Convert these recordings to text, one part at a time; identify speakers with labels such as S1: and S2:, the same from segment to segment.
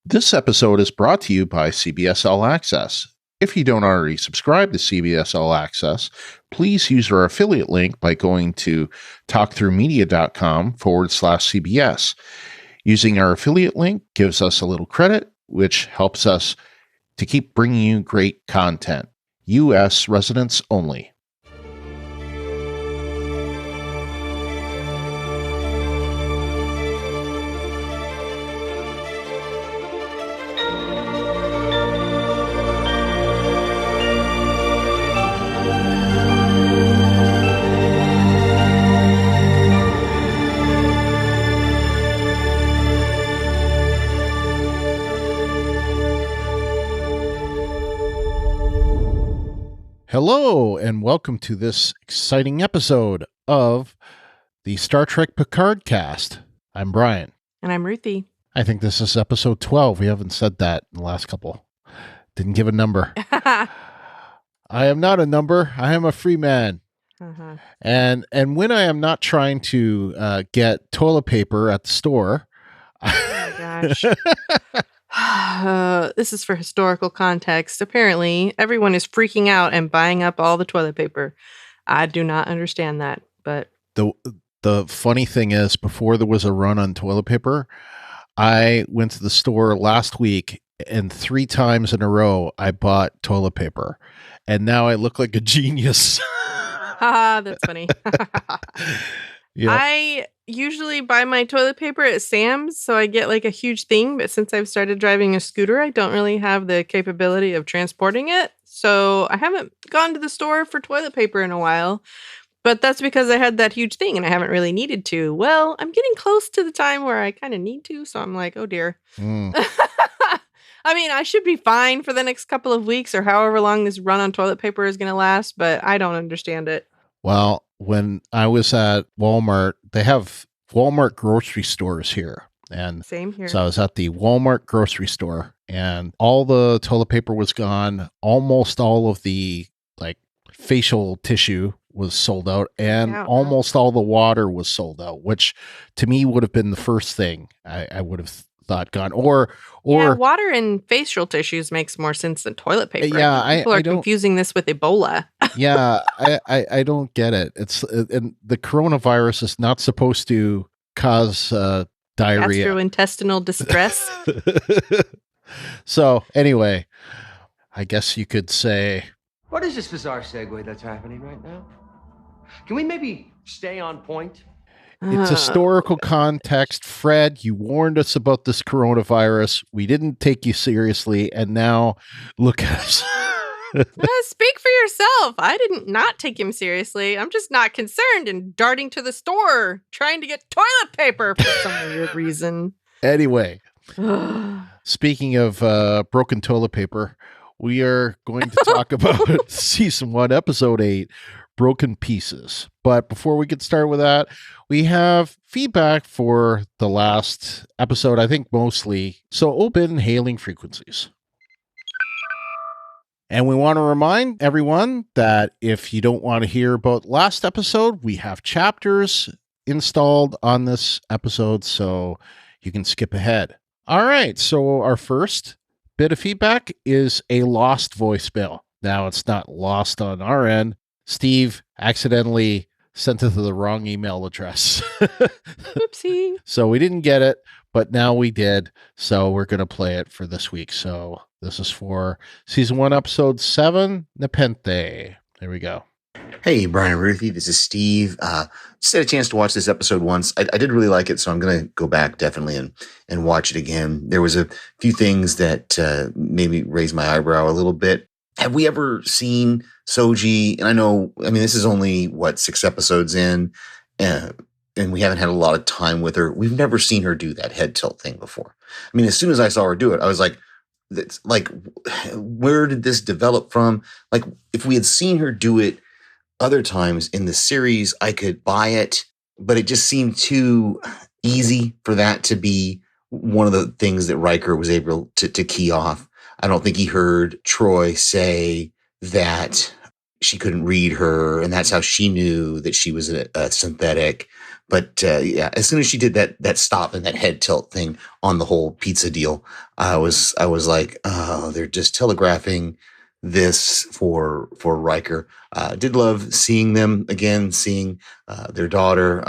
S1: This episode is brought to you by CBS All Access. If you don't already subscribe to CBS All Access, please use our affiliate link by going to talkthroughmedia.com/CBS. Using our affiliate link gives us a little credit, which helps us to keep bringing you great content. U.S. residents only. Hello, and welcome to this exciting episode of the Star Trek Picard cast. I'm Brian.
S2: And I'm Ruthie.
S1: I think this is episode 12. We haven't said that in the last couple. Didn't give a number. I am not a number. I am a free man. Uh-huh. And when I am not trying to get toilet paper at the store.
S2: Oh my gosh. This is for historical context. Apparently, everyone is freaking out and buying up all the toilet paper. I do not understand that, but
S1: the funny thing is, before there was a run on toilet paper, I went to the store last week and 3 times in a row I bought toilet paper, and now I look like a genius.
S2: That's funny. Yep. I usually buy my toilet paper at Sam's, so I get like a huge thing. But since I've started driving a scooter, I don't really have the capability of transporting it. So I haven't gone to the store for toilet paper in a while. But that's because I had that huge thing and I haven't really needed to. Well, I'm getting close to the time where I kind of need to. So I'm like, oh dear. I mean, I should be fine for the next couple of weeks or however long this run on toilet paper is going to last. But I don't understand it.
S1: Well, when I was at Walmart, they have Walmart grocery stores here. And
S2: same here.
S1: So I was at the Walmart grocery store and all the toilet paper was gone. Almost all of the facial tissue was sold out, and almost all the water was sold out, which to me would have been the first thing I would have thought gone. Or
S2: water and facial tissues makes more sense than toilet paper.
S1: Yeah,
S2: people are confusing this with Ebola.
S1: Yeah, I don't get it. And the coronavirus is not supposed to cause diarrhea,
S2: gastrointestinal distress.
S1: So anyway, I guess you could say,
S3: what is this bizarre segue that's happening right now? Can we maybe stay on point?
S1: It's historical context. Fred, you warned us about this coronavirus. We didn't take you seriously, and now look at us.
S2: Speak for yourself. I didn't not take him seriously. I'm just not concerned and darting to the store trying to get toilet paper for some weird reason.
S1: Anyway, speaking of broken toilet paper, we are going to talk about Season 1, Episode 8, Broken Pieces. But before we get started with that, we have feedback for the last episode, I think mostly. So open hailing frequencies. And we want to remind everyone that if you don't want to hear about last episode, we have chapters installed on this episode, so you can skip ahead. All right, so our first bit of feedback is a lost voicemail. Now, it's not lost on our end. Steve accidentally sent it to the wrong email address.
S2: Oopsie.
S1: So we didn't get it, but now we did. So we're going to play it for this week. So this is for Season 1, Episode 7, Nepenthe. There we go.
S4: Hey, Brian and Ruthie, this is Steve. Just had a chance to watch this episode once. I did really like it, so I'm going to go back definitely and watch it again. There was a few things that made me raise my eyebrow a little bit. Have we ever seen Soji? And this is only, 6 episodes in, and we haven't had a lot of time with her. We've never seen her do that head tilt thing before. I mean, as soon as I saw her do it, I was like, where did this develop from? Like, if we had seen her do it other times in the series, I could buy it, but it just seemed too easy for that to be one of the things that Riker was able to key off. I don't think he heard Troy say that she couldn't read her, and that's how she knew that she was a synthetic. But as soon as she did that stop and that head tilt thing on the whole pizza deal, I was like, oh, they're just telegraphing this for Riker. Did love seeing them again, seeing their daughter.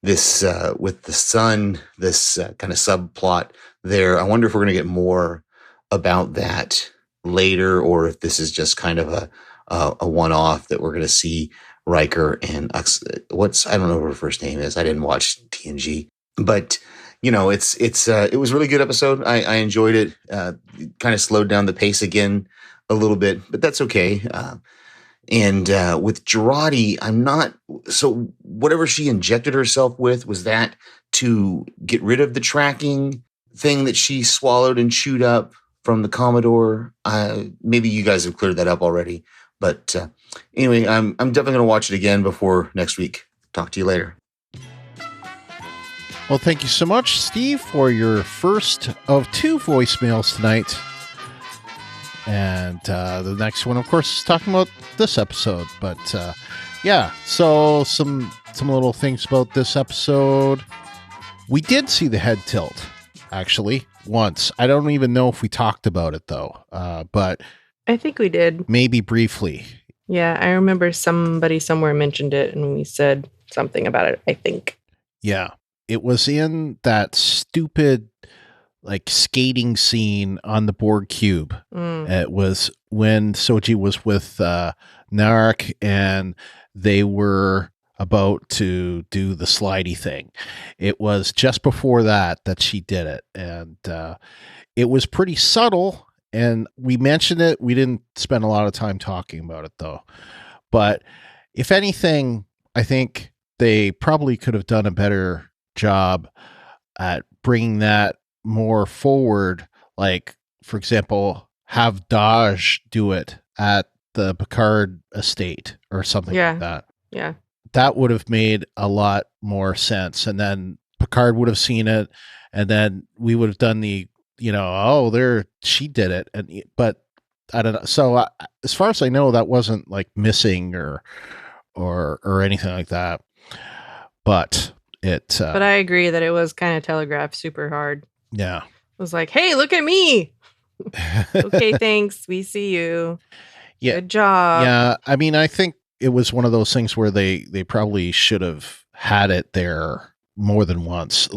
S4: This with the son, this kind of subplot there. I wonder if we're going to get more about that later, or if this is just kind of a one-off that we're going to see Riker and I don't know what her first name is. I didn't watch TNG, but it was a really good episode. I enjoyed it. Kind of slowed down the pace again a little bit, but that's okay. And with Girardi, so whatever she injected herself with, was that to get rid of the tracking thing that she swallowed and chewed up from the Commodore? Maybe you guys have cleared that up already. But anyway, I'm definitely going to watch it again before next week. Talk to you later.
S1: Well, thank you so much, Steve, for your first of 2 voicemails tonight. And the next one, of course, is talking about this episode. But so some little things about this episode. We did see the head tilt, actually, once. I don't even know if we talked about it, though. But
S2: I think we did.
S1: Maybe briefly.
S2: Yeah, I remember somebody somewhere mentioned it, and we said something about it, I think.
S1: Yeah. It was in that stupid, skating scene on the Borg cube. It was when Soji was with Narek, and they were about to do the slidey thing. It was just before that she did it. And it was pretty subtle. And we mentioned it. We didn't spend a lot of time talking about it, though. But if anything, I think they probably could have done a better job at bringing that more forward. Like, for example, have Daj do it at the Picard estate or something like that.
S2: Yeah.
S1: That would have made a lot more sense. And then Picard would have seen it. And then we would have done the, she did it. But I don't know. So as far as I know, that wasn't missing or anything like that. But but
S2: I agree that it was kind of telegraphed super hard.
S1: Yeah.
S2: It was like, hey, look at me. Okay, thanks. We see you.
S1: Yeah.
S2: Good job.
S1: Yeah. I mean, I think it was one of those things where they probably should have had it there more than once.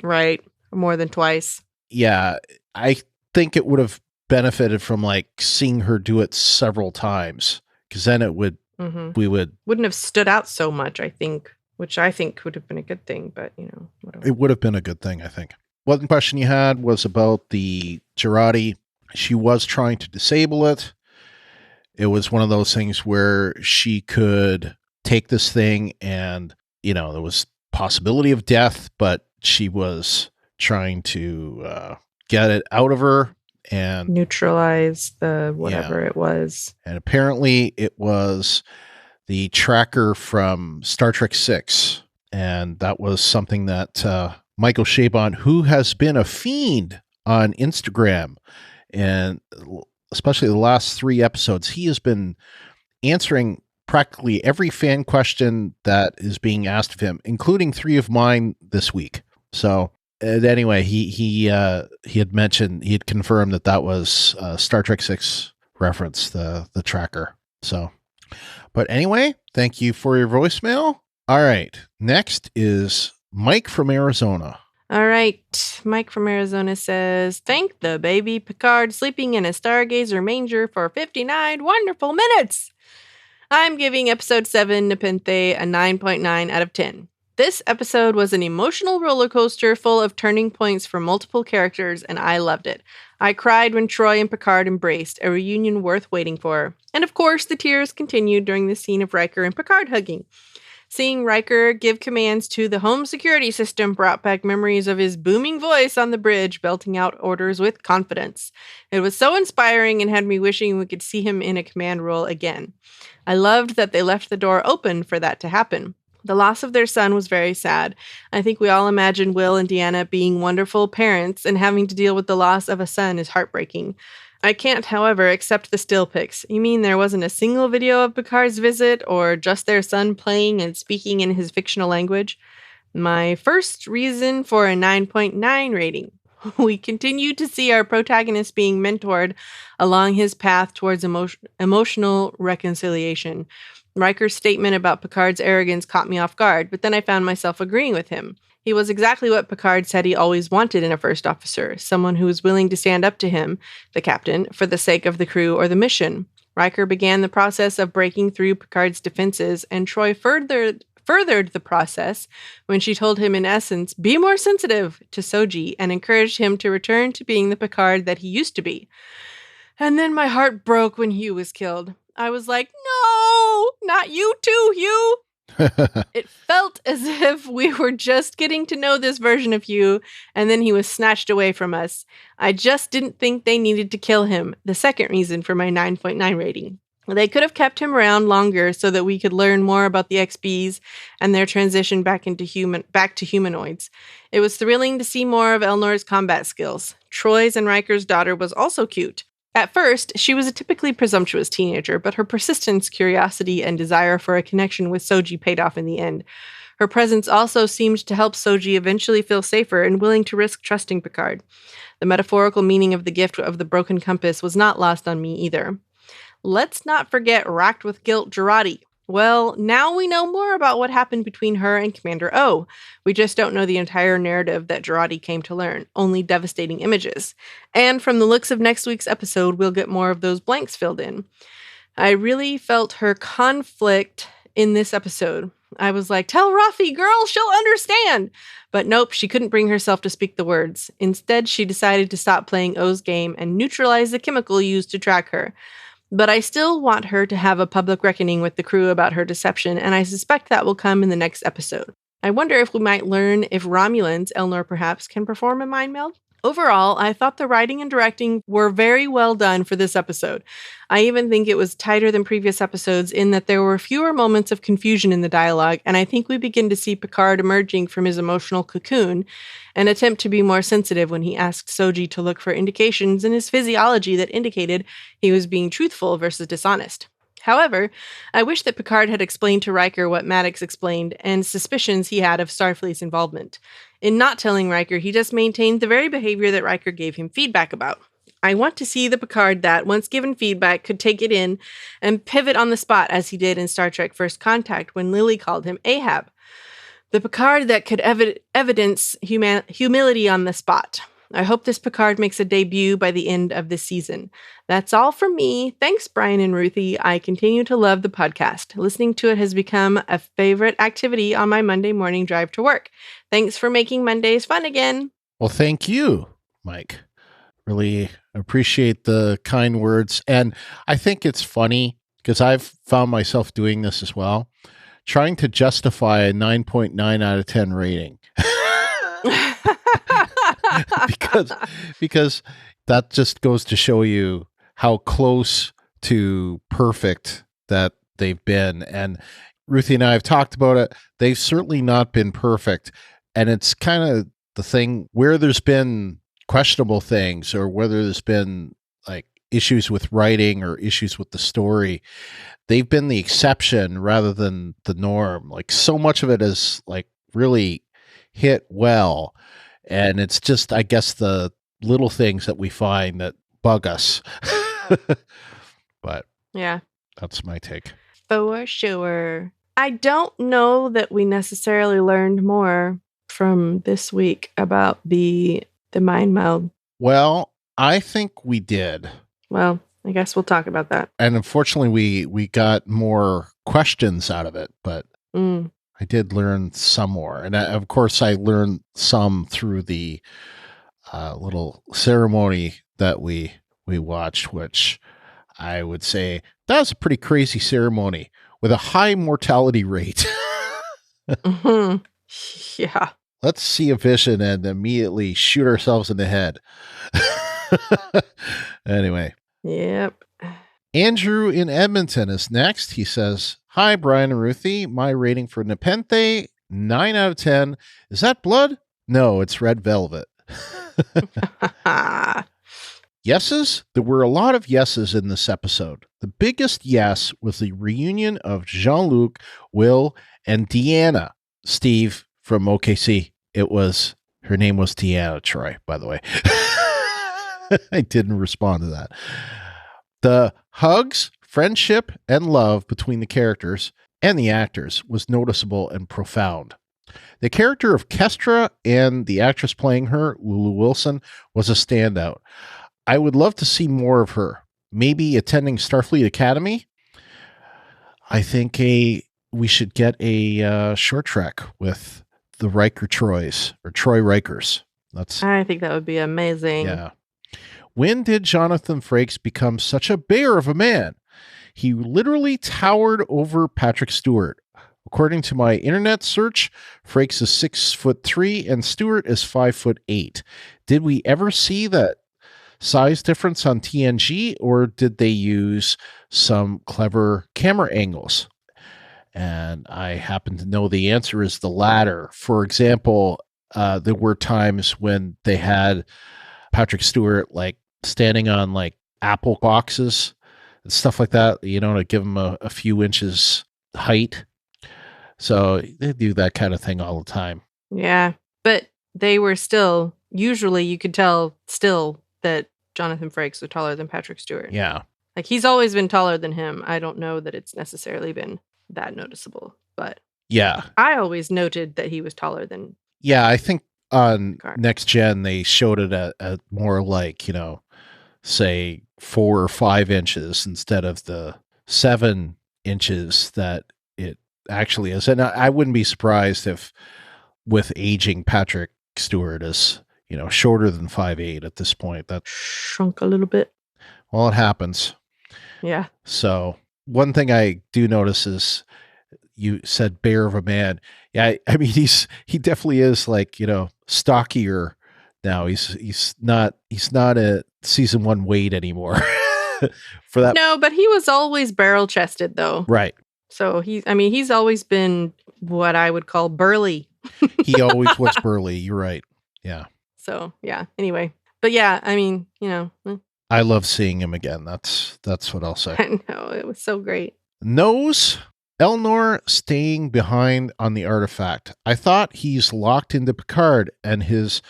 S2: Right. More than twice.
S1: Yeah, I think it would have benefited from seeing her do it several times, because then it would, wouldn't
S2: have stood out so much, I think, which I think would have been a good thing, but whatever.
S1: It would have been a good thing, I think. One question you had was about the Girardi. She was trying to disable it. It was one of those things where she could take this thing and, there was possibility of death, but she was trying to get it out of her and
S2: neutralize the whatever it was.
S1: And apparently it was the tracker from Star Trek 6. And that was something that Michael Chabon, who has been a fiend on Instagram, and especially the last 3 episodes, he has been answering practically every fan question that is being asked of him, including 3 of mine this week. So anyway, he had mentioned, he had confirmed that was Star Trek 6 reference, the tracker. So, but anyway, thank you for your voicemail. All right, next is Mike from Arizona.
S2: All right, Mike from Arizona says, thank the baby Picard sleeping in a Stargazer manger for 59 wonderful minutes. I'm giving episode 7, Nepenthe, a 9.9 out of 10. This episode was an emotional roller coaster full of turning points for multiple characters, and I loved it. I cried when Troy and Picard embraced, a reunion worth waiting for. And of course, the tears continued during the scene of Riker and Picard hugging. Seeing Riker give commands to the home security system brought back memories of his booming voice on the bridge, belting out orders with confidence. It was so inspiring and had me wishing we could see him in a command role again. I loved that they left the door open for that to happen. The loss of their son was very sad. I think we all imagine Will and Deanna being wonderful parents, and having to deal with the loss of a son is heartbreaking. I can't, however, accept the still pics. You mean there wasn't a single video of Picard's visit, or just their son playing and speaking in his fictional language? My first reason for a 9.9 rating. We continue to see our protagonist being mentored along his path towards emotional reconciliation. Riker's statement about Picard's arrogance caught me off guard, but then I found myself agreeing with him. He was exactly what Picard said he always wanted in a first officer, someone who was willing to stand up to him, the captain, for the sake of the crew or the mission. Riker began the process of breaking through Picard's defenses, and Troi furthered the process when she told him, in essence, be more sensitive to Soji, and encouraged him to return to being the Picard that he used to be. And then my heart broke when Hugh was killed. I was like, no, not you too, Hugh. It felt as if we were just getting to know this version of Hugh, and then he was snatched away from us. I just didn't think they needed to kill him. The second reason for my 9.9 rating. They could have kept him around longer so that we could learn more about the XBs and their transition back to humanoids. It was thrilling to see more of Elnor's combat skills. Troy's and Riker's daughter was also cute. At first, she was a typically presumptuous teenager, but her persistence, curiosity, and desire for a connection with Soji paid off in the end. Her presence also seemed to help Soji eventually feel safer and willing to risk trusting Picard. The metaphorical meaning of the gift of the broken compass was not lost on me either. Let's not forget racked with guilt Jurati. Well, now we know more about what happened between her and Commander O. We just don't know the entire narrative that Jurati came to learn, only devastating images. And from the looks of next week's episode, we'll get more of those blanks filled in. I really felt her conflict in this episode. I was like, tell Ruthie, girl, she'll understand. But nope, she couldn't bring herself to speak the words. Instead, she decided to stop playing O's game and neutralize the chemical used to track her. But I still want her to have a public reckoning with the crew about her deception, and I suspect that will come in the next episode. I wonder if we might learn if Romulans, Elnor perhaps, can perform a mind meld? Overall, I thought the writing and directing were very well done for this episode. I even think it was tighter than previous episodes in that there were fewer moments of confusion in the dialogue, and I think we begin to see Picard emerging from his emotional cocoon and attempt to be more sensitive when he asked Soji to look for indications in his physiology that indicated he was being truthful versus dishonest. However, I wish that Picard had explained to Riker what Maddox explained and suspicions he had of Starfleet's involvement. In not telling Riker, he just maintained the very behavior that Riker gave him feedback about. I want to see the Picard that, once given feedback, could take it in and pivot on the spot as he did in Star Trek First Contact when Lily called him Ahab. The Picard that could evidence humility on the spot. I hope this Picard makes a debut by the end of this season. That's all from me. Thanks, Brian and Ruthie. I continue to love the podcast. Listening to it has become a favorite activity on my Monday morning drive to work. Thanks for making Mondays fun again.
S1: Well, thank you, Mike. Really appreciate the kind words. And I think it's funny because I've found myself doing this as well, trying to justify a 9.9 out of 10 rating. because that just goes to show you how close to perfect that they've been. And Ruthie and I have talked about it. They've certainly not been perfect. And it's kind of the thing where there's been questionable things or whether there's been like issues with writing or issues with the story, they've been the exception rather than the norm. Like so much of it is like really hit well. And it's just, I guess, the little things that we find that bug us. But
S2: yeah,
S1: that's my take.
S2: For sure. I don't know that we necessarily learned more from this week about the mind meld.
S1: Well, I think we did.
S2: Well, I guess we'll talk about that.
S1: And unfortunately, we got more questions out of it, but I did learn some more. And of course, I learned some through the little ceremony that we watched, which I would say that was a pretty crazy ceremony with a high mortality rate.
S2: Mm-hmm. Yeah.
S1: Let's see a vision and immediately shoot ourselves in the head. Anyway.
S2: Yep.
S1: Andrew in Edmonton is next. He says, "Hi, Brian and Ruthie. My rating for Nepenthe, 9 out of 10. Is that blood? No, it's red velvet." Yeses? There were a lot of yeses in this episode. The biggest yes was the reunion of Jean-Luc, Will, and Deanna. Steve from OKC. Her name was Deanna Troy, by the way. I didn't respond to that. The hugs, friendship, and love between the characters and the actors was noticeable and profound. The character of Kestra and the actress playing her, Lulu Wilson, was a standout. I would love to see more of her. Maybe attending Starfleet Academy. I think we should get a short trek with the Riker Troys, or Troy Rikers.
S2: I think that would be amazing.
S1: Yeah. When did Jonathan Frakes become such a bear of a man? He literally towered over Patrick Stewart. According to my internet search, Frakes is 6'3" and Stewart is 5'8". Did we ever see that size difference on TNG, or did they use some clever camera angles? And I happen to know the answer is the latter. For example, there were times when they had Patrick Stewart like standing on like apple boxes and stuff like that, to give him a few inches height. So they do that kind of thing all the time.
S2: Yeah, but they were still, usually you could tell still that Jonathan Frakes was taller than Patrick Stewart.
S1: Yeah.
S2: Like he's always been taller than him. I don't know that it's necessarily been that noticeable, but
S1: yeah,
S2: I always noted that he was taller than.
S1: Yeah, I think on
S2: Picard.
S1: Next Gen, they showed it at more like, say 4 or 5 inches instead of the 7 inches that it actually is. And I wouldn't be surprised if with aging, Patrick Stewart is, shorter than 5'8" at this point. That
S2: shrunk a little bit.
S1: Well, it happens.
S2: Yeah.
S1: So one thing I do notice is you said bear of a man. Yeah, I mean he definitely is like, stockier now. He's not a season 1 weight anymore. For that.
S2: No, but he was always barrel chested though.
S1: Right.
S2: So he's always been what I would call burly.
S1: He always was burly. You're right. Yeah.
S2: So yeah. Anyway, but yeah,
S1: I love seeing him again. That's what I'll say.
S2: I know, it was so great.
S1: Nose, Elnor staying behind on the artifact. I thought he's locked into Picard and his,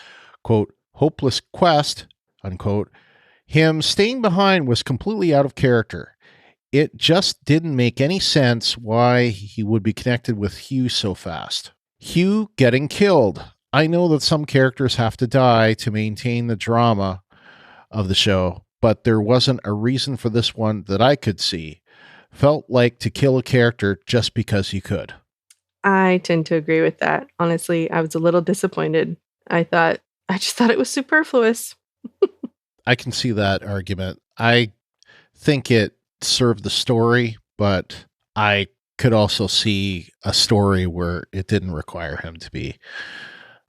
S1: quote, hopeless quest, unquote. Him staying behind was completely out of character. It just didn't make any sense why he would be connected with Hugh so fast. Hugh getting killed. I know that some characters have to die to maintain the drama of the show, but there wasn't a reason for this one that I could see. Felt like to kill a character just because you could.
S2: I tend to agree with that. Honestly, I was a little disappointed. I just thought it was superfluous.
S1: I can see that argument. I think it served the story, but I could also see a story where it didn't require him to be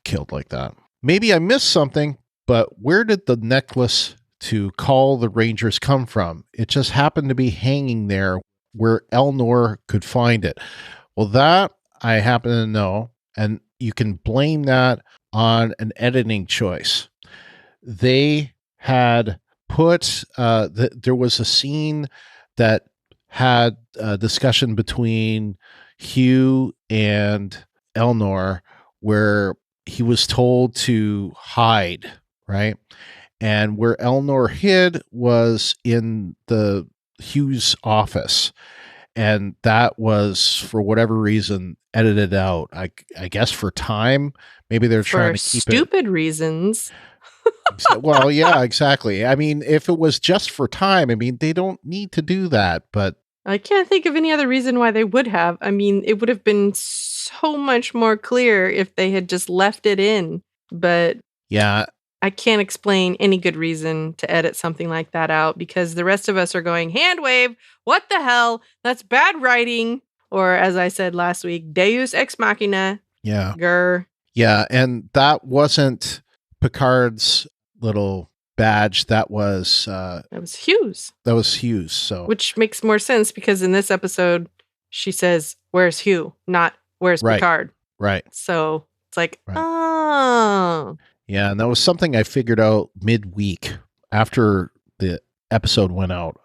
S1: killed like that. Maybe I missed something, but where did the necklace to call the Rangers come from? It just happened to be hanging there where Elnor could find it. Well, that I happen to know, and you can blame that on an editing choice. They had put, there was a scene that had a discussion between Hugh and Elnor where he was told to hide, right? And where Elnor hid was in the Hugh's office. And that was, for whatever reason, edited out. I guess for time. Maybe they're trying to keep
S2: stupid reasons.
S1: Well, yeah, exactly. I mean, if it was just for time, they don't need to do that. But
S2: I can't think of any other reason why they would have. It would have been so much more clear if they had just left it in. But
S1: yeah,
S2: I can't explain any good reason to edit something like that out, because the rest of us are going, hand wave, what the hell? That's bad writing. Or as I said last week, Deus Ex Machina.
S1: Yeah.
S2: Grr.
S1: Yeah, and that wasn't Picard's little badge, that was
S2: Hughes.
S1: That was Hughes. So,
S2: which makes more sense because in this episode, she says, "Where's Hugh?" Not "Where's Picard?"
S1: Right.
S2: So it's like, oh,
S1: yeah, and that was something I figured out midweek after the episode went out.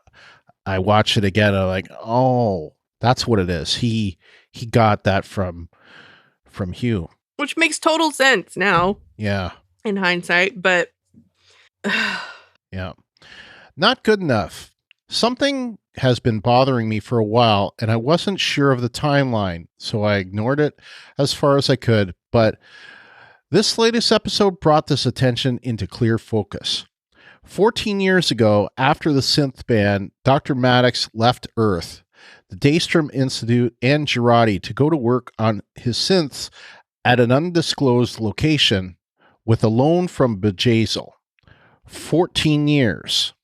S1: I watched it again. I'm like, oh, that's what it is. He got that from Hugh,
S2: which makes total sense now.
S1: Yeah,
S2: in hindsight, but
S1: yeah, not good enough. Something has been bothering me for a while, and I wasn't sure of the timeline, so I ignored it as far as I could. But this latest episode brought this attention into clear focus. 14 years ago, after the synth ban, Dr. Maddox left Earth, the Daystrom Institute, and Jurati to go to work on his synths at an undisclosed location with a loan from Bjayzl. 14 years.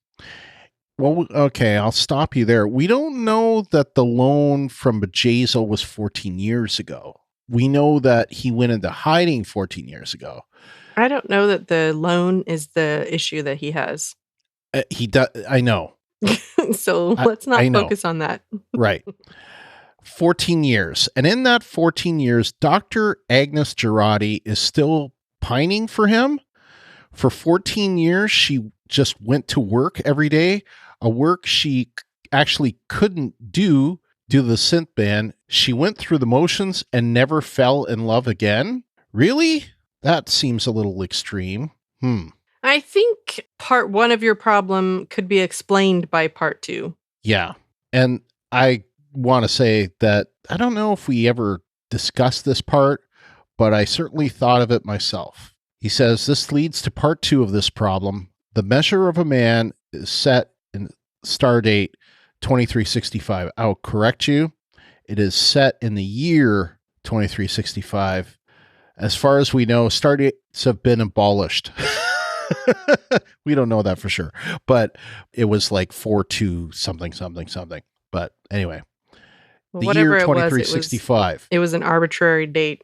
S1: Well, okay, I'll stop you there. We don't know that the loan from Bjayzl was 14 years ago. We know that he went into hiding 14 years ago.
S2: I don't know that the loan is the issue that he has.
S1: He does. I know.
S2: So let's not focus on that.
S1: Right. 14 years. And in that 14 years, Dr. Agnes Jurati is still pining for him. For 14 years, she just went to work every day, a work she actually couldn't do due to the synth ban. She went through the motions and never fell in love again. Really? That seems a little extreme.
S2: I think part one of your problem could be explained by part two.
S1: Yeah. And I want to say that I don't know if we ever discussed this part, but I certainly thought of it myself. He says, this leads to part two of this problem. The measure of a man is set in Stardate 2365. I'll correct you. It is set in the year 2365. As far as we know, Stardates have been abolished. We don't know that for sure. But it was like 42 something. But anyway. The year 2365.
S2: It was an arbitrary date.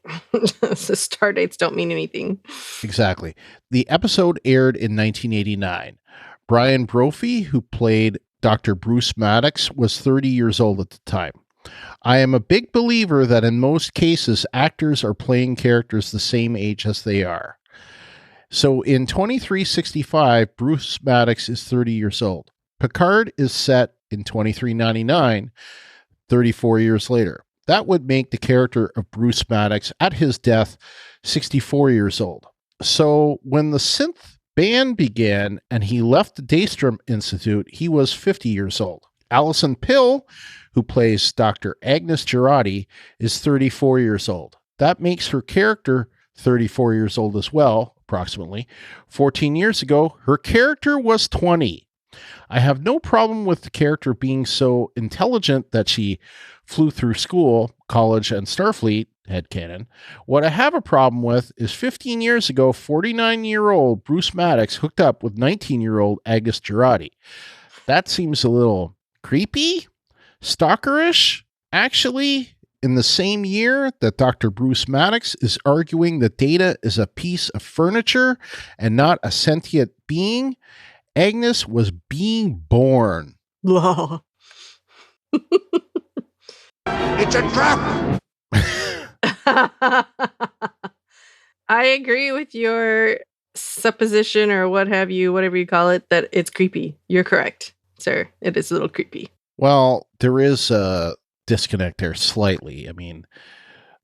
S2: So star dates don't mean anything.
S1: Exactly. The episode aired in 1989. Brian Brophy, who played Dr. Bruce Maddox, was 30 years old at the time. I am a big believer that in most cases, actors are playing characters the same age as they are. So in 2365, Bruce Maddox is 30 years old. Picard is set in 2399, 34 years later. That would make the character of Bruce Maddox at his death 64 years old. So when the synth ban began and he left the Daystrom Institute, he was 50 years old. Alison Pill, who plays Dr. Agnes Jurati, is 34 years old. That makes her character 34 years old as well, approximately. 14 years ago, her character was 20. I have no problem with the character being so intelligent that she flew through school, college, and Starfleet, headcanon. What I have a problem with is 15 years ago, 49-year-old Bruce Maddox hooked up with 19-year-old Agnes Jurati. That seems a little creepy, stalkerish. Actually, in the same year that Dr. Bruce Maddox is arguing that Data is a piece of furniture and not a sentient being, Agnes was being born.
S3: It's a trap!
S2: I agree with your supposition or what have you, whatever you call it, that it's creepy. You're correct, sir. It is a little creepy.
S1: Well, there is a disconnect there slightly. I mean,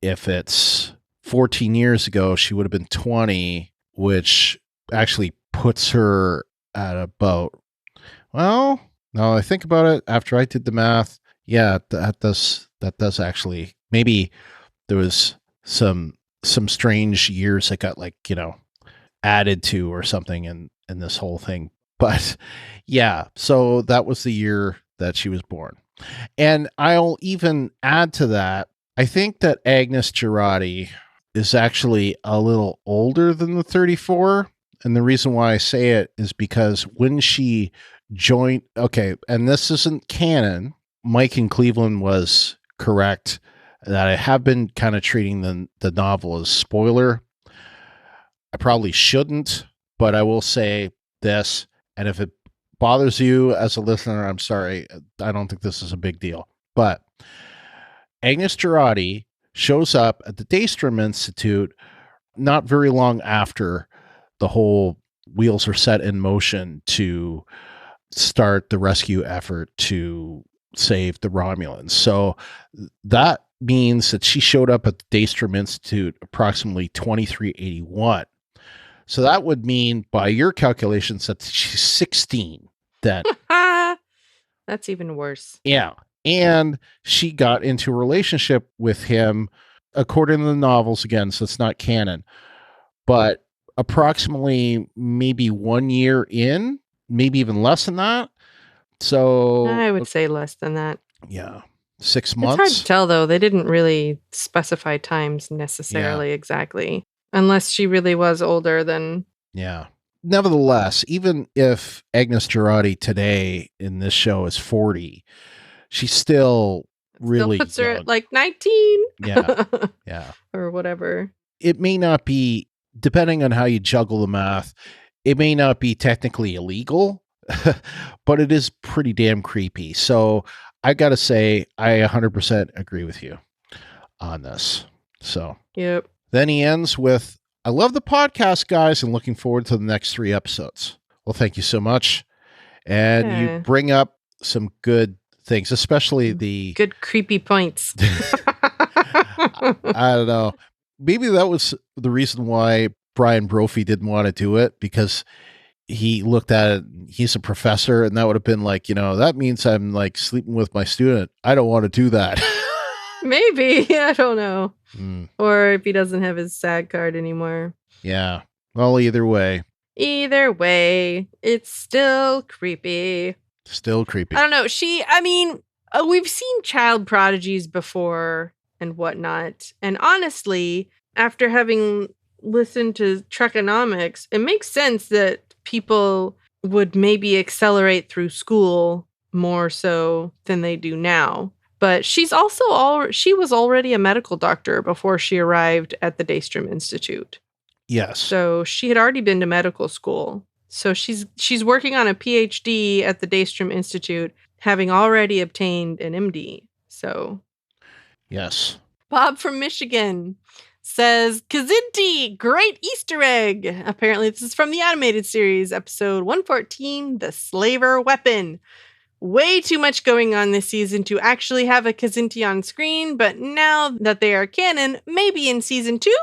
S1: if it's 14 years ago, she would have been 20, which actually puts her at about, well, now I think about it, after I did the math, yeah, that does actually, maybe there was some strange years that got added to or something in this whole thing. But yeah, so that was the year that she was born. And I'll even add to that, I think that Agnes Jurati is actually a little older than the 34. And the reason why I say it is because when she joined, okay, and this isn't canon, Mike in Cleveland was correct that I have been kind of treating the novel as spoiler. I probably shouldn't, but I will say this. And if it bothers you as a listener, I'm sorry. I don't think this is a big deal. But Agnes Girardi shows up at the Daystrom Institute not very long after the whole wheels are set in motion to start the rescue effort to save the Romulans. So that means that she showed up at the Daystrom Institute approximately 2381. So that would mean, by your calculations, that she's 16 then.
S2: That's even worse.
S1: Yeah. And she got into a relationship with him, according to the novels, again, so it's not canon, but approximately maybe 1 year in, maybe even less than that. So
S2: I would say less than that.
S1: Yeah. 6 months.
S2: It's hard to tell, though. They didn't really specify times necessarily exactly. Unless she really was older than...
S1: Yeah. Nevertheless, even if Agnes Girardi today in this show is 40, she's still really
S2: puts her
S1: young.
S2: at like 19.
S1: Yeah. Yeah.
S2: Or whatever.
S1: It may not be, depending on how you juggle the math, it may not be technically illegal, but it is pretty damn creepy. So I got to say, I 100% agree with you on this. So,
S2: yep.
S1: Then he ends with, I love the podcast, guys, and looking forward to the next 3 episodes. Well, thank you so much. And you bring up some good things, especially the...
S2: Good creepy points.
S1: I don't know. Maybe that was the reason why Brian Brophy didn't want to do it, because he looked at it, he's a professor, and that would have been like, that means I'm like sleeping with my student. I don't want to do that.
S2: Maybe. I don't know. Or if he doesn't have his SAG card anymore.
S1: Yeah. Well, either way.
S2: Either way, it's still creepy.
S1: Still creepy.
S2: I don't know. We've seen child prodigies before and whatnot. And honestly, after having listened to Trekonomics, it makes sense that people would maybe accelerate through school more so than they do now. But she was already a medical doctor before she arrived at the Daystrom Institute.
S1: Yes.
S2: So she had already been to medical school. So she's working on a PhD at the Daystrom Institute, having already obtained an MD. So,
S1: yes.
S2: Bob from Michigan says, Kazinti, great Easter egg. Apparently this is from the animated series, episode 114, The Slaver Weapon. Way too much going on this season to actually have a Kazinti on screen, but now that they are canon, maybe in season 2?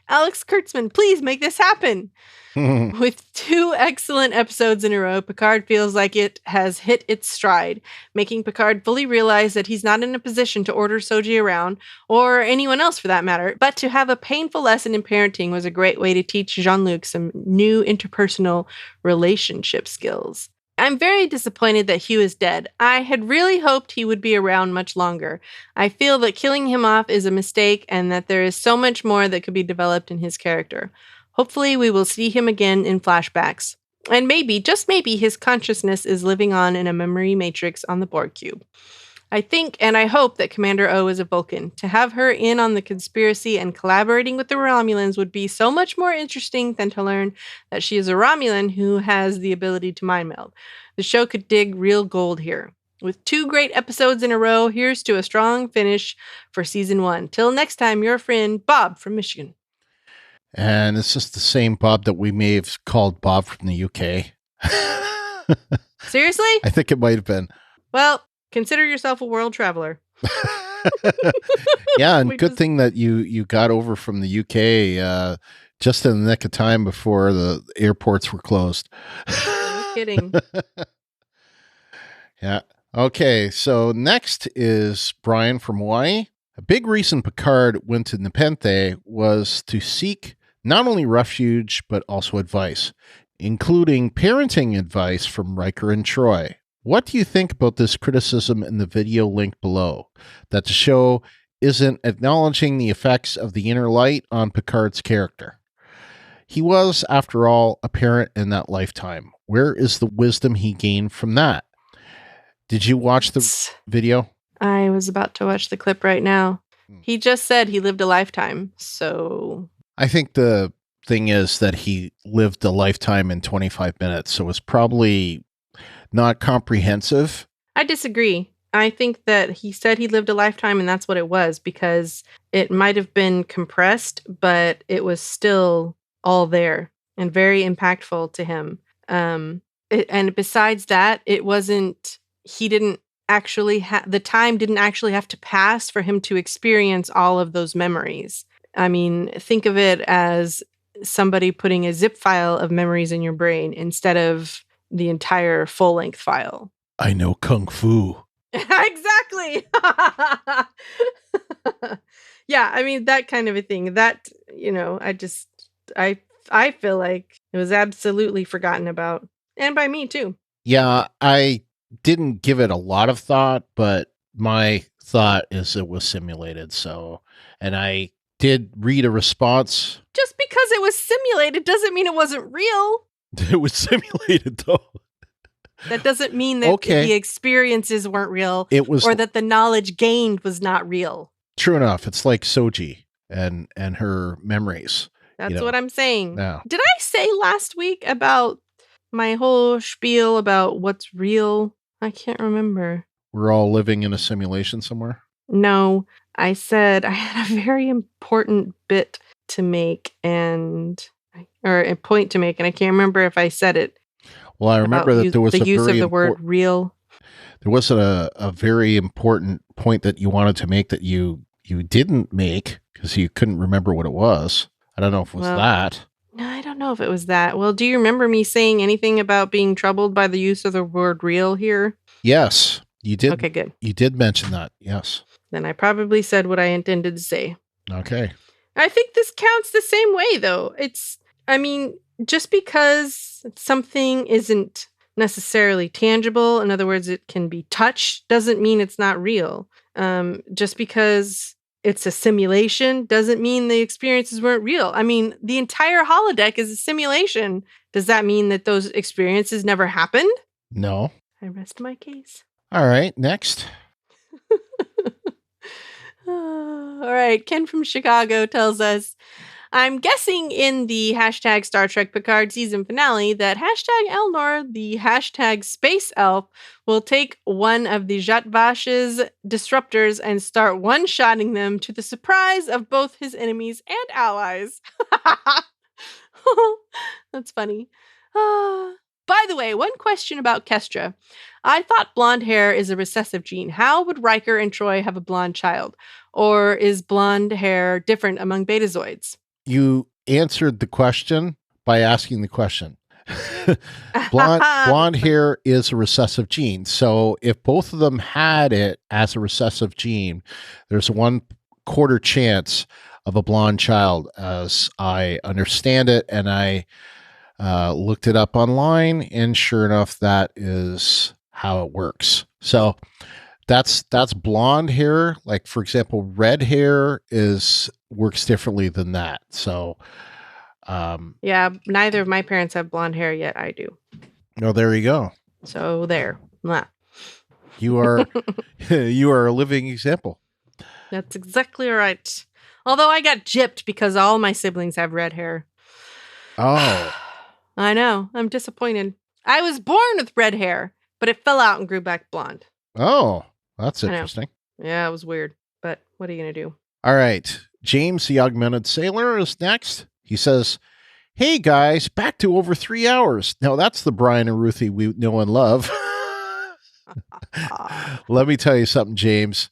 S2: Alex Kurtzman, please make this happen. With 2 excellent episodes in a row, Picard feels like it has hit its stride, making Picard fully realize that he's not in a position to order Soji around, or anyone else for that matter, but to have a painful lesson in parenting was a great way to teach Jean-Luc some new interpersonal relationship skills. I'm very disappointed that Hugh is dead. I had really hoped he would be around much longer. I feel that killing him off is a mistake and that there is so much more that could be developed in his character. Hopefully we will see him again in flashbacks. And maybe, just maybe, his consciousness is living on in a memory matrix on the Borg cube. I think and I hope that Commander O is a Vulcan. To have her in on the conspiracy and collaborating with the Romulans would be so much more interesting than to learn that she is a Romulan who has the ability to mind meld. The show could dig real gold here. With 2 great episodes in a row, here's to a strong finish for season 1. Till next time, your friend Bob from Michigan.
S1: And it's just the same Bob that we may have called Bob from the UK.
S2: Seriously?
S1: I think it might have been.
S2: Well, consider yourself a world traveler.
S1: Yeah, and good thing that you got over from the UK just in the nick of time before the airports were closed.
S2: No kidding.
S1: Yeah. Okay, so next is Brian from Hawaii. A big reason Picard went to Nepenthe was to seek not only refuge, but also advice, including parenting advice from Riker and Troy. What do you think about this criticism in the video link below? That the show isn't acknowledging the effects of the inner light on Picard's character. He was, after all, a parent in that lifetime. Where is the wisdom he gained from that? Did you watch the video?
S2: I was about to watch the clip right now. He just said he lived a lifetime, so...
S1: I think the thing is that he lived a lifetime in 25 minutes, so it's probably not comprehensive.
S2: I disagree. I think that he said he lived a lifetime, and that's what it was, because it might have been compressed, but it was still all there and very impactful to him. And besides that, it wasn't, he didn't actually the time didn't actually have to pass for him to experience all of those memories. I mean, think of it as somebody putting a zip file of memories in your brain instead of the entire full-length file.
S1: I know Kung Fu.
S2: Exactly. Yeah, I mean, that kind of a thing. That, I feel like it was absolutely forgotten about. And by me, too.
S1: Yeah, I didn't give it a lot of thought, but my thought is it was simulated. So, and I did read a response.
S2: Just because it was simulated doesn't mean it wasn't real.
S1: It was simulated, though.
S2: That doesn't mean that the experiences weren't real, or that the knowledge gained was not real.
S1: True enough. It's like Soji and her memories.
S2: That's what I'm saying.
S1: Yeah.
S2: Did I say last week about my whole spiel about what's real? I can't remember.
S1: We're all living in a simulation somewhere?
S2: No, I said I had a very important bit to make or a point to make, and I can't remember if I said it.
S1: Well, I remember that there was
S2: the use of the word real.
S1: There was a very important point that you wanted to make that you didn't make because you couldn't remember what it was. I don't know if it was that.
S2: No, I don't know if it was that. Well, do you remember me saying anything about being troubled by the use of the word real here?
S1: Yes, you did.
S2: Okay, good.
S1: You did mention that, yes.
S2: Then I probably said what I intended to say.
S1: Okay.
S2: I think this counts the same way, though. Just because something isn't necessarily tangible, in other words, it can be touched, doesn't mean it's not real. Just because it's a simulation doesn't mean the experiences weren't real. I mean, the entire holodeck is a simulation. Does that mean that those experiences never happened?
S1: No.
S2: I rest my case.
S1: All right, next.
S2: All right, Ken from Chicago tells us, I'm guessing in the hashtag Star Trek Picard season finale that hashtag Elnor, the hashtag Space Elf, will take one of the Jat-Vash's disruptors and start one-shotting them to the surprise of both his enemies and allies. That's funny. By the way, one question about Kestra. I thought blonde hair is a recessive gene. How would Riker and Troy have a blonde child? Or is blonde hair different among Betazoids?
S1: You answered the question by asking the question. Blonde hair is a recessive gene. So if both of them had it as a recessive gene, there's a 1/4 chance of a blonde child, as I understand it. And I looked it up online, and sure enough, that is how it works. So that's blonde hair. Like, for example, red hair works differently than that. So
S2: yeah, neither of my parents have blonde hair yet. I do.
S1: Oh, there you go.
S2: So there. Mwah.
S1: You are a living example.
S2: That's exactly right. Although I got gypped because all my siblings have red hair.
S1: Oh.
S2: I know. I'm disappointed. I was born with red hair, but it fell out and grew back blonde.
S1: Oh, that's interesting.
S2: Yeah, it was weird. But what are you going to do?
S1: All right. James, the Augmented Sailor, is next. He says, hey, guys, back to over 3 hours. Now, that's the Brian and Ruthie we know and love. Let me tell you something, James.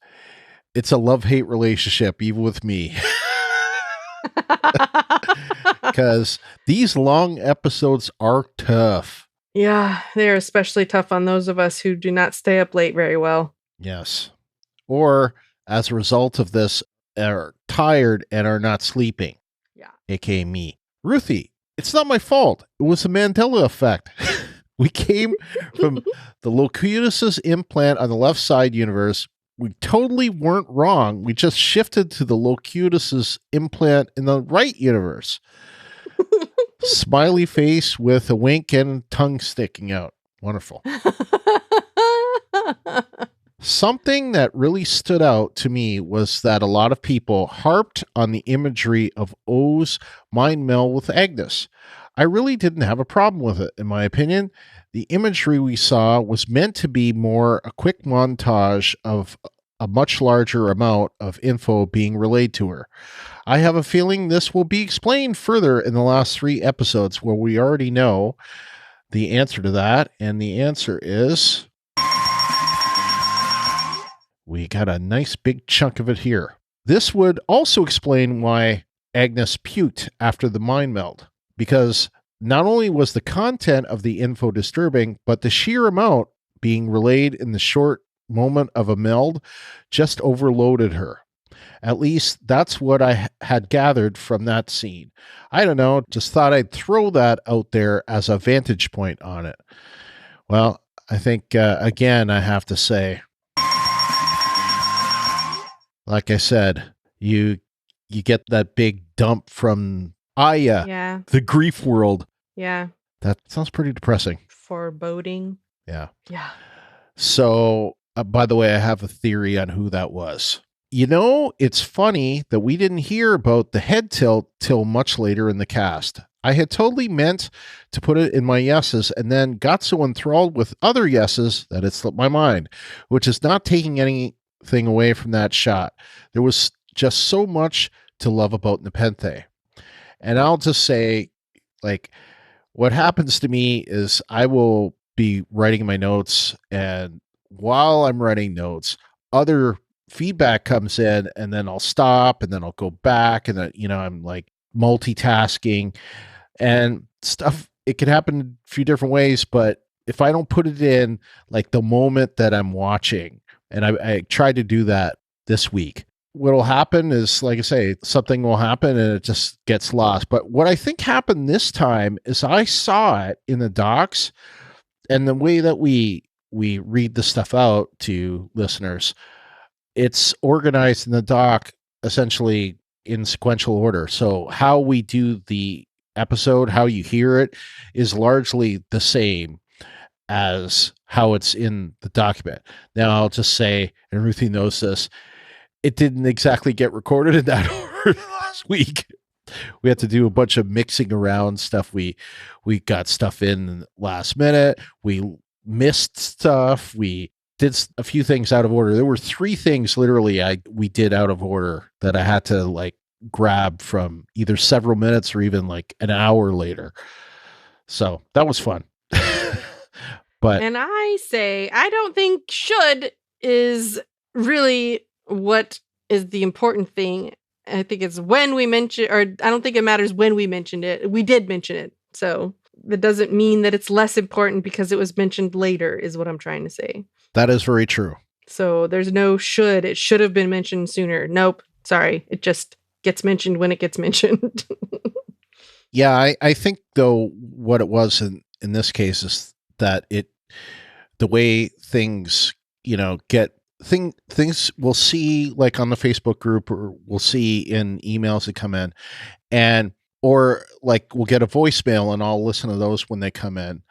S1: It's a love-hate relationship, even with me. Because these long episodes are tough.
S2: Yeah, they're especially tough on those of us who do not stay up late very well.
S1: Yes. Or, as a result of this, are tired and are not sleeping.
S2: Yeah.
S1: AKA me. Ruthie, it's not my fault. It was a Mandela effect. We came from the Locutus's implant on the left side universe. We totally weren't wrong. We just shifted to the Locutus's implant in the right universe. Smiley face with a wink and tongue sticking out. Wonderful. Something that really stood out to me was that a lot of people harped on the imagery of O's mind meld with Agnes. I really didn't have a problem with it, in my opinion. The imagery we saw was meant to be more a quick montage of a much larger amount of info being relayed to her. I have a feeling this will be explained further in the last 3 episodes where we already know the answer to that, and the answer is... we got a nice big chunk of it here. This would also explain why Agnes puked after the mind meld, because not only was the content of the info disturbing, but the sheer amount being relayed in the short moment of a meld just overloaded her. At least that's what I had gathered from that scene. I don't know, just thought I'd throw that out there as a vantage point on it. Well, I think, again, I have to say, like I said, you get that big dump from Aya,
S2: Yeah.
S1: the grief world.
S2: Yeah.
S1: That sounds pretty depressing.
S2: Foreboding.
S1: Yeah.
S2: Yeah.
S1: So, by the way, I have a theory on who that was. You know, it's funny that we didn't hear about the head tilt till much later in the cast. I had totally meant to put it in my yeses and then got so enthralled with other yeses that it slipped my mind, which is not taking anything away from that shot. There was just so much to love about Nepenthe. And I'll just say, like, what happens to me is I will be writing my notes, and while I'm writing notes, other feedback comes in, and then I'll stop, and then I'll go back, and then, I'm like multitasking and stuff. It can happen a few different ways, but if I don't put it in like the moment that I'm watching, and I tried to do that this week, what'll happen is, like I say, something will happen and it just gets lost. But what I think happened this time is I saw it in the docs, and the way that we read the stuff out to listeners, it's organized in the doc essentially in sequential order. So how we do the episode, how you hear it, is largely the same as how it's in the document. Now, I'll just say, and Ruthie knows this, it didn't exactly get recorded in that order last week. We had to do a bunch of mixing around stuff. We got stuff in last minute. We missed stuff. We did a few things out of order. There were 3 things literally we did out of order that I had to like grab from either several minutes or even like an hour later. So that was fun.
S2: And I say, I don't think should is really what is the important thing. I think it's when we mention, or I don't think it matters when we mentioned it. We did mention it. So that doesn't mean that it's less important because it was mentioned later, is what I'm trying to say.
S1: That is very true.
S2: So there's no should. It should have been mentioned sooner. Nope. Sorry. It just gets mentioned when it gets mentioned.
S1: Yeah, I think, though, what it was in this case is that the way things, get things we'll see like on the Facebook group, or we'll see in emails that come in, or like we'll get a voicemail and I'll listen to those when they come in,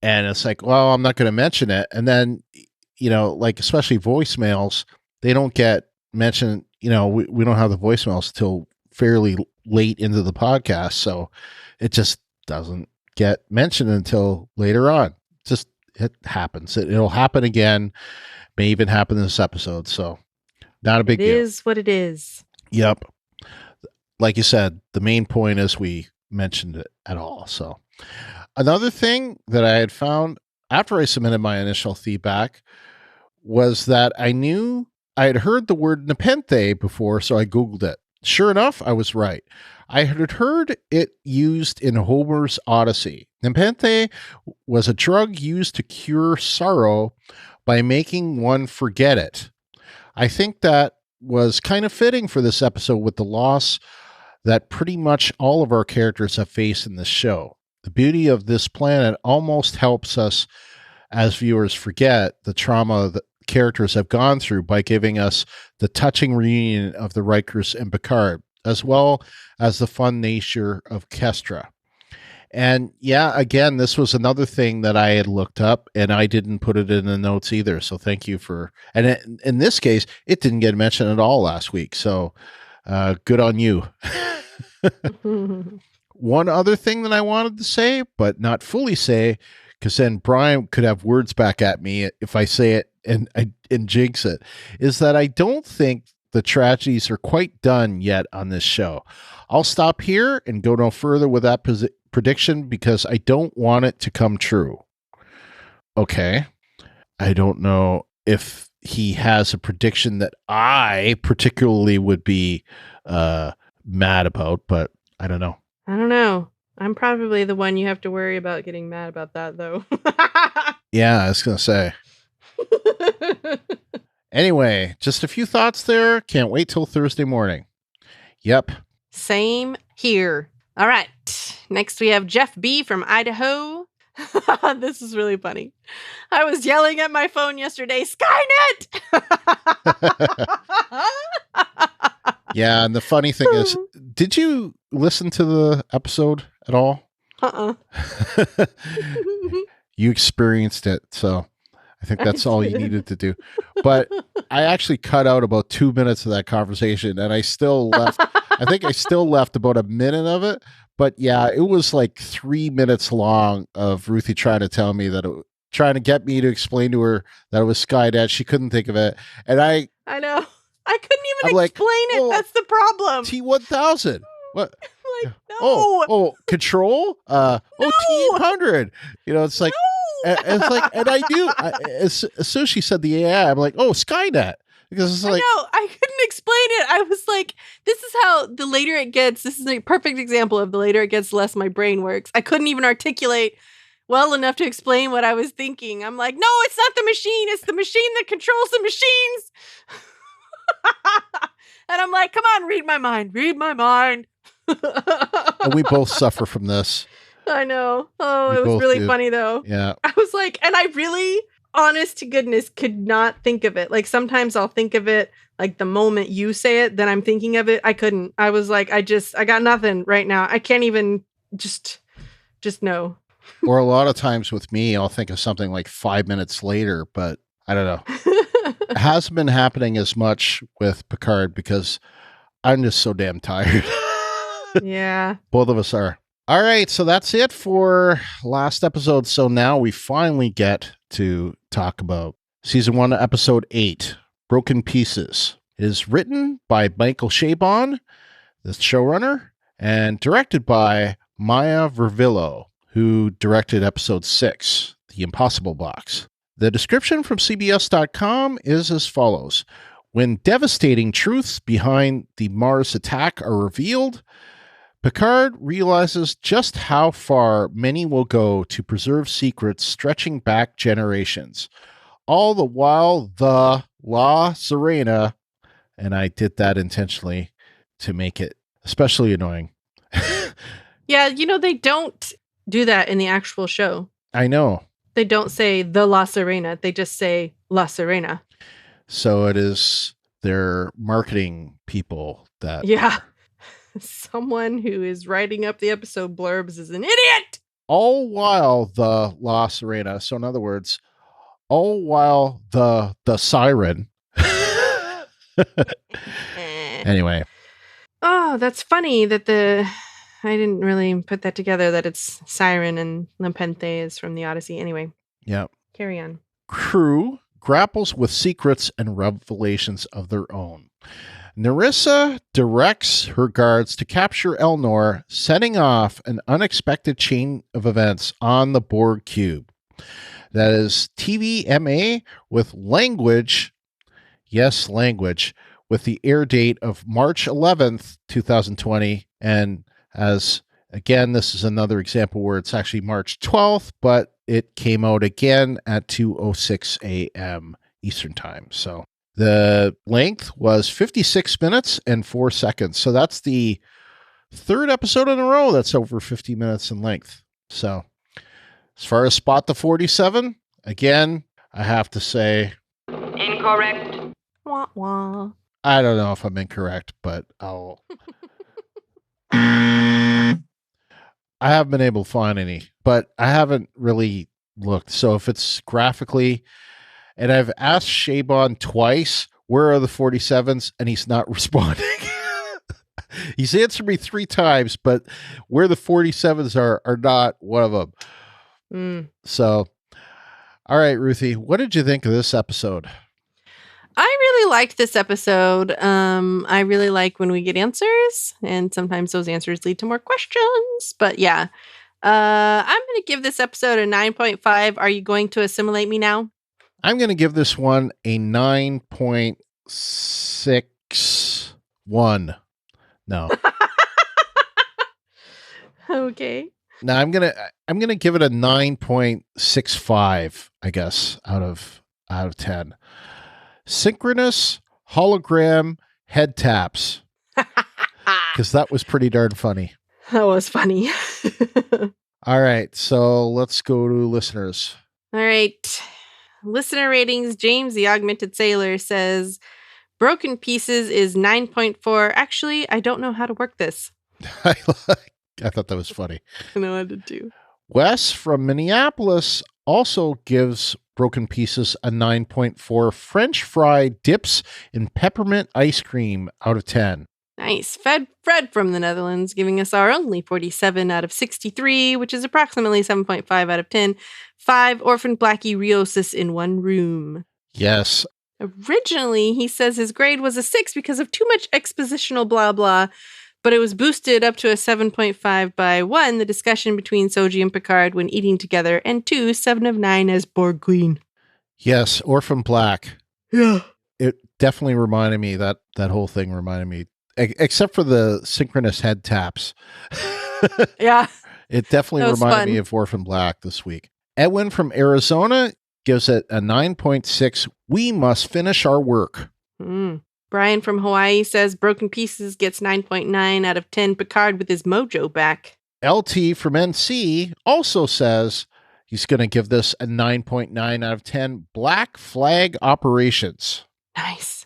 S1: and it's like, well, I'm not going to mention it. And then, like especially voicemails, they don't get mentioned. We don't have the voicemails till fairly late into the podcast. So it just doesn't get mentioned until later on. It happens. It'll happen again. May even happen in this episode. So not a big deal.
S2: It is what it is.
S1: Yep. Like you said, the main point is we mentioned it at all. So another thing that I had found after I submitted my initial feedback was that I knew I had heard the word Nepenthe before, so I Googled it. Sure enough, I was right. I had heard it used in Homer's Odyssey. Nepenthe was a drug used to cure sorrow by making one forget it. I think that was kind of fitting for this episode with the loss that pretty much all of our characters have faced in this show. The beauty of this planet almost helps us as viewers forget the trauma that characters have gone through by giving us the touching reunion of the Rikers and Picard, as well as the fun nature of Kestra. And yeah, again, this was another thing that I had looked up and I didn't put it in the notes either. So thank you for, and in this case, it didn't get mentioned at all last week. So good on you. One other thing that I wanted to say, but not fully say, because then Brian could have words back at me if I say it and jinx it, is that I don't think the tragedies are quite done yet on this show. I'll stop here and go no further with that prediction because I don't want it to come true. Okay. I don't know if he has a prediction that I particularly would be mad about, but I don't know.
S2: I don't know. I'm probably the one you have to worry about getting mad about that, though.
S1: Yeah, I was going to say. Anyway, just a few thoughts there. Can't wait till Thursday morning. Yep.
S2: Same here. All right. Next, we have Jeff B. from Idaho. This is really funny. I was yelling at my phone yesterday, Skynet!
S1: Yeah, and the funny thing is, did you listen to the episode at all? You experienced it, so I think that's all you needed to do. But I actually cut out about 2 minutes of that conversation, and I still left. I think I still left about a minute of it. But yeah, it was like 3 minutes long of Ruthie trying to tell me that trying to get me to explain to her that it was Skynet. She couldn't think of it, and I know.
S2: I couldn't even explain it. Oh, that's the problem.
S1: T1000. What?
S2: Like, no.
S1: Oh, control. No. T800. You know, it's like, no. And it's like, and I knew as soon as she said the AI, I'm like, oh, Skynet. Because it's like,
S2: no, I couldn't explain it. I was like, this is how the later it gets. This is a perfect example of the later it gets, the less my brain works. I couldn't even articulate well enough to explain what I was thinking. I'm like, no, it's not the machine. It's the machine that controls the machines. And I'm like, come on, read my mind. Read my mind.
S1: And we both suffer from this.
S2: I know. Oh, it was really funny, though.
S1: Yeah.
S2: I was like, and I really, honest to goodness, could not think of it. Like, sometimes I'll think of it, like, the moment you say it, then I'm thinking of it. I couldn't. I was like, I got nothing right now. I can't even just know.
S1: Or a lot of times with me, I'll think of something like 5 minutes later, but I don't know. It hasn't been happening as much with Picard because I'm just so damn tired.
S2: Yeah.
S1: Both of us are. All right. So that's it for last episode. So now we finally get to talk about season 1, episode 8, Broken Pieces. It is written by Michael Chabon, the showrunner, and directed by Maya Vervillo, who directed episode 6, The Impossible Box. The description from CBS.com is as follows. When devastating truths behind the Mars attack are revealed, Picard realizes just how far many will go to preserve secrets stretching back generations. All the while, the La Sirena, and I did that intentionally to make it especially annoying.
S2: Yeah, they don't do that in the actual show.
S1: I know.
S2: They don't say the La Sirena. They just say La Sirena.
S1: So it is their marketing people that...
S2: Yeah. Someone who is writing up the episode blurbs is an idiot!
S1: All while the La Sirena. So in other words, all while the siren. Anyway.
S2: Oh, that's funny that I didn't really put that together, that it's Siren and Nepenthe is from the Odyssey. Anyway.
S1: Yeah.
S2: Carry on.
S1: Crew grapples with secrets and revelations of their own. Narissa directs her guards to capture Elnor, setting off an unexpected chain of events on the Borg cube. That is TVMA with language. Yes, language. With the air date of March 11th, 2020. And as, again, this is another example where it's actually March 12th, but it came out again at 2:06 a.m. Eastern Time. So the length was 56 minutes and 4 seconds. So that's the third episode in a row that's over 50 minutes in length. So as far as Spot the 47, again, I have to say...
S2: Incorrect. Wah, wah.
S1: I don't know if I'm incorrect, but I'll... I haven't been able to find any, but I haven't really looked. So if it's graphically, and I've asked Shabon twice, where are the 47s? And he's not responding. He's answered me 3 times, but where the 47s are not one of them. So, all right, Ruthie, what did you think of this episode?
S2: I really liked this episode. I really like when we get answers, and sometimes those answers lead to more questions. But yeah, I'm going to give this episode a 9.5. Are you going to assimilate me now?
S1: I'm going to give this one a 9.61. No.
S2: Okay.
S1: Now I'm gonna give it a 9.65, I guess, out of 10. Synchronous hologram head taps, because that was pretty darn funny.
S2: That was funny.
S1: All right, so let's go to listeners.
S2: All right, listener ratings. James, the Augmented Sailor, says Broken Pieces is 9.4. Actually, I don't know how to work this.
S1: I thought that was funny.
S2: I know I did too.
S1: Wes from Minneapolis also gives Broken Pieces a 9.4 French fry dips in peppermint ice cream out of 10.
S2: Nice. Fred from the Netherlands giving us our only 47 out of 63, which is approximately 7.5 out of 10. 5 Orphan Blackie Rheosis in one room.
S1: Yes.
S2: Originally, he says his grade was a 6 because of too much expositional blah blah, but it was boosted up to a 7.5 by 1, the discussion between Soji and Picard when eating together, and 2, 7 of 9 as Borg Queen.
S1: Yes, Orphan Black.
S2: Yeah.
S1: It definitely reminded me, that whole thing reminded me, except for the synchronous head taps.
S2: Yeah.
S1: It definitely reminded me of Orphan Black this week. Edwin from Arizona gives it a 9.6. We must finish our work.
S2: Brian from Hawaii says Broken Pieces gets 9.9 out of 10. Picard with his mojo back.
S1: LT from NC also says he's going to give this a 9.9 out of 10. Black Flag Operations.
S2: Nice.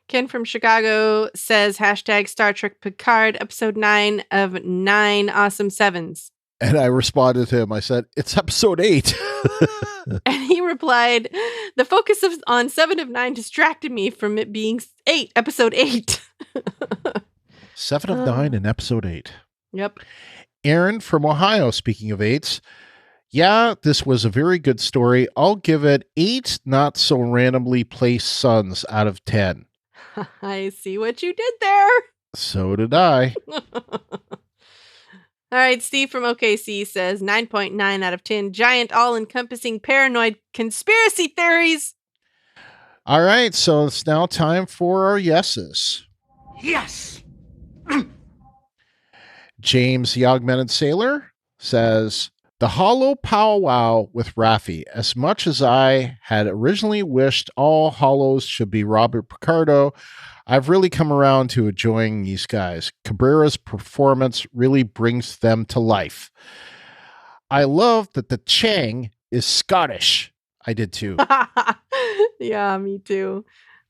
S2: Ken from Chicago says hashtag Star Trek Picard episode 9 of 9 awesome 7s.
S1: And I responded to him. I said, it's episode 8.
S2: And he replied, the focus on 7 of 9 distracted me from it being episode 8.
S1: 7 of 9 in episode 8.
S2: Yep.
S1: Aaron from Ohio, speaking of 8s. Yeah, this was a very good story. I'll give it 8 not so randomly placed suns out of 10.
S2: I see what you did there.
S1: So did I.
S2: All right, Steve from OKC says 9.9 out of 10. Giant, all-encompassing, paranoid conspiracy theories.
S1: All right, so it's now time for our yeses.
S3: Yes!
S1: James, the Augmented Sailor, says, the Hollow Powwow with Raffi. As much as I had originally wished all Hollows should be Robert Picardo, I've really come around to enjoying these guys. Cabrera's performance really brings them to life. I love that the Chang is Scottish. I did too.
S2: Yeah, me too.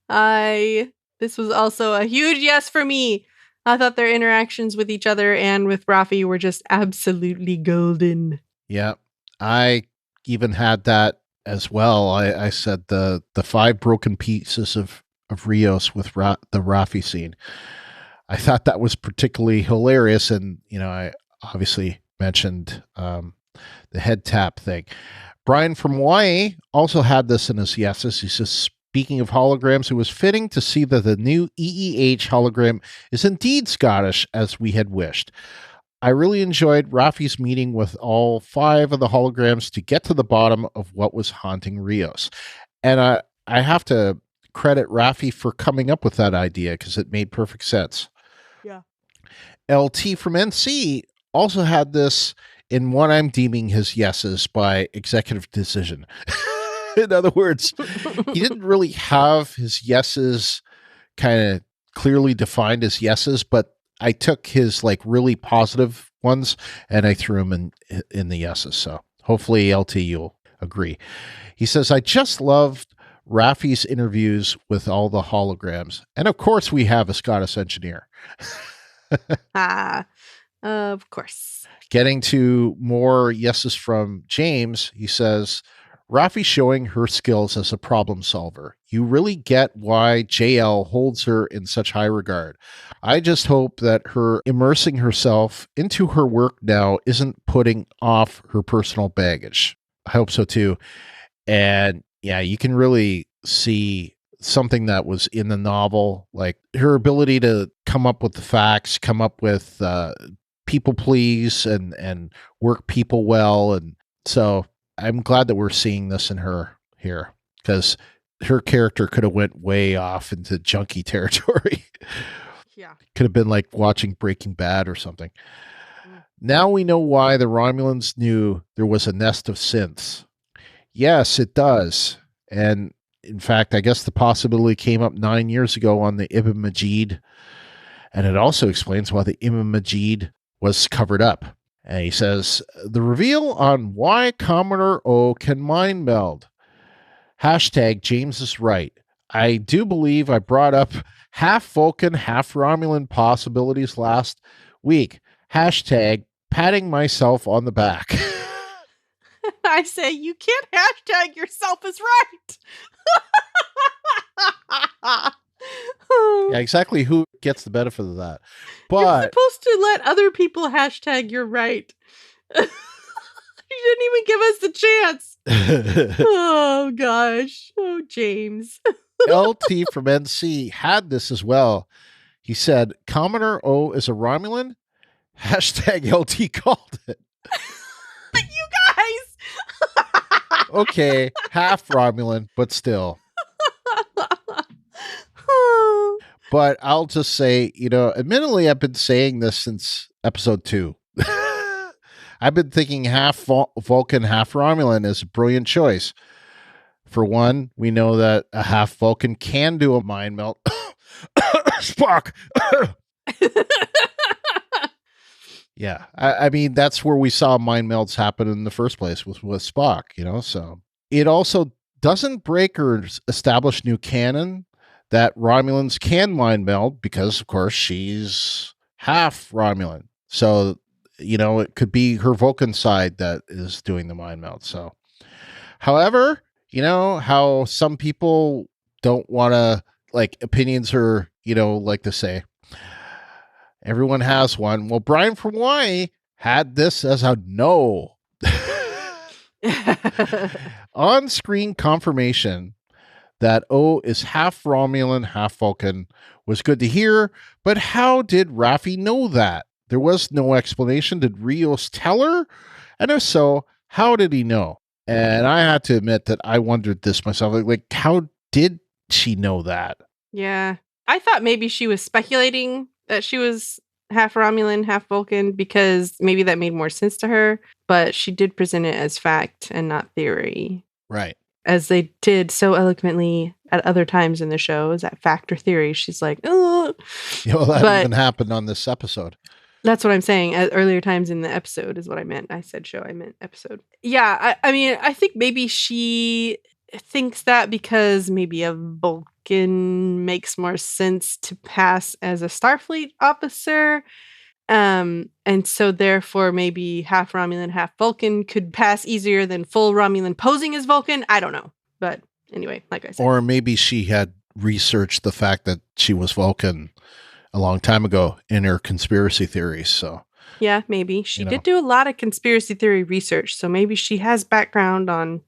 S2: This was also a huge yes for me. I thought their interactions with each other and with Raffi were just absolutely golden.
S1: Yeah, I even had that as well. I said the 5 broken pieces of Rios with the Raffi scene. I thought that was particularly hilarious. And, I obviously mentioned the head tap thing. Brian from Hawaii also had this in his yeses. He says, speaking of holograms, it was fitting to see that the new EEH hologram is indeed Scottish, as we had wished. I really enjoyed Raffi's meeting with all 5 of the holograms to get to the bottom of what was haunting Rios. And I have to credit Raffi for coming up with that idea, because it made perfect sense.
S2: Yeah.
S1: LT from NC also had this in what I'm deeming his yeses by executive decision. In other words, he didn't really have his yeses kind of clearly defined as yeses, but I took his really positive ones and I threw them in the yeses. So hopefully LT, you'll agree. He says, I just loved Raffi's interviews with all the holograms. And of course we have a Scottish engineer.
S2: Of course.
S1: Getting to more yeses from James, he says, Rafi's showing her skills as a problem solver. You really get why JL holds her in such high regard. I just hope that her immersing herself into her work now isn't putting off her personal baggage. I hope so too. And yeah, you can really see something that was in the novel, like her ability to come up with the facts, come up with people please and work people well. And so I'm glad that we're seeing this in her here, because her character could have went way off into junkie territory.
S2: Yeah.
S1: Could have been like watching Breaking Bad or something. Now we know why the Romulans knew there was a nest of synths. Yes, it does. And in fact, I guess the possibility came up 9 years ago on the Ibn Majid. And it also explains why the Ibn Majid was covered up. And he says, the reveal on why Commodore O can mind meld. Hashtag James is right. I do believe I brought up half Vulcan, half Romulan possibilities last week. Hashtag patting myself on the back.
S2: I say you can't hashtag yourself as right.
S1: Yeah, exactly. Who gets the benefit of that? But
S2: you're supposed to let other people hashtag you're right. You didn't even give us the chance. Oh gosh. Oh, James.
S1: LT from NC had this as well. He said, Commodore O is a Romulan? Hashtag LT called it.
S2: You guys.
S1: Okay, half Romulan, but still. But I'll just say, admittedly, I've been saying this since episode 2. I've been thinking half Vulcan, half Romulan is a brilliant choice. For one, we know that a half Vulcan can do a mind melt. Spock! Yeah, I mean, that's where we saw mind melts happen in the first place with Spock, so. It also doesn't break or establish new canon that Romulans can mind meld because, of course, she's half Romulan. So, it could be her Vulcan side that is doing the mind melt. So, however, how some people don't want to, opinions are, like to say, everyone has one. Well, Brian from Hawaii had this as a no. On-screen confirmation that O is half Romulan, half Vulcan was good to hear, but how did Rafi know that? There was no explanation. Did Rios tell her? And if so, how did he know? And I had to admit that I wondered this myself. Like, how did she know that?
S2: Yeah. I thought maybe she was speculating that she was half Romulan, half Vulcan, because maybe that made more sense to her. But she did present it as fact and not theory.
S1: Right.
S2: As they did so eloquently at other times in the show. Is that fact or theory? She's like, oh.
S1: Yeah, well, that even happened on this episode.
S2: That's what I'm saying. At earlier times in the episode is what I meant. I said show, I meant episode. Yeah, I mean, I think maybe she thinks that because maybe a Vulcan makes more sense to pass as a Starfleet officer. And so therefore maybe half Romulan, half Vulcan could pass easier than full Romulan posing as Vulcan. I don't know. But anyway, like I said.
S1: Or maybe she had researched the fact that she was Vulcan a long time ago in her conspiracy theories. So
S2: yeah, maybe she did do a lot of conspiracy theory research. So maybe she has background on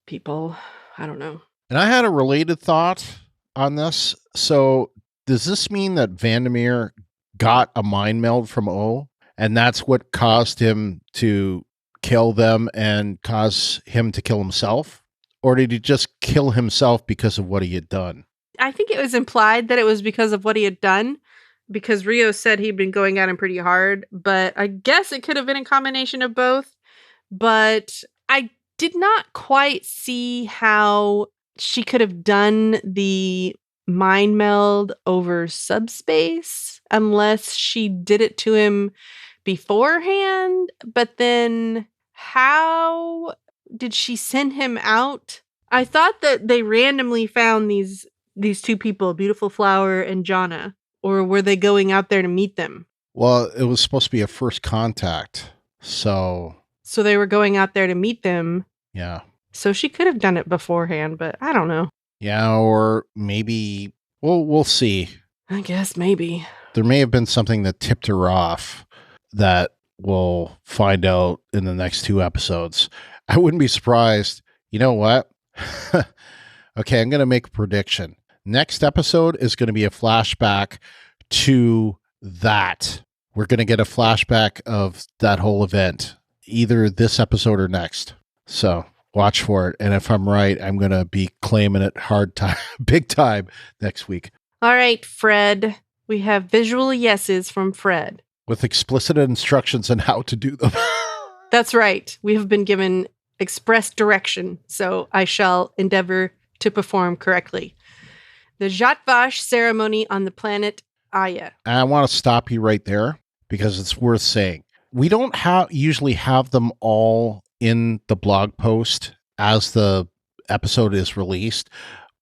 S2: people. I don't know.
S1: And I had a related thought on this. So does this mean that Vandermeer got a mind meld from O, and that's what caused him to kill them and cause him to kill himself? Or did he just kill himself because of what he had done?
S2: I think it was implied that it was because of what he had done, because Rio said he'd been going at him pretty hard, but I guess it could have been a combination of both. But I did not quite see how she could have done the mind meld over subspace unless she did it to him beforehand. But then how did she send him out? I thought that they randomly found these two people, Beautiful Flower and Jonna, or were they going out there to meet them?
S1: Well, it was supposed to be a first contact. So
S2: they were going out there to meet them.
S1: Yeah.
S2: So she could have done it beforehand, but I don't know.
S1: Yeah, or maybe we'll see.
S2: I guess maybe.
S1: There may have been something that tipped her off that we'll find out in the next 2 episodes. I wouldn't be surprised. You know what? Okay, I'm going to make a prediction. Next episode is going to be a flashback to that. We're going to get a flashback of that whole event, either this episode or next. So watch for it. And if I'm right, I'm going to be claiming it big time next week.
S2: All right, Fred. We have visual yeses from Fred.
S1: With explicit instructions on how to do them.
S2: That's right. We have been given express direction, so I shall endeavor to perform correctly. The Jatvash ceremony on the planet Aya.
S1: I want to stop you right there because it's worth saying. We don't usually have them all in the blog post as the episode is released,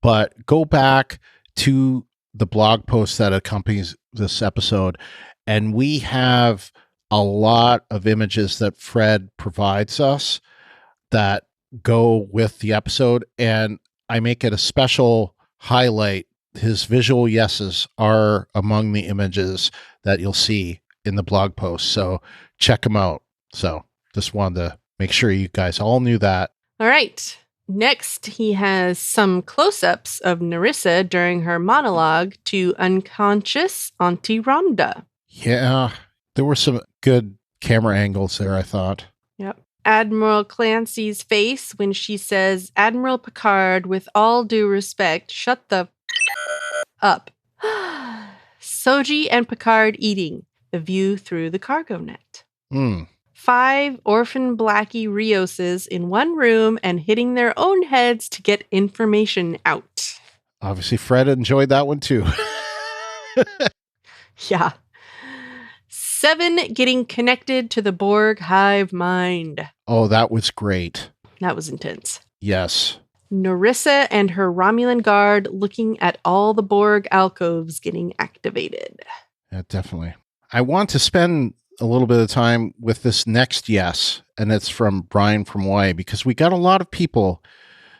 S1: but go back to the blog post that accompanies this episode, and we have a lot of images that Fred provides us that go with the episode, and I make it a special highlight. His visual yeses are among the images that you'll see in the blog post, so check them out. So just wanted to make sure you guys all knew that.
S2: All right. Next, he has some close-ups of Narissa during her monologue to unconscious Auntie Rhonda.
S1: Yeah, there were some good camera angles there, I thought.
S2: Yep. Admiral Clancy's face when she says, Admiral Picard, with all due respect, shut the up. Soji and Picard eating. The view through the cargo net. 5 orphan Blackie Rioses in one room and hitting their own heads to get information out.
S1: Obviously, Fred enjoyed that one too.
S2: Yeah. 7 getting connected to the Borg hive mind.
S1: Oh, that was great.
S2: That was intense.
S1: Yes.
S2: Narissa and her Romulan guard looking at all the Borg alcoves getting activated.
S1: Yeah, definitely. I want to spend a little bit of time with this next yes, and it's from Brian from Y, because we got a lot of people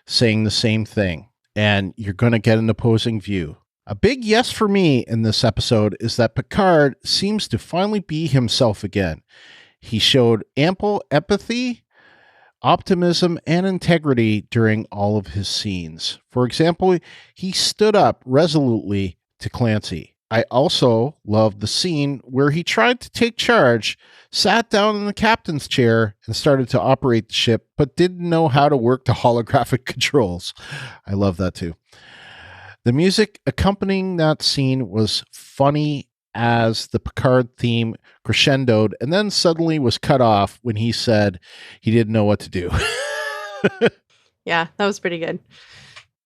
S1: saying the same thing, and you're going to get an opposing view. A big yes for me in this episode is that Picard seems to finally be himself again. He showed ample empathy, optimism, and integrity during all of his scenes. For example, he stood up resolutely to Clancy. I also loved the scene where he tried to take charge, sat down in the captain's chair, and started to operate the ship, but didn't know how to work the holographic controls. I love that too. The music accompanying that scene was funny as the Picard theme crescendoed and then suddenly was cut off when he said he didn't know what to do.
S2: Yeah, that was pretty good.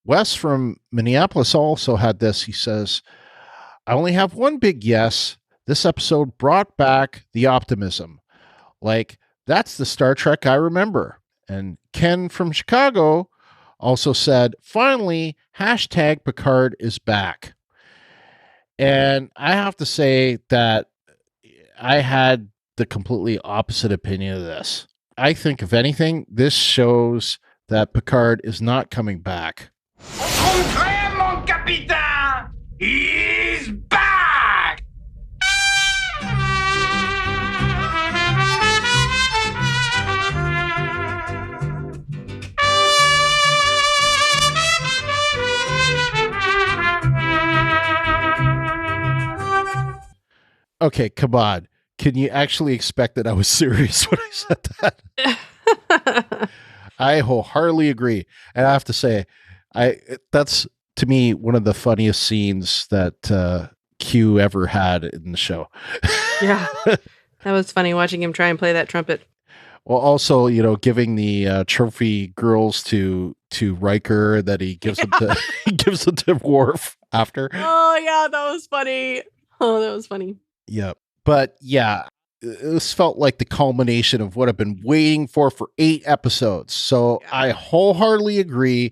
S1: Wes from Minneapolis also had this. He says, I only have one big yes. This episode brought back the optimism. Like, that's the Star Trek I remember. And Ken from Chicago also said, finally, hashtag Picard is back. And I have to say that I had the completely opposite opinion of this. I think, if anything, this shows that Picard is not coming back.
S5: Au contraire, mon capitaine! He's back!
S1: Okay, come on. Can you actually expect that I was serious when I said that? I wholeheartedly agree. And I have to say, that's, to me, one of the funniest scenes that Q ever had in the show.
S2: Yeah. That was funny watching him try and play that trumpet.
S1: Well, also, giving the trophy girls to Riker that he gives them to he gives them to Worf after.
S2: Oh yeah, that was funny. Oh, that was funny.
S1: Yeah. But yeah, this felt like the culmination of what I've been waiting for 8 episodes. So yeah. I wholeheartedly agree.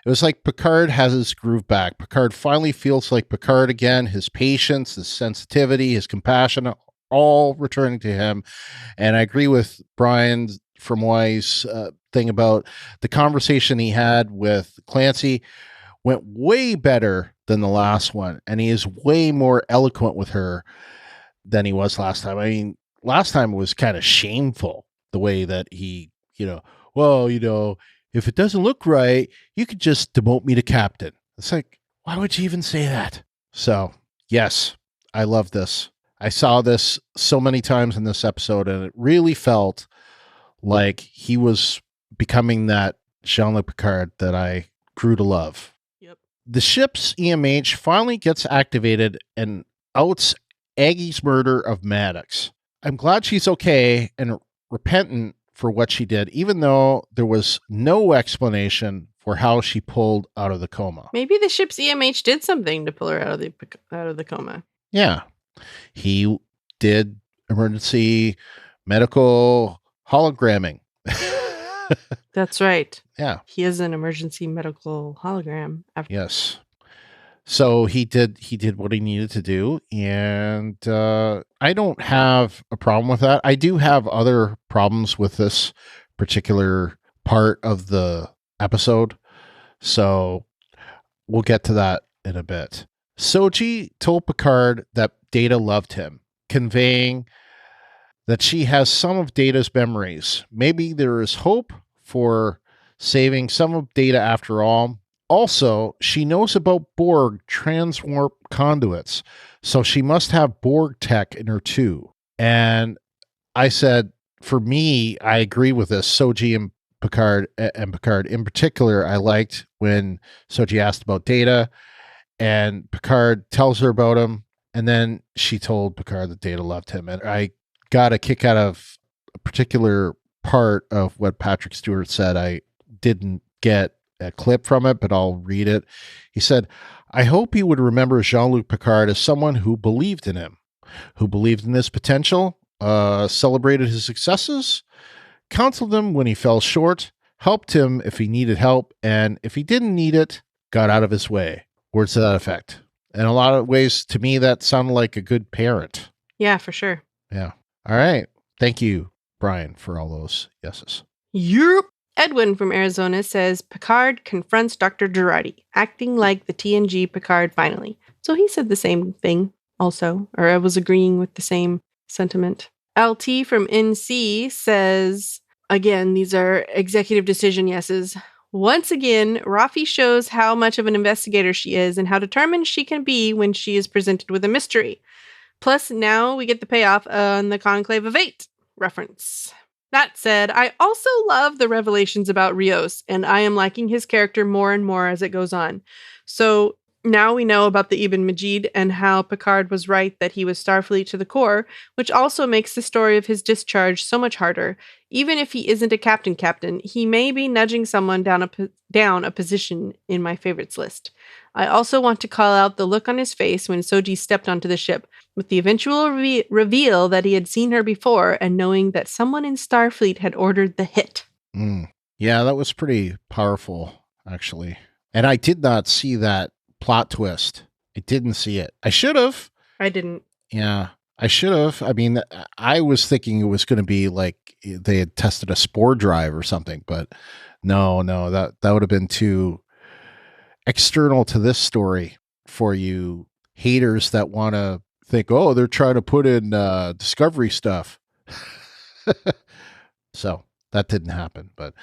S1: It was like Picard has his groove back. Picard finally feels like Picard again. His patience, his sensitivity, his compassion all returning to him. And I agree with Brian from Wise thing about the conversation he had with Clancy went way better than the last one. And he is way more eloquent with her than he was last time. I mean, last time it was kind of shameful the way that he, well, if it doesn't look right, you could just demote me to captain. It's like, why would you even say that? So, yes, I love this. I saw this so many times in this episode, and it really felt like he was becoming that Jean-Luc Picard that I grew to love.
S2: Yep.
S1: The ship's EMH finally gets activated and outs Aggie's murder of Maddox. I'm glad she's okay and repentant for what she did, even though there was no explanation for how she pulled out of the coma.
S2: Maybe the ship's EMH did something to pull her out of the coma.
S1: Yeah. He did emergency medical hologramming.
S2: That's right.
S1: Yeah.
S2: He is an emergency medical hologram.
S1: Yes. So he did what he needed to do, and I don't have a problem with that. I do have other problems with this particular part of the episode, so we'll get to that in a bit. Soji told Picard that Data loved him, conveying that she has some of Data's memories. Maybe there is hope for saving some of Data after all. Also, she knows about Borg transwarp conduits, so she must have Borg tech in her too. And I said, for me, I agree with this. Soji and Picard in particular, I liked when Soji asked about Data, and Picard tells her about him, and then she told Picard that Data loved him. And I got a kick out of a particular part of what Patrick Stewart said. I didn't get a clip from it, but I'll read it. He said, I hope he would remember Jean-Luc Picard as someone who believed in him, who believed in his potential, celebrated his successes, counseled him when he fell short, helped him if he needed help, and if he didn't need it, got out of his way. Words to that effect. In a lot of ways, to me, that sounded like a good parent.
S2: Yeah, for sure.
S1: Yeah. All right. Thank you, Brian, for all those yeses.
S2: Yep. Edwin from Arizona says Picard confronts Dr. Girardi, acting like the TNG Picard finally. So he said the same thing also, or I was agreeing with the same sentiment. LT from NC says, again, these are executive decision yeses. Once again, Rafi shows how much of an investigator she is and how determined she can be when she is presented with a mystery. Plus, now we get the payoff on the Conclave of 8 reference. That said, I also love the revelations about Rios, and I am liking his character more and more as it goes on. So now we know about the Ibn Majid and how Picard was right that he was Starfleet to the core, which also makes the story of his discharge so much harder. Even if he isn't a captain, he may be nudging someone down a position in my favorites list. I also want to call out the look on his face when Soji stepped onto the ship, with the eventual reveal that he had seen her before and knowing that someone in Starfleet had ordered the hit.
S1: Yeah, that was pretty powerful, actually. And I did not see that plot twist. I didn't see it. I should have.
S2: I didn't.
S1: Yeah, I should have. I mean, I was thinking it was going to be like they had tested a spore drive or something, but no, that would have been too external to this story for you haters that want to think, oh, they're trying to put in Discovery stuff. So that didn't happen. But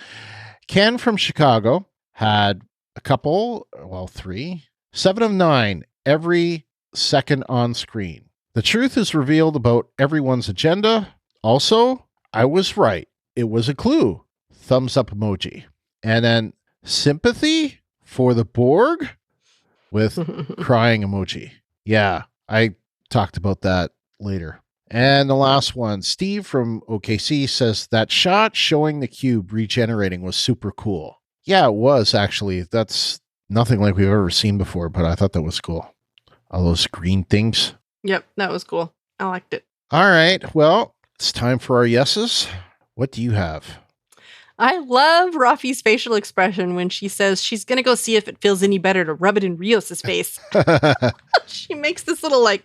S1: Ken from Chicago had a couple, well, 3, 7 of 9 every second on screen. The truth is revealed about everyone's agenda. Also, I was right. It was a clue. Thumbs up emoji. And then sympathy for the Borg with crying emoji. Yeah, I talked about that later. And the last one, Steve from OKC says that shot showing the cube regenerating was super cool. Yeah, it was actually. That's nothing like we've ever seen before, but I thought that was cool. All those green things.
S2: Yep, that was cool. I liked it.
S1: All right. Well, it's time for our yeses. What do you have?
S2: I love Rafi's facial expression when she says she's going to go see if it feels any better to rub it in Rios' face. She makes this little like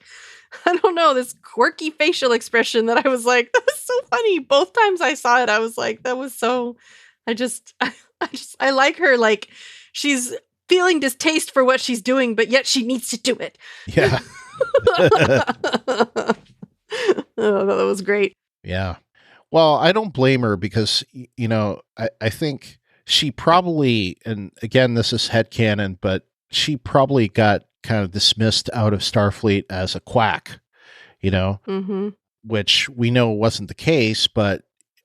S2: I don't know, this quirky facial expression that I was like, that was so funny. Both times I saw it, I was like, that was so, I like her. Like, she's feeling distaste for what she's doing, but yet she needs to do it.
S1: Yeah.
S2: Oh, that was great.
S1: Yeah. Well, I don't blame her because, you know, I think she probably, and again, this is headcanon, but she probably got kind of dismissed out of Starfleet as a quack, you know, which we know wasn't the case, but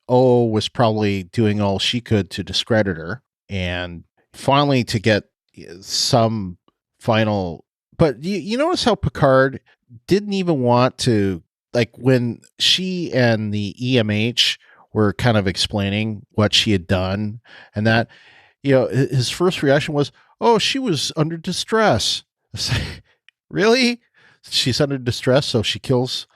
S1: O was probably doing all she could to discredit her. And finally to get some final, but you notice how Picard didn't even want to, like when she and the EMH were kind of explaining what she had done and that, you know, his first reaction was, oh, she was under distress. Really? She's under distress, so she kills,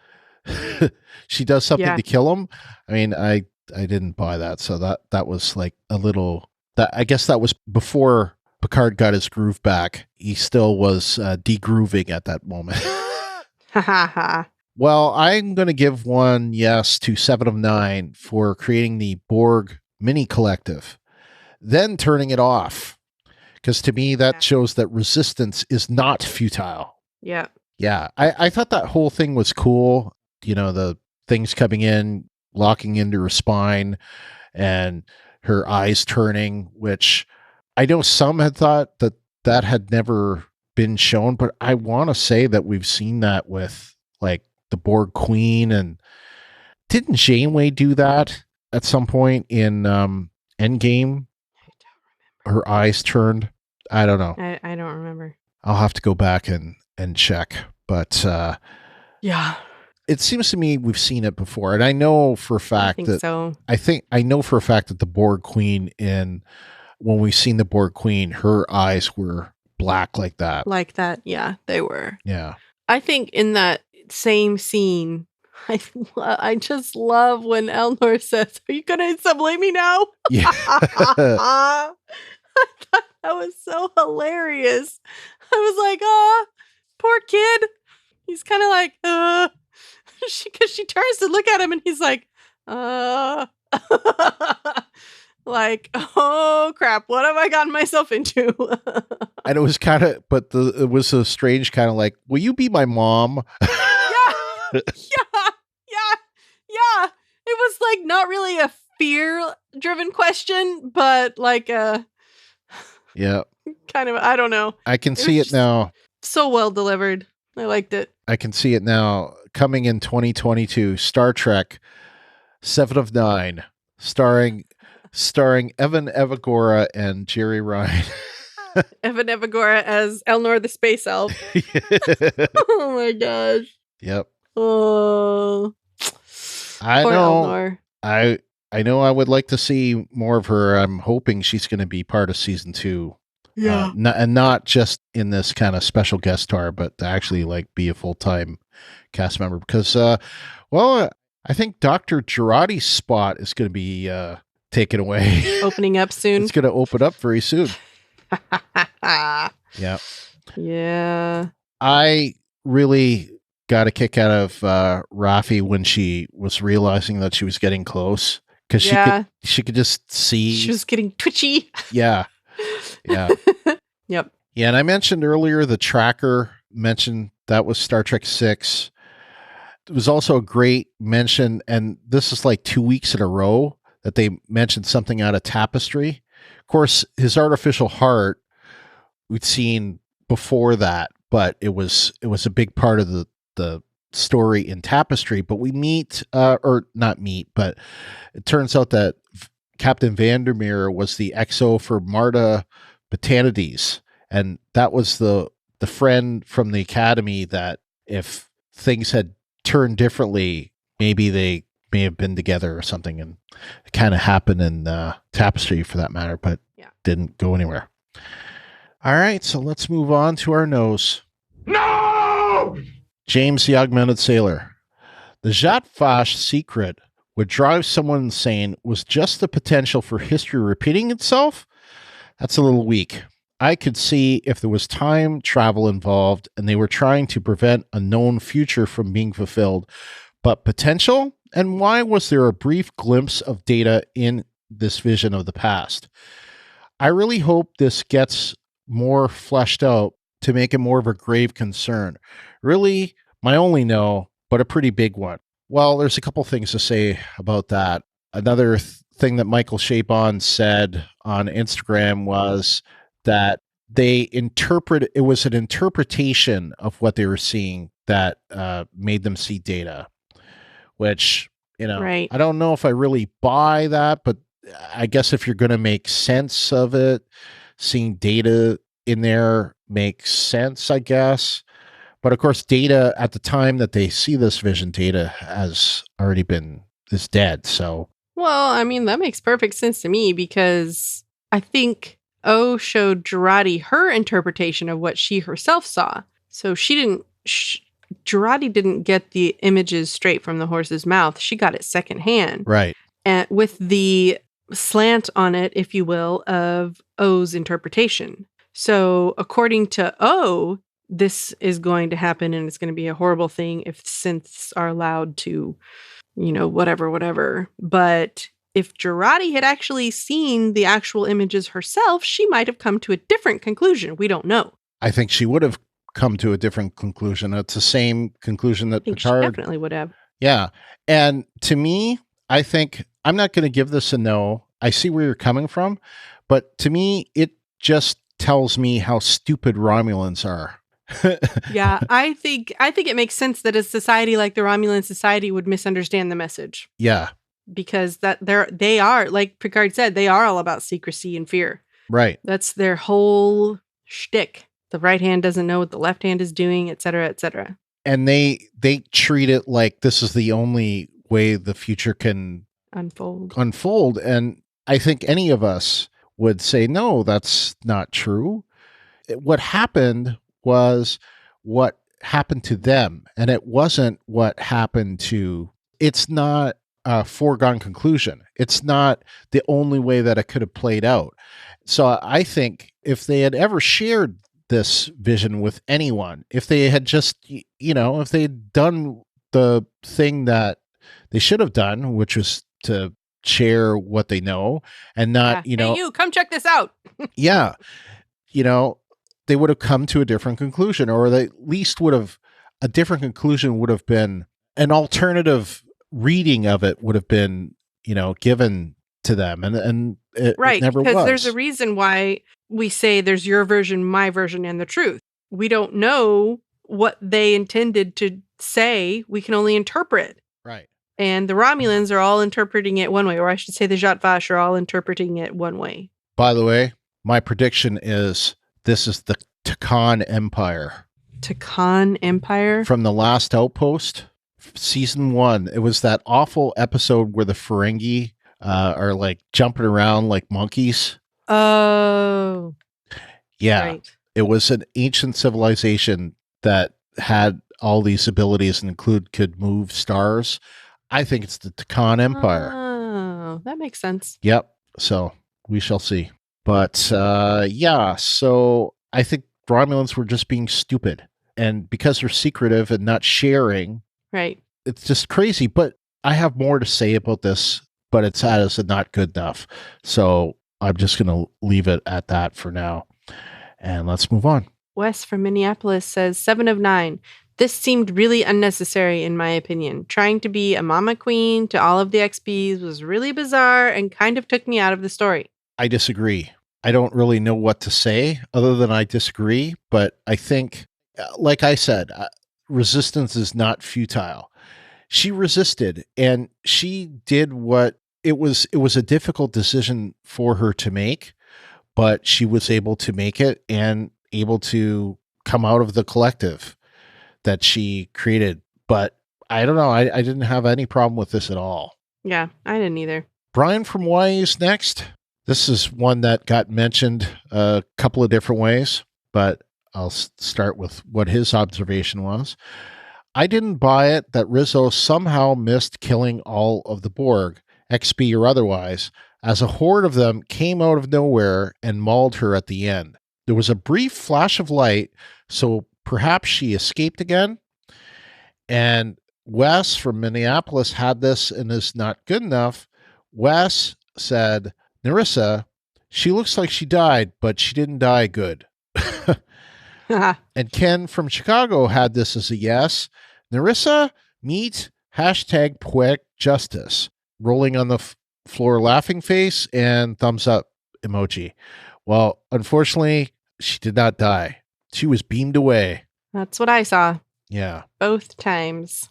S1: she does something to kill him. I mean, I didn't buy that. So that was like a little, that I guess that was before Picard got his groove back. He still was degrooving at that moment. Well, I'm going to give one yes to 7 of 9 for creating the Borg mini collective, then turning it off. Because to me, that shows that resistance is not futile.
S2: Yeah.
S1: Yeah. I thought that whole thing was cool. You know, the things coming in, locking into her spine and her eyes turning, which I know some had thought that had never been shown, but I want to say that we've seen that with like the Borg Queen, and didn't Janeway do that at some point in Endgame? Her eyes turned. I don't know.
S2: I don't remember.
S1: I'll have to go back and check. But
S2: yeah,
S1: it seems to me we've seen it before, and I know for a fact I know for a fact that the Borg Queen when we've seen the Borg Queen, her eyes were black like that.
S2: Like that, yeah, they were.
S1: Yeah.
S2: I think in that same scene, I just love when Elnor says, "Are you gonna blame me now?"
S1: Yeah.
S2: I thought that was so hilarious. I was like, "Oh, poor kid." He's kind of like, because she turns to look at him and he's like, like, oh crap, what have I gotten myself into?
S1: And it was kind of, but it was a strange kind of like, will you be my mom?
S2: Yeah. It was like not really a fear-driven question, but like a kind of, I don't know.
S1: I can see it now.
S2: So well delivered. I liked it.
S1: I can see it now. Coming in 2022, Star Trek 7 of 9, starring Evan Evagora and Jerry Ryan.
S2: Evan Evagora as Elnor the Space Elf. Oh my gosh.
S1: Yep.
S2: Oh.
S1: I
S2: poor
S1: know.
S2: Elnor.
S1: I know I would like to see more of her. I'm hoping she's going to be part of season 2.
S2: Yeah.
S1: Not just in this kind of special guest star, but to actually like be a full-time cast member, because I think Dr. Girardi's spot is going to be taken away.
S2: Opening up soon.
S1: It's going to open up very soon. Yeah.
S2: Yeah.
S1: I really got a kick out of Rafi when she was realizing that she was getting close, because she could just see
S2: she was getting twitchy.
S1: Yeah. Yeah.
S2: Yep.
S1: Yeah, and I mentioned earlier the tracker mentioned that was Star Trek 6. It was also a great mention, and this is like 2 weeks in a row that they mentioned something out of Tapestry. Of course, his artificial heart we'd seen before that, but it was a big part of the story in Tapestry. But we but it turns out that Captain Vandermeer was the XO for Marta Botanides, and that was the friend from the Academy that if things had turned differently, maybe they may have been together or something, and it kind of happened in Tapestry for that matter, but didn't go anywhere. All right, so let's move on to our nose.
S5: No!
S1: James the Augmented Sailor. The Zhat Vash secret would drive someone insane was just the potential for history repeating itself? That's a little weak. I could see if there was time travel involved and they were trying to prevent a known future from being fulfilled. But potential? And why was there a brief glimpse of Data in this vision of the past? I really hope this gets more fleshed out to make it more of a grave concern. Really, my only no, but a pretty big one. Well, there's a couple things to say about that. Another thing that Michael Chabon said on Instagram was that it was an interpretation of what they were seeing that made them see Data, which,
S2: Right.
S1: I don't know if I really buy that, but I guess if you're going to make sense of it, seeing Data in there makes sense, I guess. But of course, Data at the time that they see this vision, Data is dead. So,
S2: well, I mean, that makes perfect sense to me because I think O showed Girardi her interpretation of what she herself saw. So Girardi didn't get the images straight from the horse's mouth. She got it secondhand.
S1: right.
S2: And with the slant on it, if you will, of O's interpretation. So according to O, this is going to happen and it's going to be a horrible thing if synths are allowed to, whatever. But if Girardi had actually seen the actual images herself, she might have come to a different conclusion. We don't know.
S1: I think she would have come to a different conclusion. It's the same conclusion that Picard
S2: she definitely would have.
S1: Yeah. And to me, I think I'm not going to give this a no. I see where you're coming from, but to me, it just tells me how stupid Romulans are.
S2: Yeah, I think it makes sense that a society like the Romulan society would misunderstand the message.
S1: Yeah.
S2: Because they are, like Picard said, they are all about secrecy and fear.
S1: Right.
S2: That's their whole shtick. The right hand doesn't know what the left hand is doing, et cetera, et cetera.
S1: And they treat it like this is the only way the future can unfold. And I think any of us would say, no, that's not true. What happened was what happened to them. And it wasn't what happened to, it's not a foregone conclusion. It's not the only way that it could have played out. So I think if they had ever shared this vision with anyone, if they had just, if they had done the thing that they should have done, which was to share what they know and not,
S2: hey, you come check this out.
S1: Yeah. They would have come to a different conclusion, or they at least a different conclusion would have been an alternative reading of it would have been, given to them. And it never was.
S2: Because there's a reason why we say there's your version, my version, and the truth. We don't know what they intended to say. We can only interpret.
S1: Right.
S2: And the Romulans are all interpreting it one way, or I should say the Zhat Vash are all interpreting it one way.
S1: By the way, my prediction is this is the Takan Empire.
S2: Takan Empire?
S1: From the last Outpost, season 1. It was that awful episode where the Ferengi are like jumping around like monkeys.
S2: Oh.
S1: Yeah.
S2: Right.
S1: It was an ancient civilization that had all these abilities and could move stars. I think it's the Takan Empire.
S2: Oh, that makes sense.
S1: Yep. So we shall see. But so I think Romulans were just being stupid. And because they're secretive and not sharing,
S2: right?
S1: It's just crazy. But I have more to say about this, but it's as not good enough. So I'm just going to leave it at that for now. And let's move on.
S2: Wes from Minneapolis says 7 of 9. This seemed really unnecessary, in my opinion. Trying to be a mama queen to all of the XBs was really bizarre and kind of took me out of the story.
S1: I disagree. I don't really know what to say other than I disagree. But I think, like I said, resistance is not futile. She resisted and she did what it was a difficult decision for her to make, but she was able to make it and able to come out of the collective that she created. But I don't know. I didn't have any problem with this at all.
S2: Yeah, I didn't either.
S1: Brian from Hawaii is next. This is one that got mentioned a couple of different ways, but I'll start with what his observation was. I didn't buy it that Rizzo somehow missed killing all of the Borg, XB or otherwise, as a horde of them came out of nowhere and mauled her at the end. there was a brief flash of light, so perhaps she escaped again. And Wes from Minneapolis had this and is not good enough. Wes said, Narissa, she looks like she died, but she didn't die good. And Ken from Chicago had this as a yes. Narissa, meet hashtag poetic justice. Rolling on the floor laughing face and thumbs up emoji. Well, unfortunately, she did not die. She was beamed away.
S2: That's what I saw.
S1: Yeah.
S2: Both times.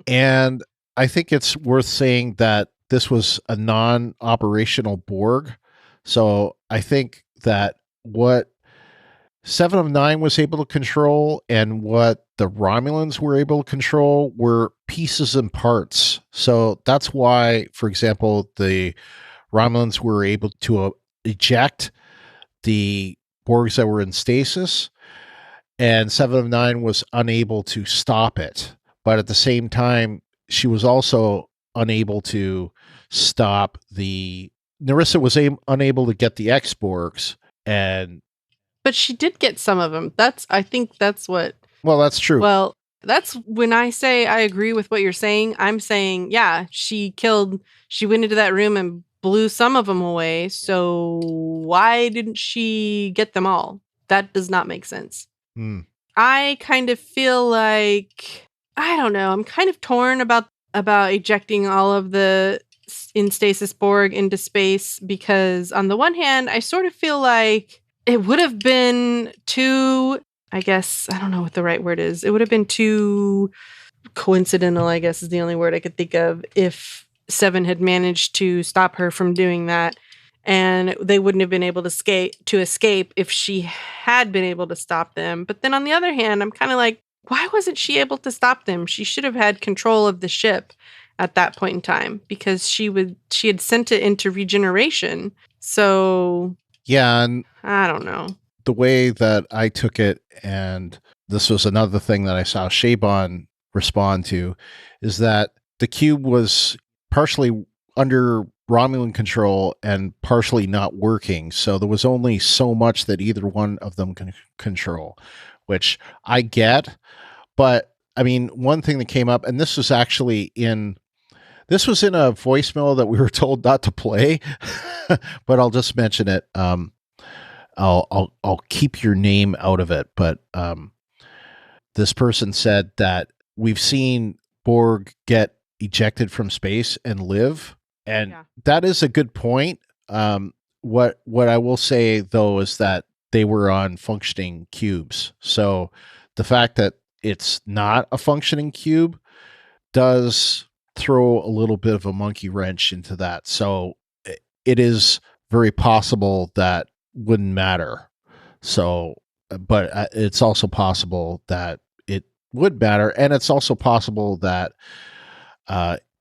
S1: And I think it's worth saying that this was a non-operational Borg. So I think that what 7 of 9 was able to control and what the Romulans were able to control were pieces and parts. So that's why, for example, the Romulans were able to eject the Borgs that were in stasis, and 7 of 9 was unable to stop it. But at the same time, she was also unable to stop the... Narissa was unable to get the X-Borgs,
S2: but she did get some of them. I think that's what...
S1: Well, that's true.
S2: Well, that's when I say I agree with what you're saying. I'm saying, yeah, she went into that room and blew some of them away. So why didn't she get them all? That does not make sense. I kind of feel like, I don't know, I'm kind of torn about ejecting all of the in stasis Borg into space, because on the one hand, I sort of feel like it would have been too, I guess, I don't know what the right word is. It would have been too coincidental, I guess is the only word I could think of, if 7 had managed to stop her from doing that. And they wouldn't have been able to escape if she had been able to stop them. But then on the other hand, I'm kind of like, why wasn't she able to stop them? She should have had control of the ship at that point in time, because she had sent it into regeneration. So
S1: yeah, and
S2: I don't know.
S1: The way that I took it, and this was another thing that I saw Shaban respond to, is that the cube was partially under Romulan control and partially not working. So there was only so much that either one of them can control, which I get. But I mean, one thing that came up, and this was in a voicemail that we were told not to play, but I'll just mention it. I'll keep your name out of it. But this person said that we've seen Borg get ejected from space and live. And that is a good point. What I will say, though, is that they were on functioning cubes. So the fact that it's not a functioning cube does throw a little bit of a monkey wrench into that. So it is very possible that wouldn't matter. So, but it's also possible that it would matter. And it's also possible that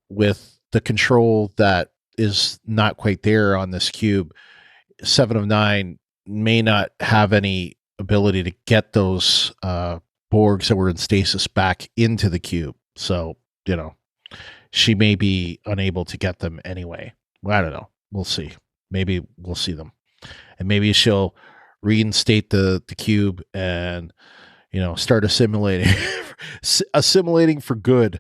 S1: with the control that is not quite there on this cube, 7 of 9 may not have any ability to get those Borgs that were in stasis back into the cube. So, she may be unable to get them anyway. Well, I don't know. We'll see. Maybe we'll see them. And maybe she'll reinstate the cube and, start assimilating for good.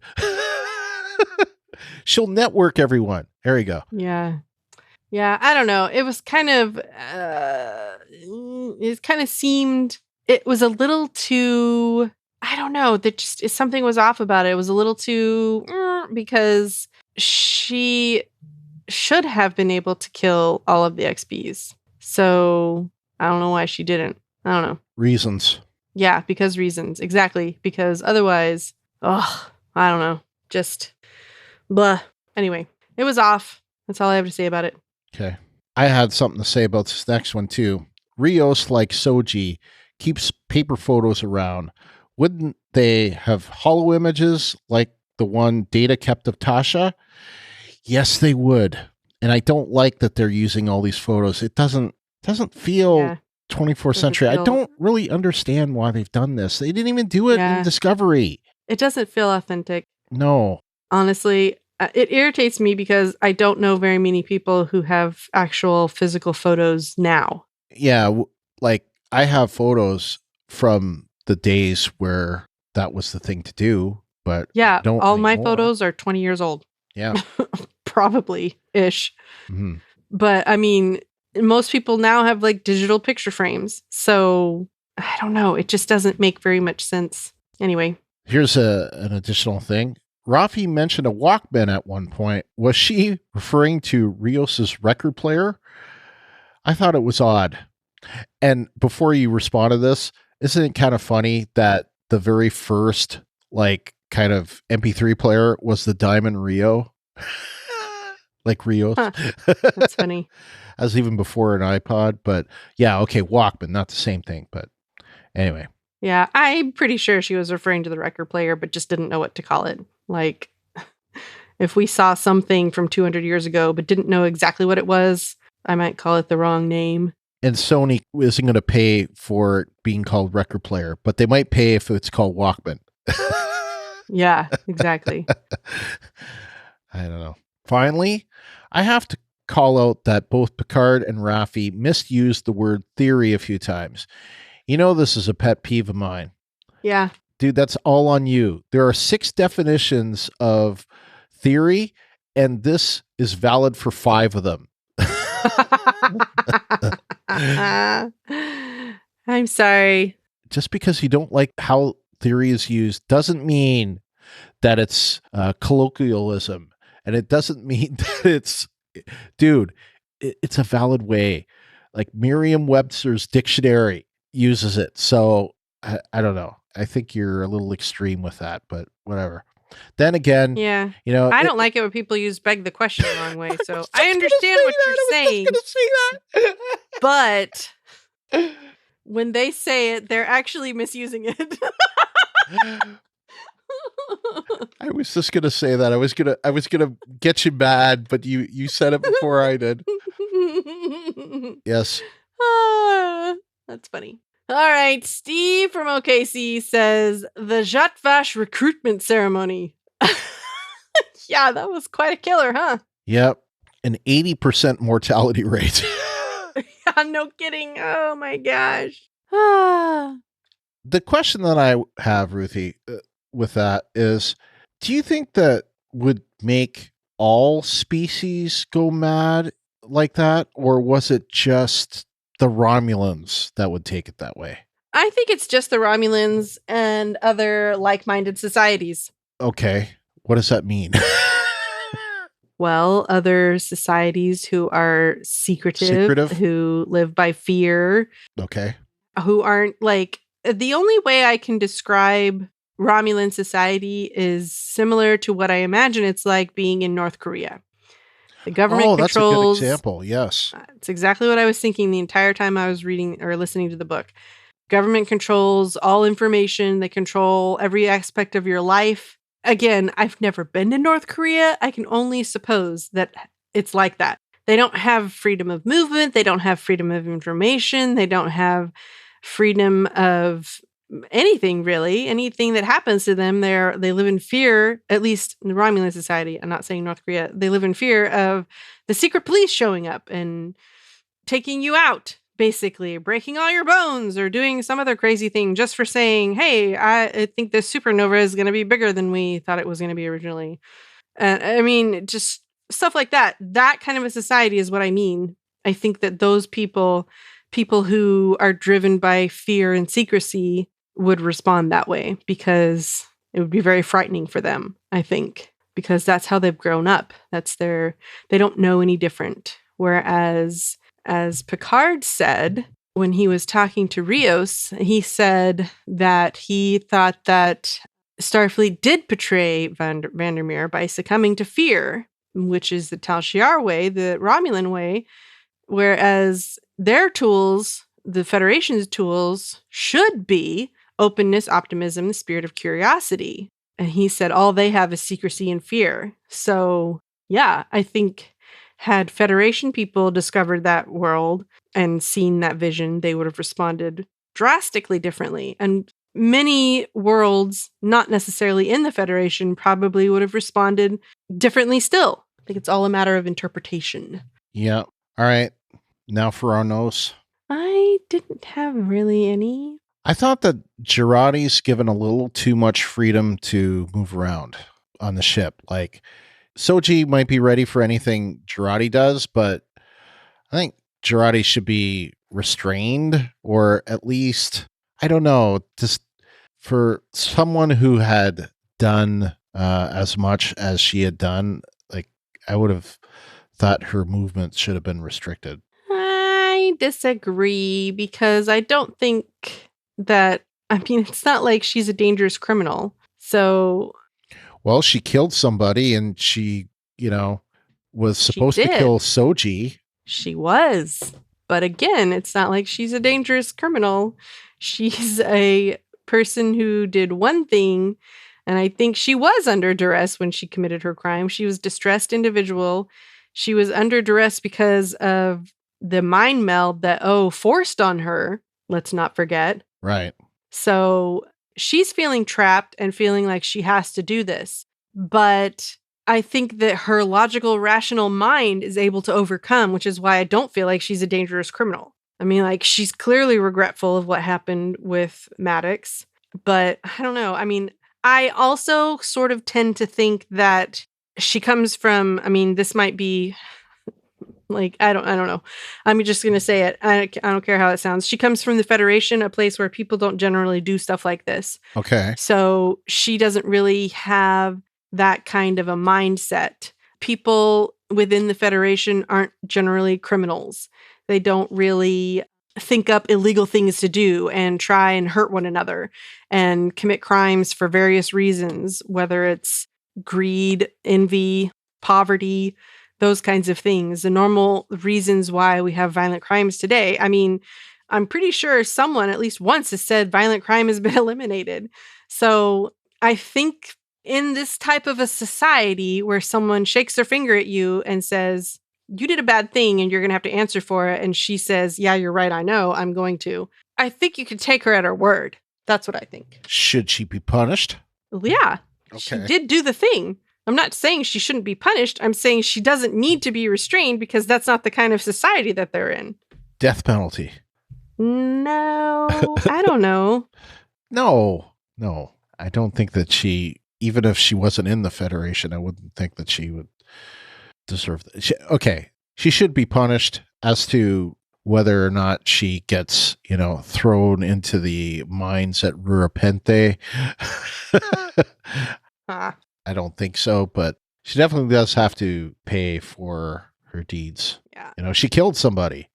S1: She'll network everyone. There you go.
S2: Yeah. I don't know. It was kind of, seemed, it was a little too, I don't know, that just something was off about it. It was a little too, because she should have been able to kill all of the XBs. So I don't know why she didn't. I don't know.
S1: Reasons.
S2: Yeah, because reasons. Exactly. Because otherwise, I don't know. Just blah. Anyway, it was off. That's all I have to say about it.
S1: Okay. I had something to say about this next one too. Rios, like Soji, keeps paper photos around. Wouldn't they have hollow images like the one Data kept of Tasha? Yes, they would. And I don't like that they're using all these photos. It doesn't feel 24th century. I don't really understand why they've done this. They didn't even do it in Discovery.
S2: It doesn't feel authentic.
S1: No.
S2: Honestly, it irritates me because I don't know very many people who have actual physical photos now.
S1: Yeah. like, I have photos from the days where that was the thing to do, but
S2: yeah,
S1: don't
S2: all my
S1: anymore.
S2: photos are 20 years old.
S1: Yeah.
S2: Probably-ish.
S1: Mm-hmm.
S2: But I mean, most people now have like digital picture frames. So I don't know. It just doesn't make very much sense. Anyway.
S1: Here's an additional thing. Rafi mentioned a Walkman at one point. Was she referring to Rios's record player? I thought it was odd. And before you respond to this, isn't it kind of funny that the very first like kind of MP3 player was the Diamond Rio? Like Rios.
S2: Huh. That's funny.
S1: That was even before an iPod, but yeah, okay, Walkman, not the same thing, but anyway.
S2: Yeah, I'm pretty sure she was referring to the record player, but just didn't know what to call it. Like, if we saw something from 200 years ago, but didn't know exactly what it was, I might call it the wrong name.
S1: And Sony isn't going to pay for it being called record player, but they might pay if it's called Walkman.
S2: Yeah, exactly.
S1: I don't know. Finally, I have to call out that both Picard and Rafi misused the word theory a few times. You know, this is a pet peeve of mine.
S2: Yeah.
S1: Dude, that's all on you. There are 6 definitions of theory, and this is valid for 5 of them.
S2: I'm sorry.
S1: Just because you don't like how theory is used doesn't mean that it's colloquialism. And it doesn't mean that it's, dude, it's a valid way. Like Merriam-Webster's dictionary uses it. So I don't know. I think you're a little extreme with that, but whatever. Then again,
S2: yeah,
S1: you know,
S2: I don't like it when people use beg the question the wrong way. So I understand what you're saying. But when they say it, they're actually misusing it.
S1: I was just gonna say that. I was gonna get you mad, but you said it before I did. Yes.
S2: That's funny. All right, Steve from OKC says the Jat Vache recruitment ceremony. Yeah, that was quite a killer, huh?
S1: Yep, an 80% mortality rate.
S2: Yeah, no kidding. Oh my gosh.
S1: The question that I have, Ruthie, with that is, do you think that would make all species go mad like that, or was it just the Romulans that would take it that way?
S2: I think it's just the Romulans and other like-minded societies.
S1: Okay, what does that mean?
S2: Well, other societies who are secretive, who live by fear.
S1: Okay.
S2: Who aren't like, the only way I can describe Romulan society is similar to what I imagine it's like being in North Korea. The government controls.
S1: That's a good example. Yes.
S2: It's exactly what I was thinking the entire time I was reading or listening to the book. Government controls all information. They control every aspect of your life. Again, I've never been to North Korea. I can only suppose that it's like that. They don't have freedom of movement. They don't have freedom of information. They don't have freedom of anything, really. Anything that happens to them, they live in fear, at least in the Romulan society. I'm not saying North Korea. They live in fear of the secret police showing up and taking you out, basically, breaking all your bones or doing some other crazy thing just for saying, hey, I think this supernova is going to be bigger than we thought it was going to be originally. I mean, just stuff like that. That kind of a society is what I mean. I think that those people who are driven by fear and secrecy would respond that way because it would be very frightening for them, I think, because that's how they've grown up. They don't know any different. Whereas, as Picard said, when he was talking to Rios, he said that he thought that Starfleet did betray Vandermeer by succumbing to fear, which is the Tal Shiar way, the Romulan way, whereas their tools, the Federation's tools, should be openness, optimism, the spirit of curiosity. And he said all they have is secrecy and fear. So, yeah, I think had Federation people discovered that world and seen that vision, they would have responded drastically differently. And many worlds, not necessarily in the Federation, probably would have responded differently still. I think it's all a matter of interpretation.
S1: Yeah. All right. Now for our nose.
S2: I didn't have really any.
S1: I thought that Girardi's given a little too much freedom to move around on the ship. Like, Soji might be ready for anything Girardi does, but I think Girardi should be restrained, or at least, I don't know, just for someone who had done as much as she had done, like, I would have thought her movement should have been restricted.
S2: I disagree because I don't think that, I mean, it's not like she's a dangerous criminal. So.
S1: Well, she killed somebody and she, was supposed to kill Soji.
S2: She was. But again, it's not like she's a dangerous criminal. She's a person who did one thing, and I think she was under duress when she committed her crime. She was a distressed individual. She was under duress because of the mind meld that forced on her. Let's not forget.
S1: Right.
S2: So she's feeling trapped and feeling like she has to do this. But I think that her logical, rational mind is able to overcome, which is why I don't feel like she's a dangerous criminal. I mean, like, she's clearly regretful of what happened with Maddox, but I don't know. I mean, I also sort of tend to think that she comes from, I mean, this might be like, I don't know. I'm just going to say it. I don't care how it sounds. She comes from the Federation, a place where people don't generally do stuff like this.
S1: Okay.
S2: So she doesn't really have that kind of a mindset. People within the Federation aren't generally criminals. They don't really think up illegal things to do and try and hurt one another and commit crimes for various reasons, whether it's greed, envy, poverty, those kinds of things. The normal reasons why we have violent crimes today. I mean, I'm pretty sure someone at least once has said violent crime has been eliminated. So I think in this type of a society where someone shakes their finger at you and says, you did a bad thing and you're going to have to answer for it. And she says, yeah, you're right. I know I'm going to. I think you could take her at her word. That's what I think.
S1: Should she be punished?
S2: Yeah.
S1: Okay.
S2: She did do the thing. I'm not saying she shouldn't be punished. I'm saying she doesn't need to be restrained because that's not the kind of society that they're in.
S1: Death penalty.
S2: No, I don't know.
S1: No. I don't think that she, even if she wasn't in the Federation, I wouldn't think that she would deserve that. She should be punished. As to whether or not she gets, thrown into the mines at Rurapente, I don't think so, but she definitely does have to pay for her deeds.
S2: Yeah.
S1: She killed somebody,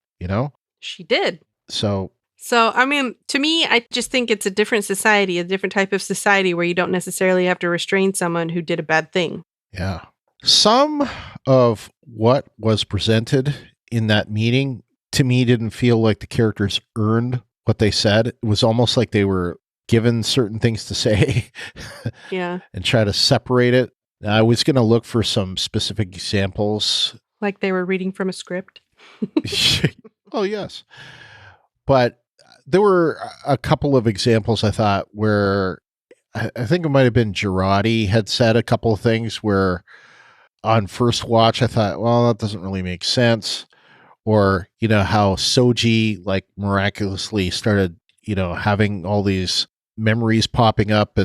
S2: She did.
S1: So,
S2: I mean, to me, I just think it's a different society, a different type of society where you don't necessarily have to restrain someone who did a bad thing.
S1: Yeah. Some of what was presented in that meeting, to me, didn't feel like the characters earned what they said. It was almost like they were given certain things to say.
S2: Yeah.
S1: And try to separate it. I was going to look for some specific examples.
S2: Like they were reading from a script.
S1: Oh, yes. But there were a couple of examples, I thought, where I think it might have been Girardi had said a couple of things where on first watch, I thought, well, that doesn't really make sense. Or, how Soji like miraculously started, having all these memories popping up.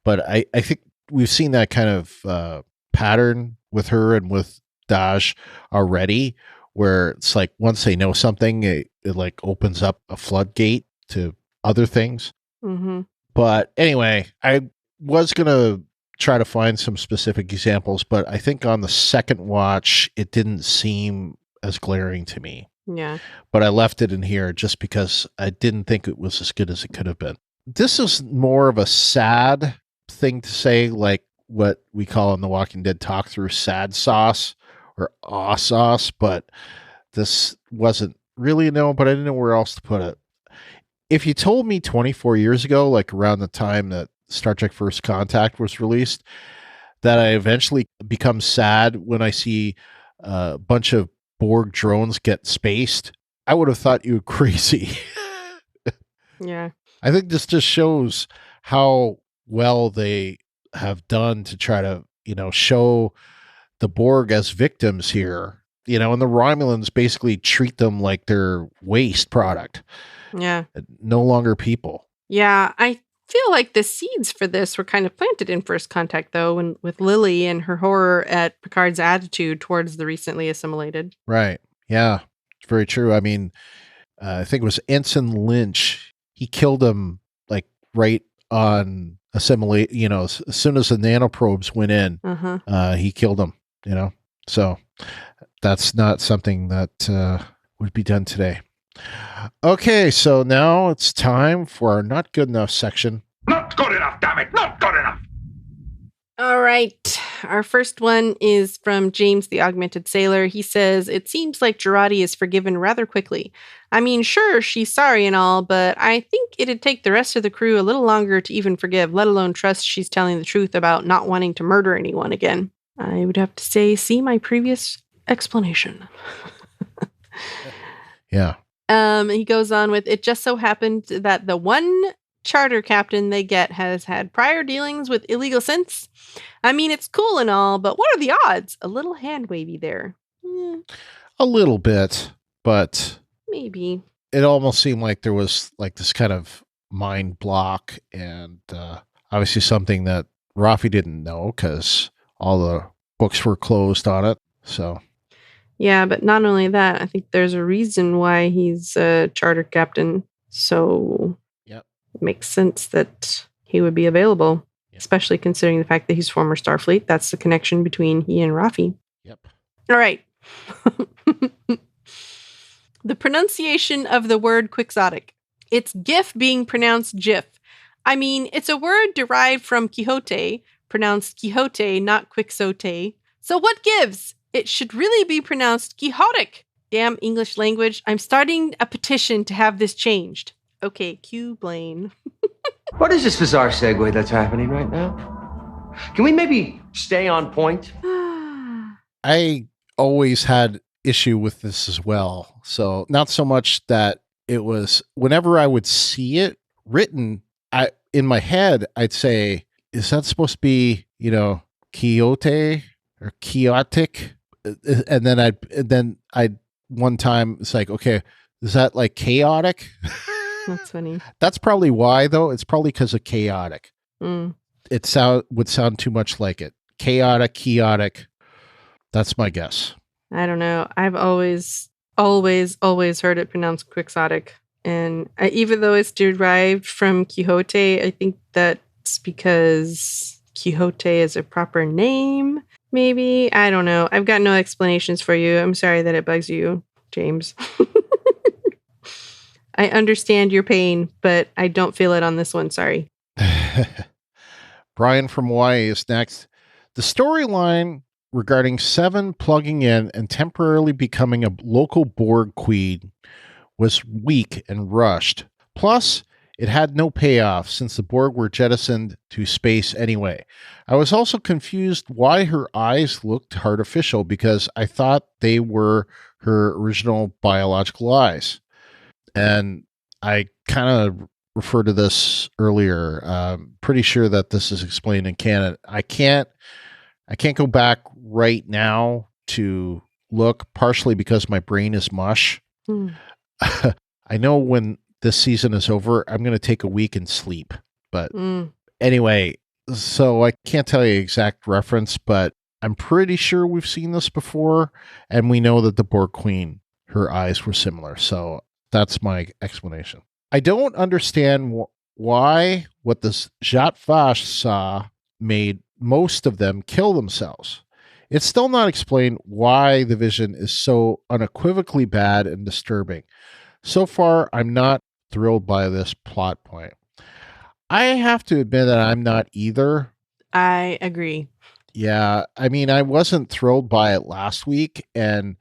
S1: But I think we've seen that kind of pattern with her and with Daj already, where it's like once they know something, it like opens up a floodgate to other things.
S2: Mm-hmm.
S1: But anyway, I was going to try to find some specific examples, but I think on the second watch, it didn't seem as glaring to me.
S2: Yeah.
S1: But I left it in here just because I didn't think it was as good as it could have been. This is more of a sad thing to say, like what we call in The Walking Dead talk through sad sauce or aw sauce, but this wasn't really but I didn't know where else to put it. If you told me 24 years ago, like around the time that Star Trek First Contact was released, that I eventually become sad when I see a bunch of Borg drones get spaced, I would have thought you were crazy.
S2: Yeah.
S1: I think this just shows how well they have done to try to, show the Borg as victims here and the Romulans basically treat them like they're waste product.
S2: Yeah.
S1: No longer people.
S2: Yeah, I feel like the seeds for this were kind of planted in First Contact, though, with Lily and her horror at Picard's attitude towards the recently assimilated.
S1: Right. Yeah, it's very true. I mean, I think it was Ensign Lynch. He killed him like right on assimilate, as soon as the nanoprobes went in, he killed him, So that's not something that would be done today. Okay, so now it's time for our not good enough section.
S5: Not good enough, damn it! Not good enough!
S2: All right. Our first one is from James the Augmented Sailor. He says, it seems like Jurati is forgiven rather quickly. I mean, sure, she's sorry and all, but I think it'd take the rest of the crew a little longer to even forgive, let alone trust she's telling the truth about not wanting to murder anyone again. I would have to say, see my previous explanation.
S1: Yeah.
S2: He goes on with, it just so happened that the one charter captain they get has had prior dealings with illegal synths. I mean, it's cool and all, but what are the odds? A little hand wavy there.
S1: A little bit, but
S2: maybe.
S1: It almost seemed like there was like this kind of mind block and obviously something that Rafi didn't know because all the books were closed on it. So
S2: yeah, but not only that, I think there's a reason why he's a charter captain. So it makes sense that he would be available, especially considering the fact that he's former Starfleet. That's the connection between he and Rafi.
S1: Yep.
S2: All right. The pronunciation of the word quixotic. It's GIF being pronounced GIF. I mean, it's a word derived from Quixote, pronounced Quixote, not Quixote. So what gives? It should really be pronounced Quixotic. Damn English language. I'm starting a petition to have this changed. Okay, cue Blaine.
S3: What is this bizarre segue that's happening right now? Can we maybe stay on point?
S1: I always had issue with this as well. So not so much that it was whenever I would see it written, in my head, I'd say, is that supposed to be, Quixote or Quixotic? And then I'd one time it's like, okay, is that like chaotic?
S2: That's funny.
S1: That's probably why, though. It's probably because of chaotic. It would sound too much like it. Chaotic. That's my guess.
S2: I don't know. I've always heard it pronounced quixotic. And even though it's derived from Quixote, I think that's because Quixote is a proper name, maybe. I don't know. I've got no explanations for you. I'm sorry that it bugs you, James. I understand your pain, but I don't feel it on this one. Sorry.
S1: Brian from Hawaii is next. The storyline regarding Seven plugging in and temporarily becoming a local Borg queen was weak and rushed. Plus, it had no payoff since the Borg were jettisoned to space anyway. I was also confused why her eyes looked artificial because I thought they were her original biological eyes. And I kind of referred to this earlier. Pretty sure that this is explained in canon. I can't go back right now to look, partially because my brain is mush. I know when this season is over, I'm going to take a week and sleep. But anyway, so I can't tell you exact reference, but I'm pretty sure we've seen this before. And we know that the Borg Queen, her eyes were similar. So that's my explanation. I don't understand why what this Zhat Vash saw made most of them kill themselves. It's still not explained why the vision is so unequivocally bad and disturbing. So far, I'm not thrilled by this plot point. I have to admit that I'm not either.
S2: I agree.
S1: Yeah, I mean, I wasn't thrilled by it last week, and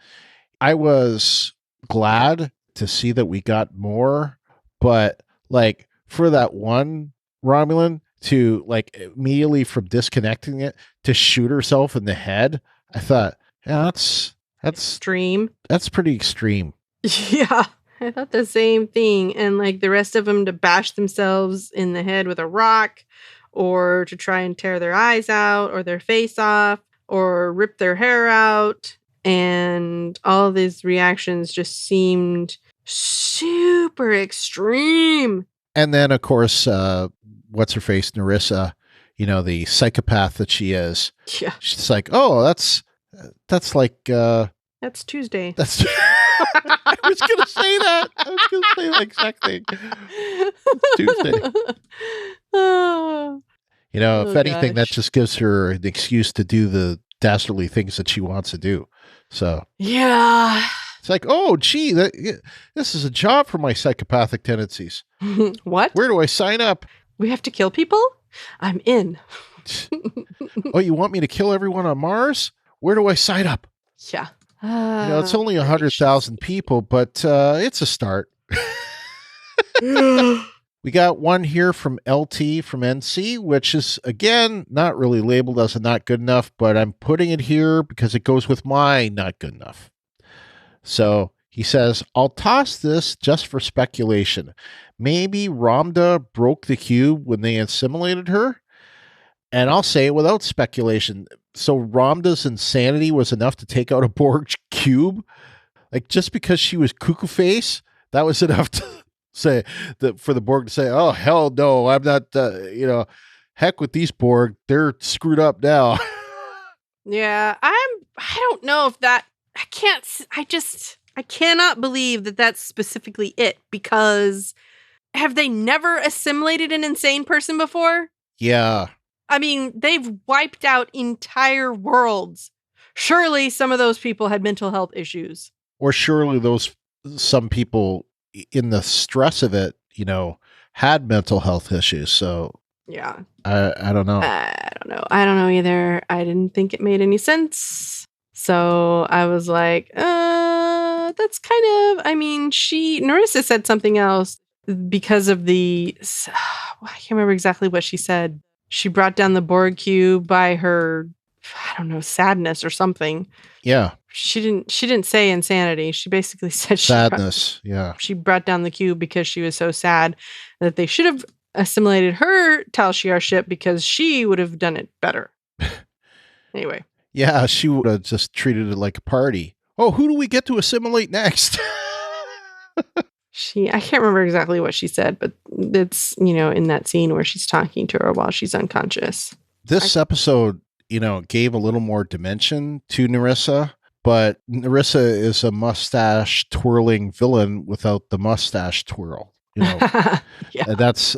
S1: I was glad to see that we got more, but like for that one Romulan to like immediately from disconnecting it to shoot herself in the head, I thought, yeah, that's
S2: extreme.
S1: That's pretty extreme.
S2: Yeah, I thought the same thing. And like the rest of them to bash themselves in the head with a rock or to try and tear their eyes out or their face off or rip their hair out. and all of these reactions just seemed super extreme.
S1: And then, of course, what's her face, Narissa, the psychopath that she is.
S2: Yeah.
S1: She's like, oh, that's like...
S2: That's Tuesday.
S1: That's... I was going to say that. I was going to say the exact thing. It's Tuesday. If anything, that just gives her an excuse to do the dastardly things that she wants to do. So...
S2: Yeah.
S1: It's like, oh, gee, this is a job for my psychopathic tendencies.
S2: What?
S1: Where do I sign up?
S2: We have to kill people? I'm in.
S1: Oh, you want me to kill everyone on Mars? Where do I sign up?
S2: Yeah.
S1: It's only 100,000 people, but it's a start. We got one here from LT from NC, which is, again, not really labeled as a not good enough, but I'm putting it here because it goes with my not good enough. So he says, I'll toss this just for speculation. Maybe Ramda broke the cube when they assimilated her. And I'll say it without speculation. So Ramda's insanity was enough to take out a Borg cube? Like, just because she was cuckoo face, that was enough to say that for the Borg to say, oh, hell no, I'm not, heck with these Borg. They're screwed up now.
S2: Yeah, I don't know if that, I cannot believe that that's specifically it, because have they never assimilated an insane person before?
S1: Yeah.
S2: I mean, they've wiped out entire worlds. Surely some of those people had mental health issues.
S1: Or surely some people in the stress of it, had mental health issues. So
S2: yeah,
S1: I don't know.
S2: I don't know either. I didn't think it made any sense. So I was like, that's kind of, Narissa said something else because of I can't remember exactly what she said. She brought down the Borg cube by her, I don't know, sadness or something.
S1: Yeah.
S2: She didn't say insanity. She basically said
S1: sadness.
S2: She brought down the cube because she was so sad that they should have assimilated her Tal Shiar ship because she would have done it better. Anyway.
S1: Yeah, she would have just treated it like a party. Oh, who do we get to assimilate next?
S2: I can't remember exactly what she said, but it's, in that scene where she's talking to her while she's unconscious.
S1: This episode, gave a little more dimension to Narissa, but Narissa is a mustache twirling villain without the mustache twirl.
S2: Yeah.
S1: That's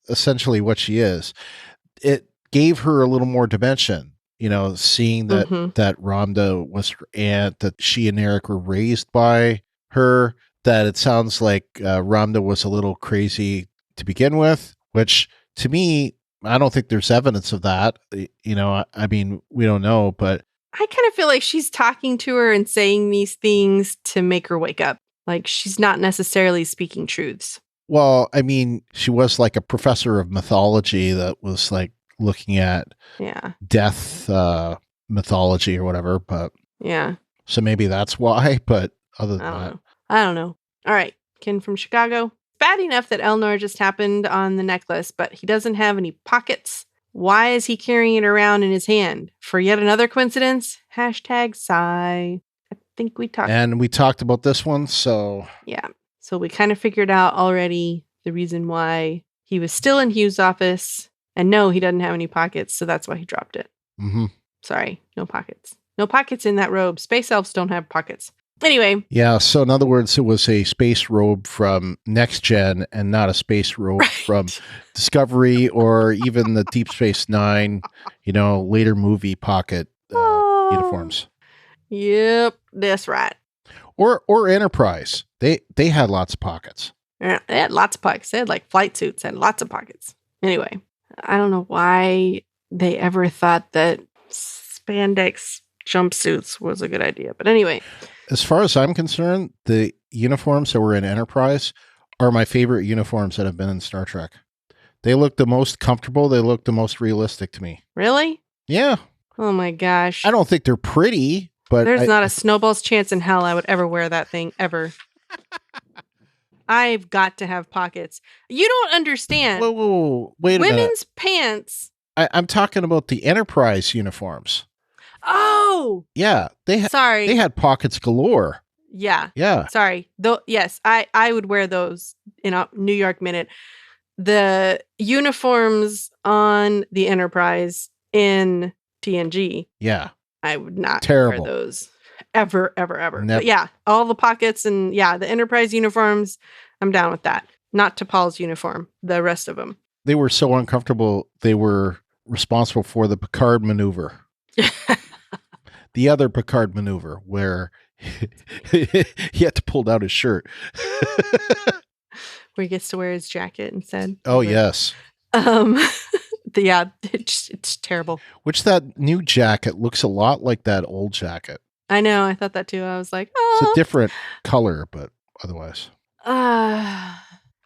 S1: essentially what she is. It gave her a little more dimension. Seeing that that Ramda was her aunt, that she and Eric were raised by her, that it sounds like Ramda was a little crazy to begin with, which to me, I don't think there's evidence of that. We don't know, but
S2: I kind of feel like she's talking to her and saying these things to make her wake up. Like she's not necessarily speaking truths.
S1: Well, she was like a professor of mythology that was like looking at death mythology or whatever, but
S2: yeah,
S1: so maybe that's why. But other than that,
S2: I don't know. All right, Ken from Chicago. Bad enough that Elnor just happened on the necklace, but he doesn't have any pockets. Why is he carrying it around in his hand? For yet another coincidence? #sigh. I think we talked
S1: about this one, so
S2: yeah. So we kind of figured out already the reason why he was still in Hugh's office. And no, he doesn't have any pockets, so that's why he dropped it.
S1: Mm-hmm.
S2: Sorry, no pockets. No pockets in that robe. Space elves don't have pockets. Anyway.
S1: Yeah, so in other words, it was a space robe from Next Gen and not a space robe from Discovery or even the Deep Space Nine, later movie pocket uniforms.
S2: Yep, that's right.
S1: Or Enterprise. They had lots of pockets.
S2: Yeah, they had lots of pockets. They had like flight suits and lots of pockets. Anyway. I don't know why they ever thought that spandex jumpsuits was a good idea. But anyway.
S1: As far as I'm concerned, the uniforms that were in Enterprise are my favorite uniforms that have been in Star Trek. They look the most comfortable. They look the most realistic to me.
S2: Really?
S1: Yeah.
S2: Oh my gosh.
S1: I don't think they're pretty, but
S2: there's not a snowball's chance in hell I would ever wear that thing, ever. I've got to have pockets. You don't understand.
S1: Whoa, wait a minute.
S2: Women's pants.
S1: I'm talking about the Enterprise uniforms.
S2: Oh!
S1: Yeah.
S2: Sorry.
S1: They had pockets galore.
S2: Yeah.
S1: Yeah.
S2: Sorry. Yes, I would wear those in a New York minute. The uniforms on the Enterprise in TNG.
S1: Yeah.
S2: I would not
S1: Terrible.
S2: wear those ever.
S1: Never.
S2: But yeah, all the pockets and yeah, the Enterprise uniforms, I'm down with that. Not T'Pol's uniform, the rest of them.
S1: They were so uncomfortable, they were responsible for the Picard maneuver. The other Picard maneuver where he had to pull down his shirt.
S2: Where he gets to wear his jacket instead.
S1: Oh, yes.
S2: Yeah, it's terrible.
S1: Which that new jacket looks a lot like that old jacket.
S2: I know. I thought that too. I was like, oh.
S1: It's a different color, but otherwise.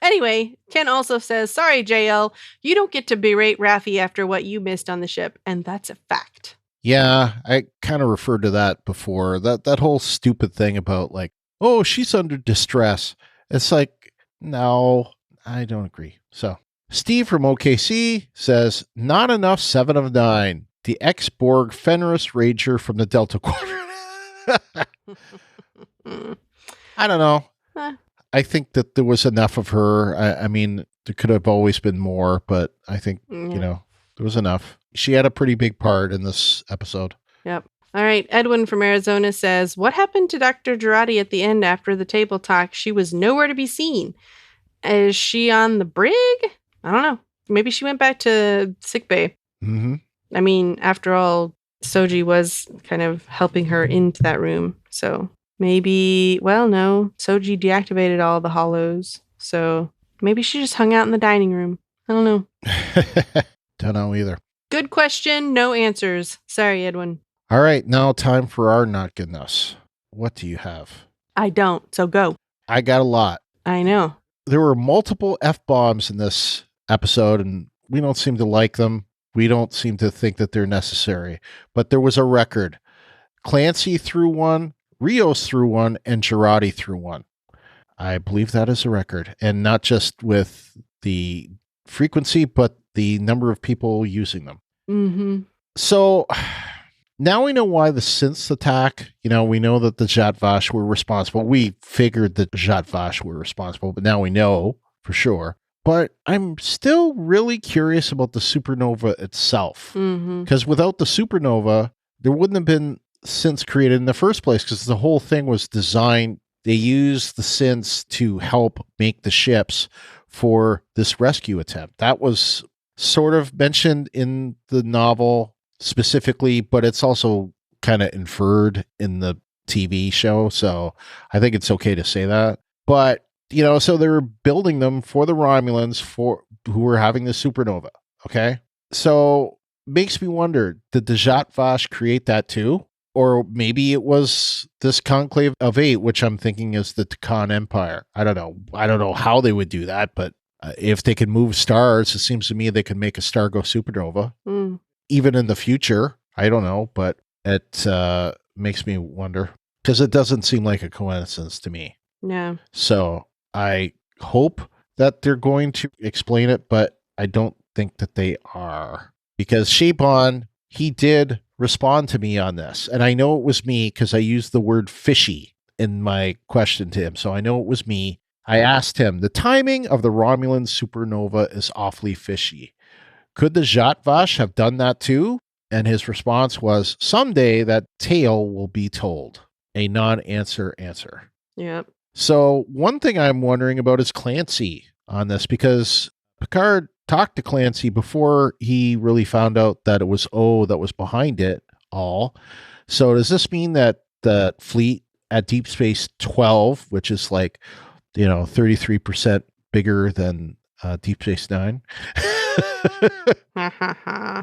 S2: Anyway, Ken also says, sorry, JL, you don't get to berate Raffi after what you missed on the ship. And that's a fact.
S1: Yeah, I kind of referred to that before. That whole stupid thing about like, oh, she's under distress. It's like, no, I don't agree. So Steve from OKC says, not enough 7 of 9. The ex-Borg Fenris Ranger from the Delta Quadrant. I don't know. I think that there was enough of her. I mean, there could have always been more, but I think, there was enough. She had a pretty big part in this episode.
S2: Yep. All right. Edwin from Arizona says, what happened to Dr. Girardi at the end after the table talk? She was nowhere to be seen. Is she on the brig? I don't know. Maybe she went back to sickbay.
S1: Mm-hmm.
S2: I mean, after all, Soji was kind of helping her into that room. So maybe, well, no, Soji deactivated all the hollows. So maybe she just hung out in the dining room. I don't know.
S1: Don't know either.
S2: Good question. No answers. Sorry, Edwin.
S1: All right. Now time for our not goodness. What do you have?
S2: I don't. So go.
S1: I got a lot.
S2: I know.
S1: There were multiple F-bombs in this episode, and we don't seem to like them. We don't seem to think that they're necessary. But there was a record. Clancy threw one, Rios threw one, and Girardi threw one. I believe that is a record. And not just with the frequency, but the number of people using them.
S2: Mm-hmm.
S1: So now we know why the synths attack. We know that the Zhat Vash were responsible. We figured that Zhat Vash were responsible, but now we know for sure. But I'm still really curious about the supernova itself. Because without the supernova, there wouldn't have been synths created in the first place, because the whole thing was designed. They used the synths to help make the ships for this rescue attempt. That was sort of mentioned in the novel specifically, but it's also kind of inferred in the TV show. So I think it's okay to say that. But, so they were building them for the Romulans who were having the supernova. Okay. So makes me wonder, did the Zhat Vash create that too? Or maybe it was this Conclave of 8, which I'm thinking is the Takan Empire. I don't know. I don't know how they would do that, but if they could move stars, it seems to me they could make a star go supernova. Even in the future, I don't know, but it makes me wonder, because it doesn't seem like a coincidence to me.
S2: Yeah.
S1: So I hope that they're going to explain it, but I don't think that they are, because Shaban, he did respond to me on this. And I know it was me because I used the word fishy in my question to him. So I know it was me. I asked him, the timing of the Romulan supernova is awfully fishy. Could the Zhat Vash have done that too? And his response was, someday that tale will be told. A non-answer answer.
S2: Yep.
S1: So one thing I'm wondering about is Clancy on this, because Picard talked to Clancy before he really found out that it was O that was behind it all. So does this mean that the fleet at Deep Space 12, which is like, 33% bigger than Deep Space 9,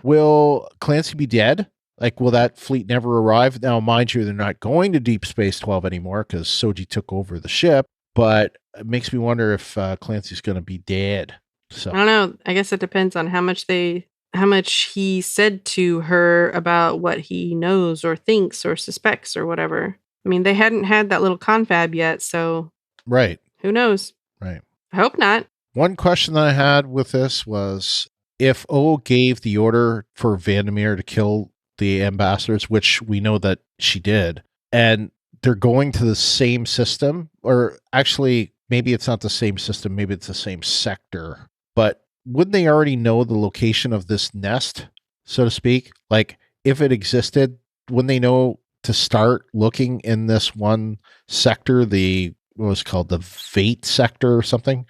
S1: will Clancy be dead? Like, will that fleet never arrive? Now, mind you, they're not going to Deep Space 12 anymore because Soji took over the ship, but it makes me wonder if Clancy's going to be dead. So
S2: I don't know. I guess it depends on how much he said to her about what he knows or thinks or suspects or whatever. I mean, they hadn't had that little confab yet, so
S1: right.
S2: Who knows?
S1: Right.
S2: I hope not.
S1: One question that I had with this was, if O gave the order for Vandermeer to kill the ambassadors, which we know that she did, and they're going to the same system, or actually, maybe it's not the same system, maybe it's the same sector, but wouldn't they already know the location of this nest, so to speak? Like, if it existed, wouldn't they know to start looking in this one sector, what was it called, the Vate sector or something?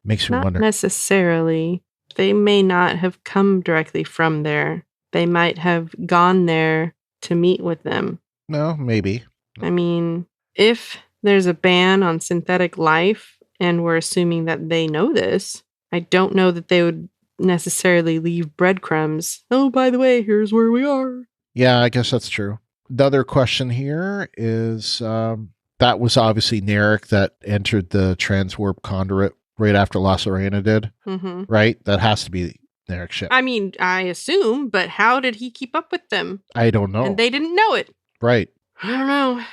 S1: Makes me wonder.
S2: Not necessarily. They may not have come directly from there. They might have gone there to meet with them.
S1: No, maybe.
S2: I mean, if there's a ban on synthetic life, and we're assuming that they know this, I don't know that they would necessarily leave breadcrumbs. Oh, by the way, here's where we are.
S1: Yeah, I guess that's true. The other question here is, that was obviously Narek that entered the transwarp conduit right after La Sirena did, right? That has to be Narek's ship.
S2: I mean, I assume, but how did he keep up with them?
S1: I don't know.
S2: And they didn't know it.
S1: Right.
S2: I don't know.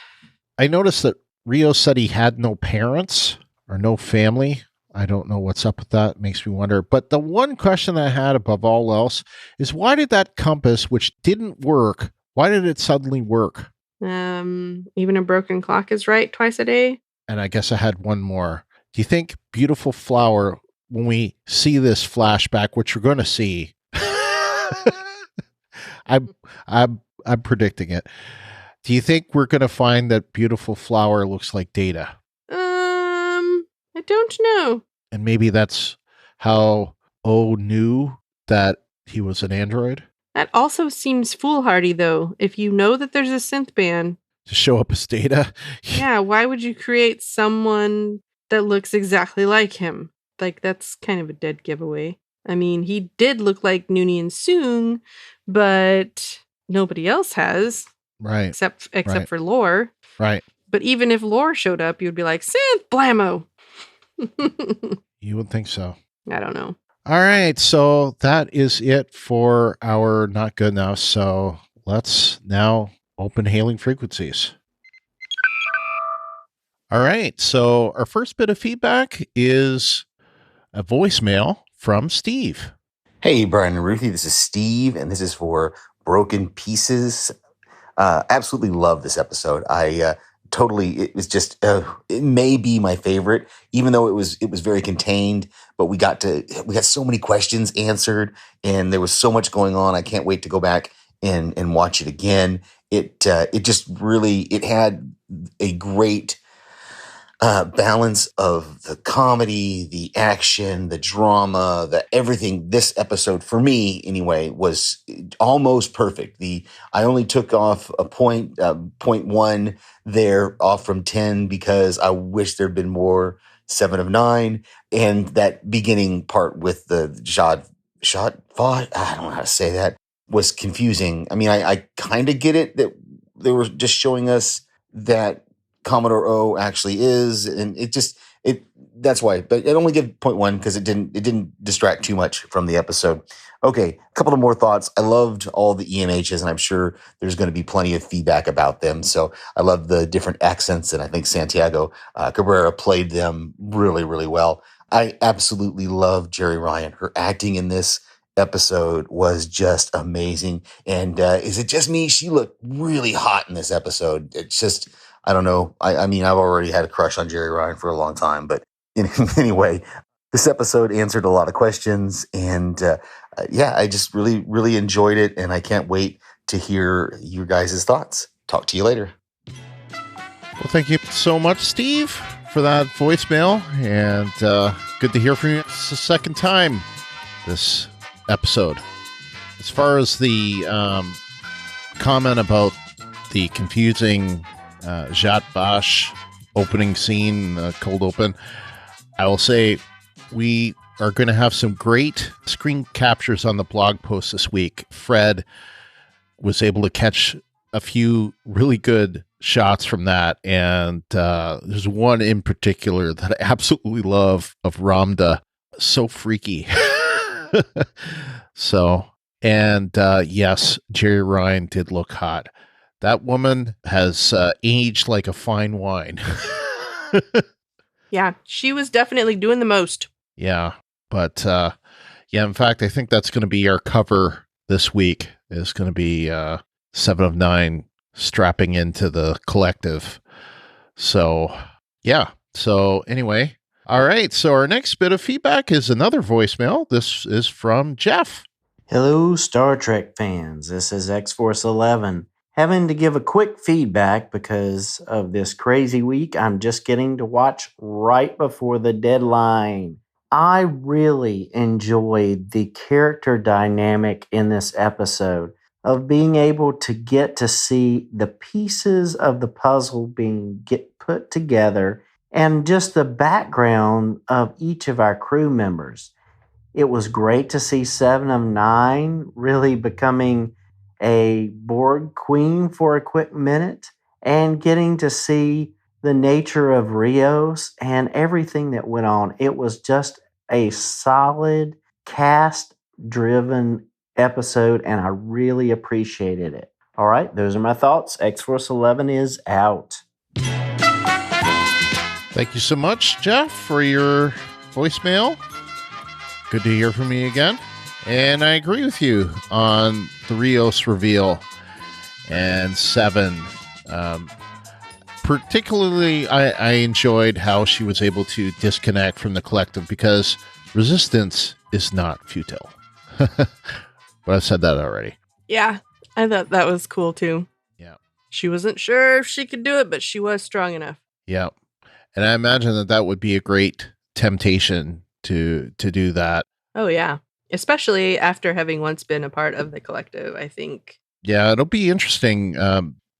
S1: I noticed that Rio said he had no parents or no family. I don't know what's up with that. It makes me wonder. But the one question I had above all else is, why did that compass, which didn't work, why did it suddenly work?
S2: Even a broken clock is right twice a day. And
S1: I guess I had one more. Do you think Beautiful Flower, when we see this flashback, which we're going to see, I'm predicting it. Do you think we're going to find that Beautiful Flower looks like Data?
S2: I don't know.
S1: And maybe that's how O knew that he was an android?
S2: That also seems foolhardy, though. If you know that there's a synth ban
S1: to show up as Data?
S2: Yeah, why would you create someone that looks exactly like him? Like, that's kind of a dead giveaway. I mean, he did look like Noonien Soong, but nobody else has.
S1: Right.
S2: Except for Lore.
S1: Right.
S2: But even if Lore showed up, you'd be like, synth blammo.
S1: You would think so.
S2: I don't know.
S1: All right. So that is it for our Not Good Enough. So let's now open hailing frequencies. All right. So our first bit of feedback is a voicemail from Steve.
S4: Hey, Brian and Ruthie. This is Steve, and this is for Broken Pieces. Absolutely love this episode. It was just, it may be my favorite, even though it was very contained, but we got so many questions answered, and there was so much going on. I can't wait to go back and watch it again. It just really, it had a great balance of the comedy, the action, the drama, everything. This episode, for me anyway, was almost perfect. I only took off a 0.1 there off from 10 because I wish there'd been more 7 of 9. And that beginning part with the shot, I don't know how to say that, was confusing. I mean, I kind of get it that they were just showing us that Commodore O actually is, and that's why. But I'd only give 0.1 because it didn't distract too much from the episode. Okay, a couple of more thoughts. I loved all the EMHs, and I'm sure there's going to be plenty of feedback about them. So I love the different accents, and I think Santiago Cabrera played them really, really well. I absolutely love Jerry Ryan. Her acting in this episode was just amazing. And is it just me? She looked really hot in this episode. It's just, I don't know. I mean, I've already had a crush on Jerry Ryan for a long time, but anyway, this episode answered a lot of questions, and I just really, really enjoyed it, and I can't wait to hear you guys' thoughts. Talk to you later.
S1: Well, thank you so much, Steve, for that voicemail, and good to hear from you. It's the second time this episode. As far as the comment about the confusing Jat Bash opening scene, cold open, I will say we are going to have some great screen captures on the blog post this week. Fred was able to catch a few really good shots from that, and there's one in particular that I absolutely love of Ramda. So freaky. So, and yes, Jerry Ryan did look hot. That woman has aged like a fine wine.
S2: Yeah, she was definitely doing the most.
S1: Yeah, but in fact, I think that's going to be our cover this week. is going to be 7 of 9 strapping into the collective. So, yeah. So, anyway. All right. So, our next bit of feedback is another voicemail. This is from Jeff.
S6: Hello, Star Trek fans. This is X-Force 11. Having to give a quick feedback because of this crazy week I'm just getting to watch right before the deadline. I really enjoyed the character dynamic in this episode of being able to get to see the pieces of the puzzle being put together and just the background of each of our crew members. It was great to see 7 of 9 really becoming a Borg queen for a quick minute and getting to see the nature of Rios and everything that went on. It was just a solid cast-driven episode, and I really appreciated it. All right, those are my thoughts. X-Force 11 is out.
S1: Thank you so much, Jeff, for your voicemail. Good to hear from you again. And I agree with you on the Rios reveal and 7. Particularly, I enjoyed how she was able to disconnect from the collective because resistance is not futile. But I've said that already.
S2: Yeah, I thought that was cool too.
S1: Yeah.
S2: She wasn't sure if she could do it, but she was strong enough.
S1: Yeah. And I imagine that would be a great temptation to do that.
S2: Oh, yeah. Especially after having once been a part of the collective, I think.
S1: Yeah, it'll be interesting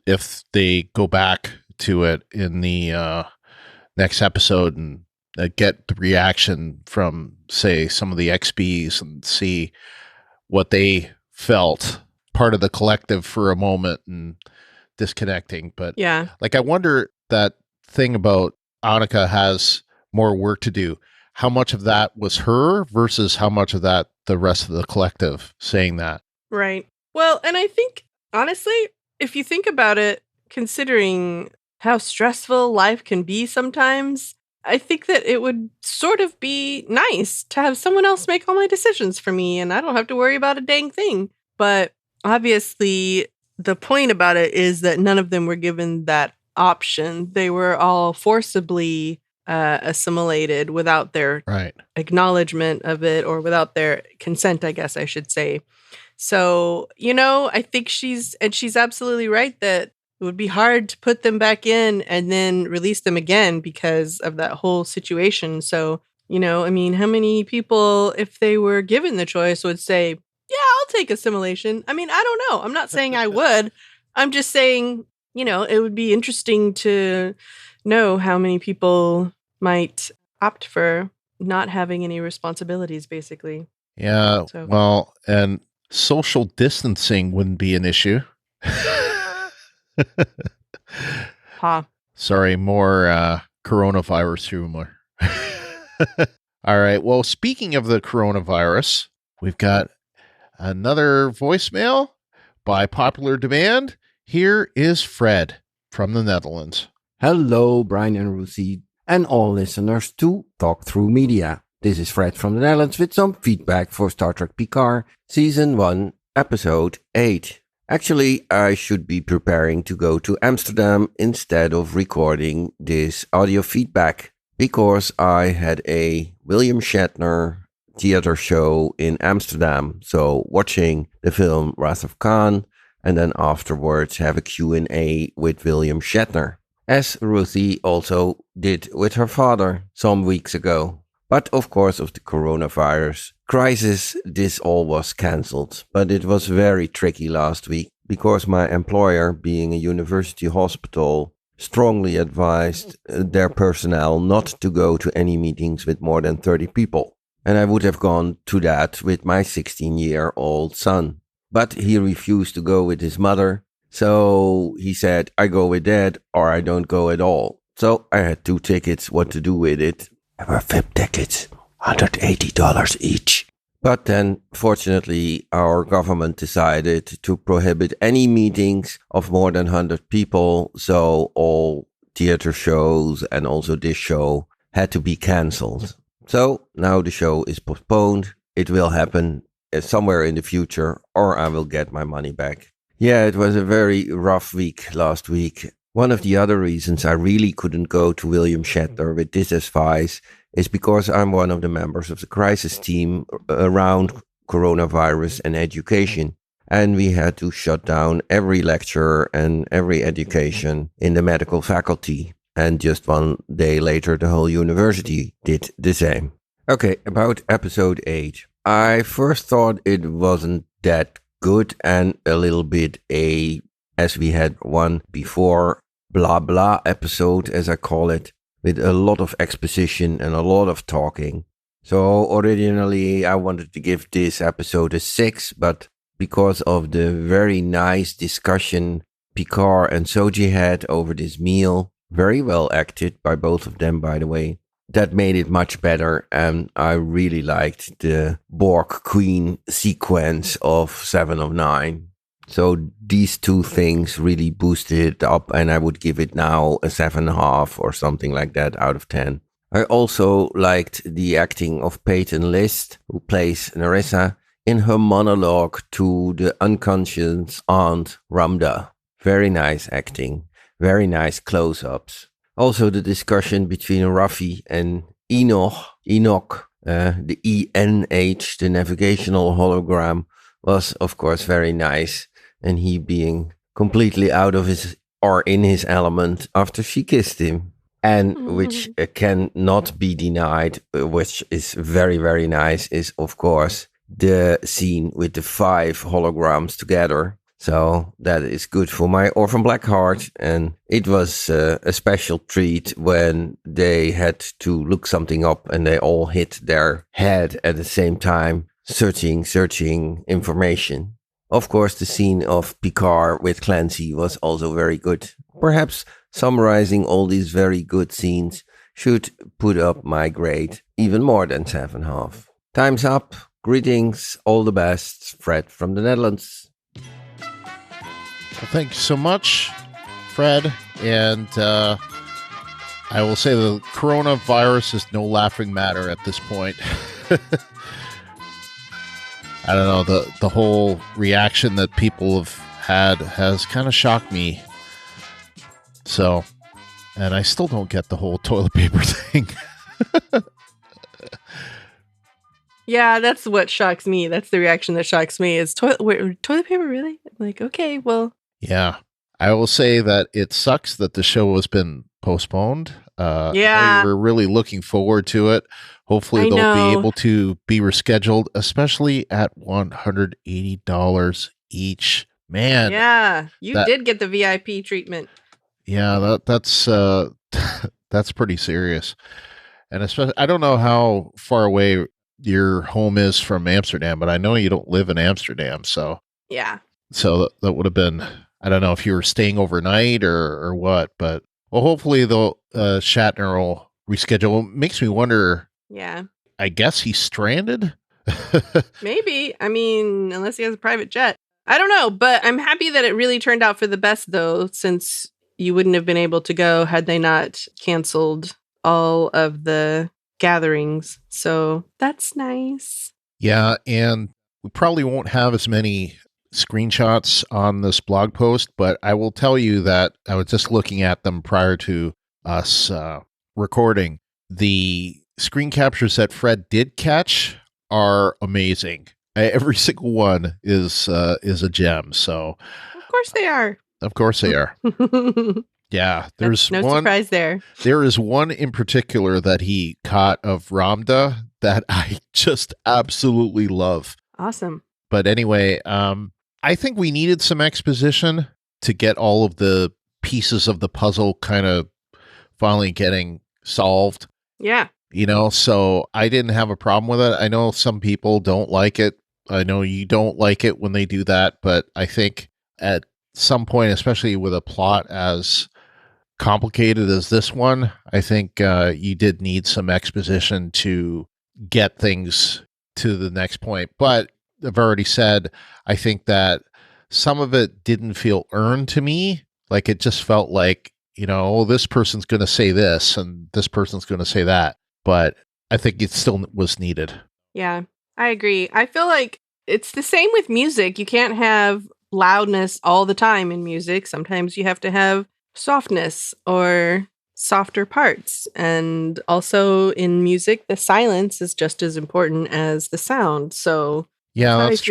S1: if they go back to it in the next episode and get the reaction from, say, some of the XBs and see what they felt part of the collective for a moment and disconnecting. But
S2: yeah,
S1: like, I wonder that thing about Annika has more work to do. How much of that was her versus how much of that the rest of the collective saying that?
S2: Right. Well, and I think, honestly, if you think about it, considering how stressful life can be sometimes, I think that it would sort of be nice to have someone else make all my decisions for me and I don't have to worry about a dang thing. But obviously, the point about it is that none of them were given that option. They were all forcibly assimilated without their acknowledgement of it or without their consent, I guess I should say. So, I think she's absolutely right that it would be hard to put them back in and then release them again because of that whole situation. So, how many people, if they were given the choice, would say, yeah, I'll take assimilation? I don't know. I'm not saying I would. I'm just saying, it would be interesting to know how many people might opt for not having any responsibilities, basically.
S1: Yeah,
S2: so.
S1: Well, and social distancing wouldn't be an issue. Sorry, more coronavirus humor. All right, well, speaking of the coronavirus, we've got another voicemail by popular demand. Here is Fred from the Netherlands.
S7: Hello, Brian and Ruthie, and all listeners to Talk Through Media. This is Fred from the Netherlands with some feedback for Star Trek Picard, Season 1, Episode 8. Actually, I should be preparing to go to Amsterdam instead of recording this audio feedback because I had a William Shatner theater show in Amsterdam. So watching the film Wrath of Khan and then afterwards have a Q&A with William Shatner, as Ruthie also did with her father some weeks ago. But of course, of the coronavirus crisis, this all was cancelled. But it was very tricky last week because my employer, being a university hospital, strongly advised their personnel not to go to any meetings with more than 30 people. And I would have gone to that with my 16-year-old son. But he refused to go with his mother. So he said, I go with Dad or I don't go at all. So I had 2 tickets. What to do with it? They were VIP tickets, $180 each. But then, fortunately, our government decided to prohibit any meetings of more than 100 people. So all theater shows and also this show had to be cancelled. So now the show is postponed. It will happen somewhere in the future, or I will get my money back. Yeah, it was a very rough week last week. One of the other reasons I really couldn't go to William Shatner with this advice is because I'm one of the members of the crisis team around coronavirus and education. And we had to shut down every lecture and every education in the medical faculty. And just one day later, the whole university did the same. Okay, about episode 8. I first thought it wasn't that good and a little bit as we had one before, blah blah episode, as I call it, with a lot of exposition and a lot of talking. So originally I wanted to give this episode a 6, but because of the very nice discussion Picard and Soji had over this meal, very well acted by both of them, by the way, that made it much better, and I really liked the Borg Queen sequence of 7 of 9. So these two things really boosted it up, and I would give it now a 7.5 or something like that out of 10. I also liked the acting of Peyton List, who plays Nerissa, in her monologue to the unconscious Aunt Ramda. Very nice acting, very nice close-ups. Also, the discussion between Ruthie and Enoch, the ENH, the navigational hologram, was of course very nice. And he being completely out of his or in his element after she kissed him. And which cannot be denied, which is very, very nice, is of course the scene with the 5 holograms together. So that is good for my Orphan Black heart. And it was a special treat when they had to look something up and they all hit their head at the same time, searching information. Of course, the scene of Picard with Clancy was also very good. Perhaps summarizing all these very good scenes should put up my grade even more than 7.5. Time's up. Greetings. All the best. Fred from the Netherlands.
S1: Well, thank you so much, Fred. And I will say the coronavirus is no laughing matter at this point. I don't know, the whole reaction that people have had has kind of shocked me. So, and I still don't get the whole toilet paper thing.
S2: Yeah, that's what shocks me. That's the reaction that shocks me is toilet paper, really? Like, okay, well.
S1: Yeah. I will say that it sucks that the show has been postponed.
S2: Yeah.
S1: We're really looking forward to it. Hopefully they'll be able to be rescheduled, especially at $180 each. Man.
S2: Yeah, you did get the VIP treatment.
S1: Yeah, that's that's pretty serious. And especially, I don't know how far away your home is from Amsterdam, but I know you don't live in Amsterdam, so
S2: yeah.
S1: So that would have been, I don't know if you were staying overnight or what, but well, hopefully they'll Shatner will reschedule. It makes me wonder.
S2: Yeah.
S1: I guess he's stranded.
S2: Maybe. I mean, unless he has a private jet. I don't know, but I'm happy that it really turned out for the best, though, since you wouldn't have been able to go had they not canceled all of the gatherings. So that's nice.
S1: Yeah, and we probably won't have as many screenshots on this blog post, but I will tell you that I was just looking at them prior to us recording. The screen captures that Fred did catch are amazing. Every single one is a gem. So,
S2: of course they are.
S1: Of course they are. Yeah, there's
S2: no
S1: one
S2: surprise there.
S1: There is one in particular that he caught of Ramda that I just absolutely love.
S2: Awesome.
S1: But anyway, I think we needed some exposition to get all of the pieces of the puzzle kind of finally getting solved.
S2: Yeah.
S1: You know, so I didn't have a problem with it. I know some people don't like it. I know you don't like it when they do that, but I think at some point, especially with a plot as complicated as this one, I think you did need some exposition to get things to the next point. But I've already said, I think that some of it didn't feel earned to me. Like it just felt like, you know, oh, this person's going to say this and this person's going to say that. But I think it still was needed.
S2: Yeah, I agree. I feel like it's the same with music. You can't have loudness all the time in music. Sometimes you have to have softness or softer parts. And also in music, the silence is just as important as the sound. So
S1: Yeah,
S2: that's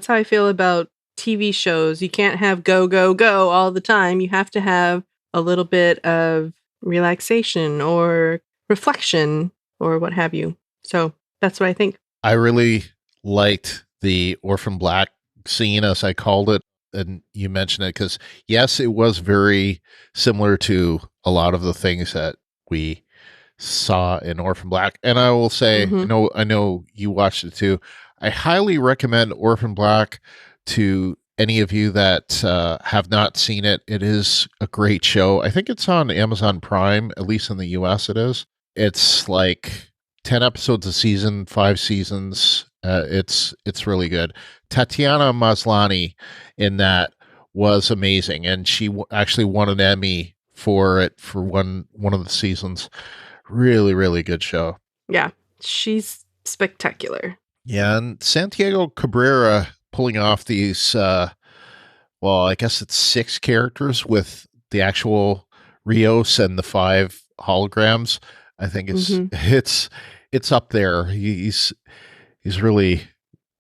S2: how I feel about TV shows. You can't have go, go, go all the time. You have to have a little bit of relaxation or reflection or what have you. So that's what I think.
S1: I really liked the Orphan Black scene, as I called it, and you mentioned it, because yes, it was very similar to a lot of the things that we saw in Orphan Black. And I will say, I know you watched it too. I highly recommend Orphan Black to any of you that have not seen it. It is a great show. I think it's on Amazon Prime, at least in the US it is. It's like 10 episodes a season, 5 seasons. It's really good. Tatiana Maslany in that was amazing, and she actually won an Emmy for it for one of the seasons. Really, really good show.
S2: Yeah, she's spectacular.
S1: Yeah, and Santiago Cabrera pulling off these, I guess it's 6 characters with the actual Rios and the 5 holograms. I think it's up there. He's really,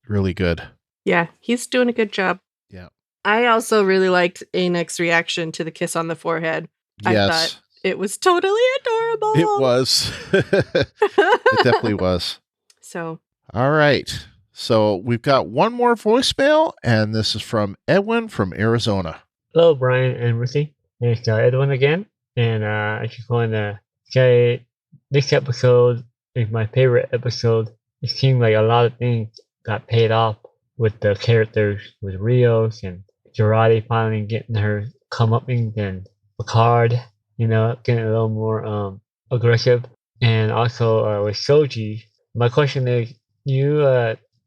S1: really good.
S2: Yeah, he's doing a good job.
S1: Yeah.
S2: I also really liked Anek's reaction to the kiss on the forehead.
S1: Yes.
S2: I thought it was totally adorable.
S1: It was. It definitely was.
S2: So.
S1: All right. So we've got one more voicemail, and this is from Edwin from Arizona.
S8: Hello, Brian and Ruthie. It's Edwin again. And I just wanted to say this episode is my favorite episode. It seemed like a lot of things got paid off with the characters, with Rios and Girardi finally getting her comeuppance, and Picard, getting a little more aggressive. And also with Soji, my question is, you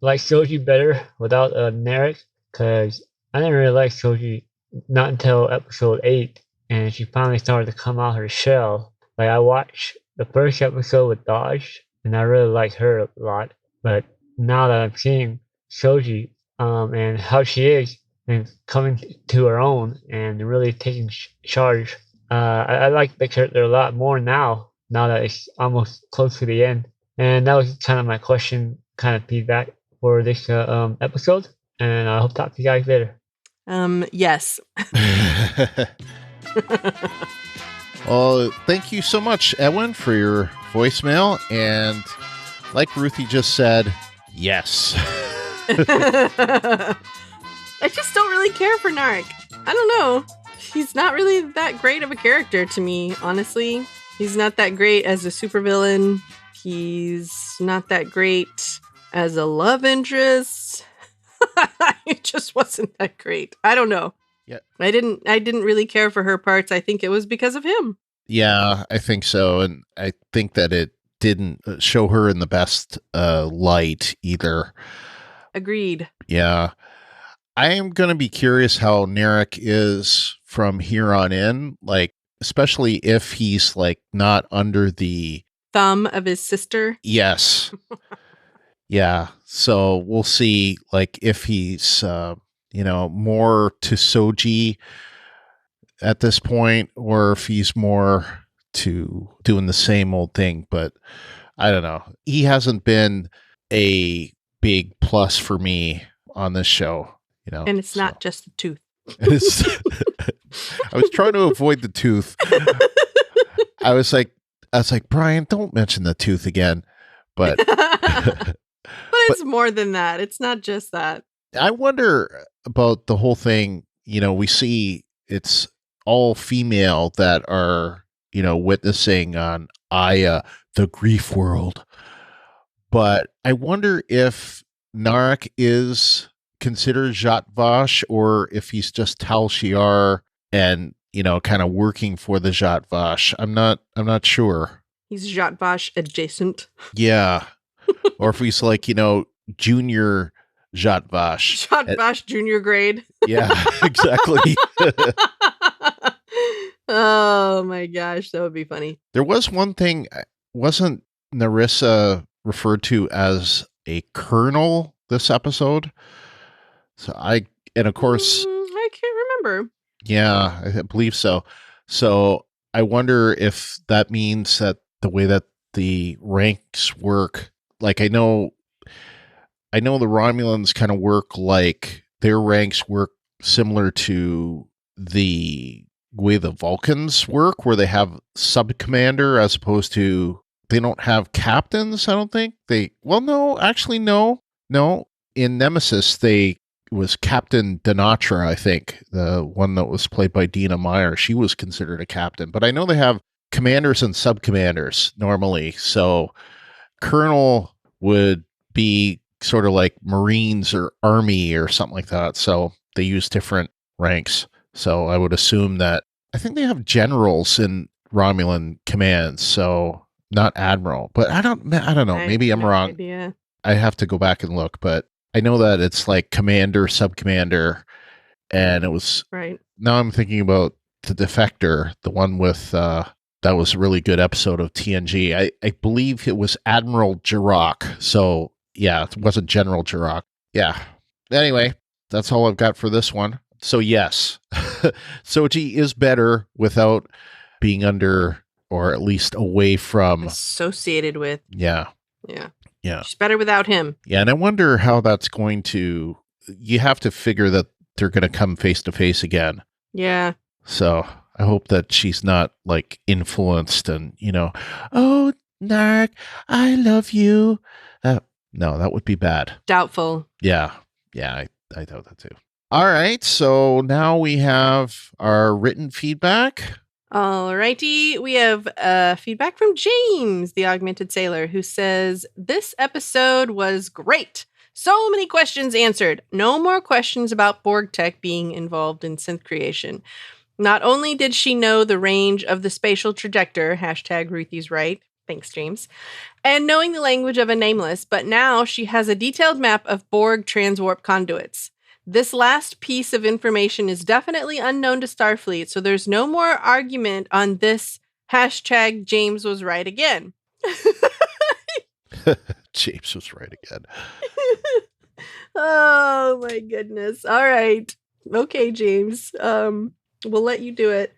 S8: like Soji better without Narek? Because I didn't really like Soji not until episode 8, and she finally started to come out her shell. Like, I watched the first episode with Dodge, and I really liked her a lot. But now that I'm seeing Soji and how she is, and coming to her own and really taking charge, I like the character a lot more now that it's almost close to the end. And that was kind of my question, kind of feedback for this episode. And I hope to talk to you guys later.
S2: Yes.
S1: Well, thank you so much, Edwin, for your voicemail. And like Ruthie just said, yes.
S2: I just don't really care for Narek. I don't know. He's not really that great of a character to me, honestly. He's not that great as a supervillain. He's not that great as a love interest. It just wasn't that great. I don't know.
S1: Yeah.
S2: I didn't really care for her parts. I think it was because of him.
S1: Yeah, I think so. And I think that it didn't show her in the best light either.
S2: Agreed.
S1: Yeah. I am going to be curious how Narek is from here on in, like, especially if he's like not under the
S2: thumb of his sister.
S1: Yes. Yeah. So we'll see, like, if he's, more to Soji at this point, or if he's more to doing the same old thing. But I don't know. He hasn't been a big plus for me on this show,
S2: And it's not just the tooth.
S1: I was trying to avoid the tooth. I was like, Brian, don't mention the tooth again. But
S2: but it's more than that. It's not just that.
S1: I wonder about the whole thing. We see it's all female that are, witnessing on Aya, the grief world. But I wonder if Narek is considered Zhat Vash, or if he's just Tal Shiar and, kind of working for the Zhat Vash. I'm not sure.
S2: He's Zhat Vash adjacent.
S1: Yeah. Or if he's like, junior Zhat Vash.
S2: Zhat Vash junior grade.
S1: Yeah, exactly.
S2: Oh my gosh, that would be funny.
S1: There was one thing, wasn't Narissa referred to as a colonel this episode. So and of course,
S2: I can't remember.
S1: Yeah, I believe so. So I wonder if that means that the way that the ranks work, like I know the Romulans kind of work like their ranks work similar to the way the Vulcans work, where they have sub-commander as opposed to, they don't have captains, I don't think. No. In Nemesis, it was Captain Denatra, I think, the one that was played by Dina Meyer. She was considered a captain, but I know they have commanders and sub-commanders normally. So colonel would be sort of like Marines or Army or something like that. So they use different ranks. So I would assume that, I think they have generals in Romulan commands, so not admiral. But I don't know. Maybe I'm wrong.
S2: Idea.
S1: I have to go back and look, but I know that it's like commander, sub-commander, and it was
S2: right.
S1: Now I'm thinking about the Defector, the one with that was a really good episode of TNG. I believe it was Admiral Jirok. So yeah, it wasn't General Jirok. Yeah. Anyway, that's all I've got for this one. So yes, Soji is better without being under, or at least away from,
S2: associated with.
S1: Yeah.
S2: She's better without him.
S1: Yeah, and I wonder how that's going to. You have to figure that they're going to come face to face again.
S2: Yeah.
S1: So I hope that she's not like influenced and, oh, Nark, I love you. No, that would be bad.
S2: Doubtful.
S1: Yeah, I doubt that too. All right, so now we have our written feedback.
S2: Alrighty, we have feedback from James, the Augmented Sailor, who says, this episode was great. So many questions answered. No more questions about Borg tech being involved in synth creation. Not only did she know the range of the spatial trajector, #Ruthie's right, thanks James, and knowing the language of a nameless, but now she has a detailed map of Borg transwarp conduits. This last piece of information is definitely unknown to Starfleet, so there's no more argument on this #James was right again.
S1: James was right again.
S2: Oh my goodness. All right. Okay, James. We'll let you do it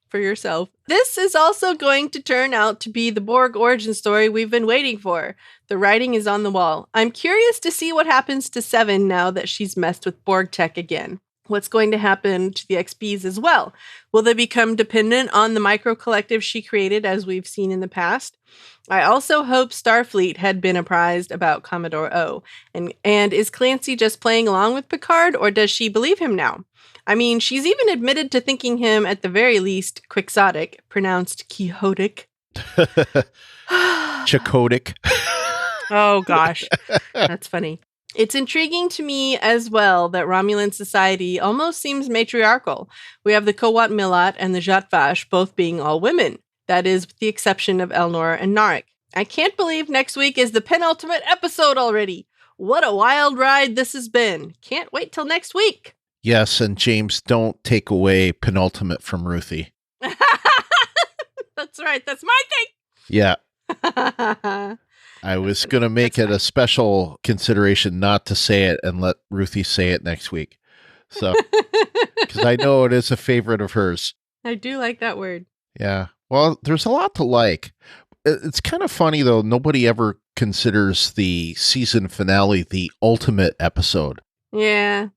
S2: for yourself. This is also going to turn out to be the Borg origin story we've been waiting for. The writing is on the wall. I'm curious to see what happens to Seven now that she's messed with Borg tech again. What's going to happen to the XBs as well? Will they become dependent on the micro collective she created, as we've seen in the past? I also hope Starfleet had been apprised about Commodore O. And is Clancy just playing along with Picard, or does she believe him now? I mean, she's even admitted to thinking him, at the very least, quixotic, pronounced quixotic.
S1: Chakottic.
S2: Oh, gosh. That's funny. It's intriguing to me as well that Romulan society almost seems matriarchal. We have the Kowat Milat and the Jatvash both being all women. That is, with the exception of Elnor and Narek. I can't believe next week is the penultimate episode already. What a wild ride this has been. Can't wait till next week.
S1: Yes, and James, don't take away penultimate from Ruthie.
S2: That's right. That's my thing.
S1: Yeah. I was going to make it a special consideration not to say it and let Ruthie say it next week. So, because I know it is a favorite of hers.
S2: I do like that word.
S1: Yeah. Well, there's a lot to like. It's kind of funny, though. Nobody ever considers the season finale the ultimate episode.
S2: Yeah.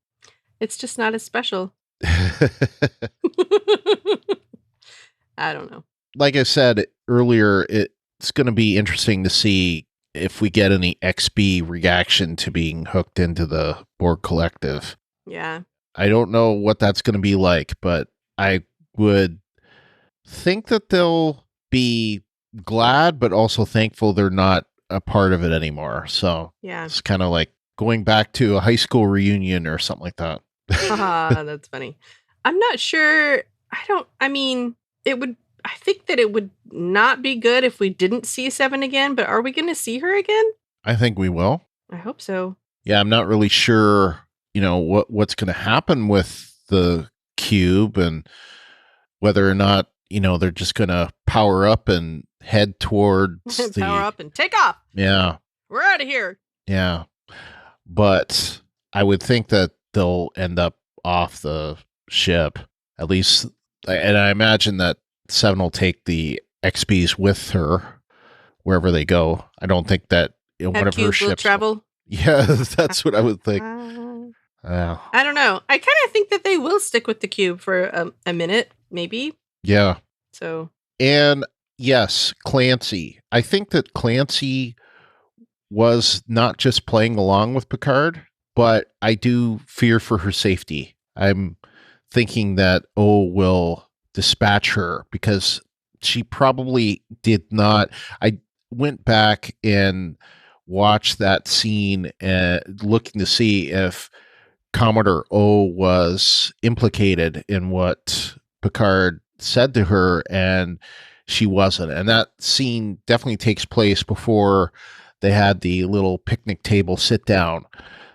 S2: It's just not as special. I don't know.
S1: Like I said earlier, it's going to be interesting to see if we get any XB reaction to being hooked into the Borg Collective.
S2: Yeah.
S1: I don't know what that's going to be like, but I would think that they'll be glad, but also thankful they're not a part of it anymore. So
S2: yeah,
S1: it's kind of like going back to a high school reunion or something like that.
S2: That's funny. I'm not sure. I think that it would not be good if we didn't see Seven again, but are we going to see her again?
S1: I think we will.
S2: I hope so.
S1: Yeah, I'm not really sure, what's going to happen with the cube and whether or not, they're just going to power up and head towards
S2: power up and take off.
S1: Yeah.
S2: We're out of here.
S1: Yeah. But I would think that they'll end up off the ship, at least. And I imagine that Seven will take the XBs with her wherever they go. I don't think that one of her
S2: will
S1: ships
S2: travel.
S1: Yeah, that's what I would think.
S2: I don't know. I kind of think that they will stick with the cube for a minute, maybe.
S1: Yeah.
S2: So.
S1: And yes, Clancy. I think that Clancy was not just playing along with Picard, but I do fear for her safety. I'm thinking that will dispatch her because she probably did not. I went back and watched that scene looking to see if Commodore O was implicated in what Picard said to her, and she wasn't. And that scene definitely takes place before they had the little picnic table sit down.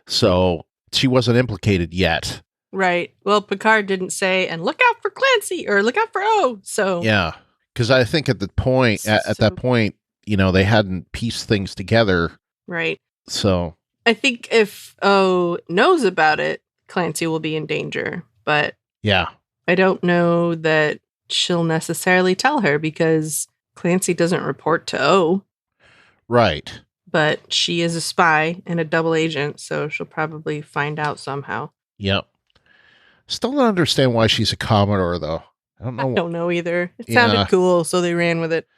S1: So she wasn't implicated yet.
S2: Right. Well, Picard didn't say, and look out for Clancy or look out for O. So
S1: yeah, because I think at the point, at that point, they hadn't pieced things together.
S2: Right.
S1: So
S2: I think if O knows about it, Clancy will be in danger. But
S1: yeah,
S2: I don't know that she'll necessarily tell her because Clancy doesn't report to O.
S1: Right.
S2: But she is a spy and a double agent, so she'll probably find out somehow.
S1: Yep. Still don't understand why she's a Commodore, though. I don't know
S2: either. It sounded cool, so they ran with it.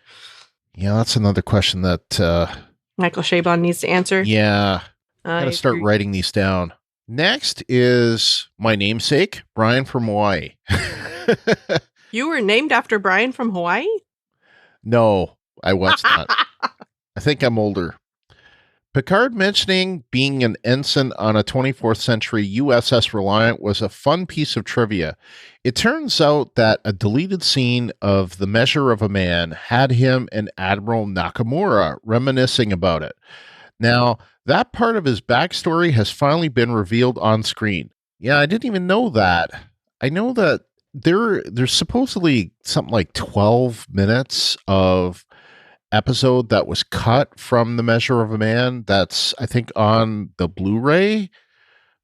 S1: Yeah, that's another question that
S2: Michael Chabon needs to answer.
S1: Yeah. I gotta start writing these down. Next is my namesake, Brian from Hawaii.
S2: You were named after Brian from Hawaii?
S1: No, I was not. I think I'm older. Picard mentioning being an ensign on a 24th century USS Reliant was a fun piece of trivia. It turns out that a deleted scene of The Measure of a Man had him and Admiral Nakamura reminiscing about it. Now, that part of his backstory has finally been revealed on screen. Yeah, I didn't even know that. I know that there's supposedly something like 12 minutes of episode that was cut from The Measure of a Man that's, I think, on the Blu-ray,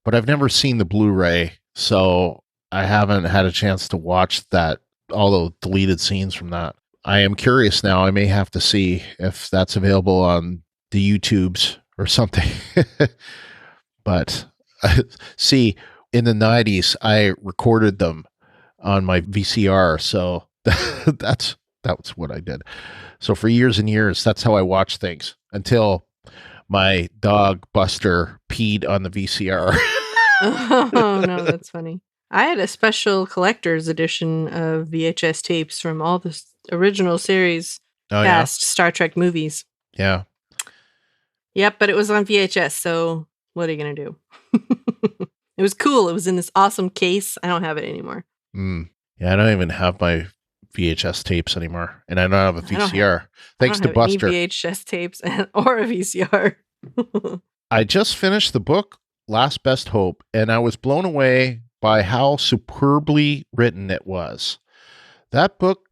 S1: but I've never seen the Blu-ray, so I haven't had a chance to watch that, all the deleted scenes from that. I am curious now. I may have to see if that's available on the YouTubes or something. But see, in the 90s, I recorded them on my VCR, so that's what I did. So for years and years, that's how I watched things until my dog Buster peed on the VCR.
S2: Oh, no, that's funny. I had a special collector's edition of VHS tapes from all the original series cast Star Trek movies.
S1: Yeah.
S2: Yep, but it was on VHS, so what are you going to do? It was cool. It was in this awesome case. I don't have it anymore.
S1: Yeah, I don't even have my VHS tapes anymore, and I don't have a VCR. Thanks to Buster.
S2: Any VHS tapes or a VCR.
S1: I just finished the book Last Best Hope, and I was blown away by how superbly written it was. That book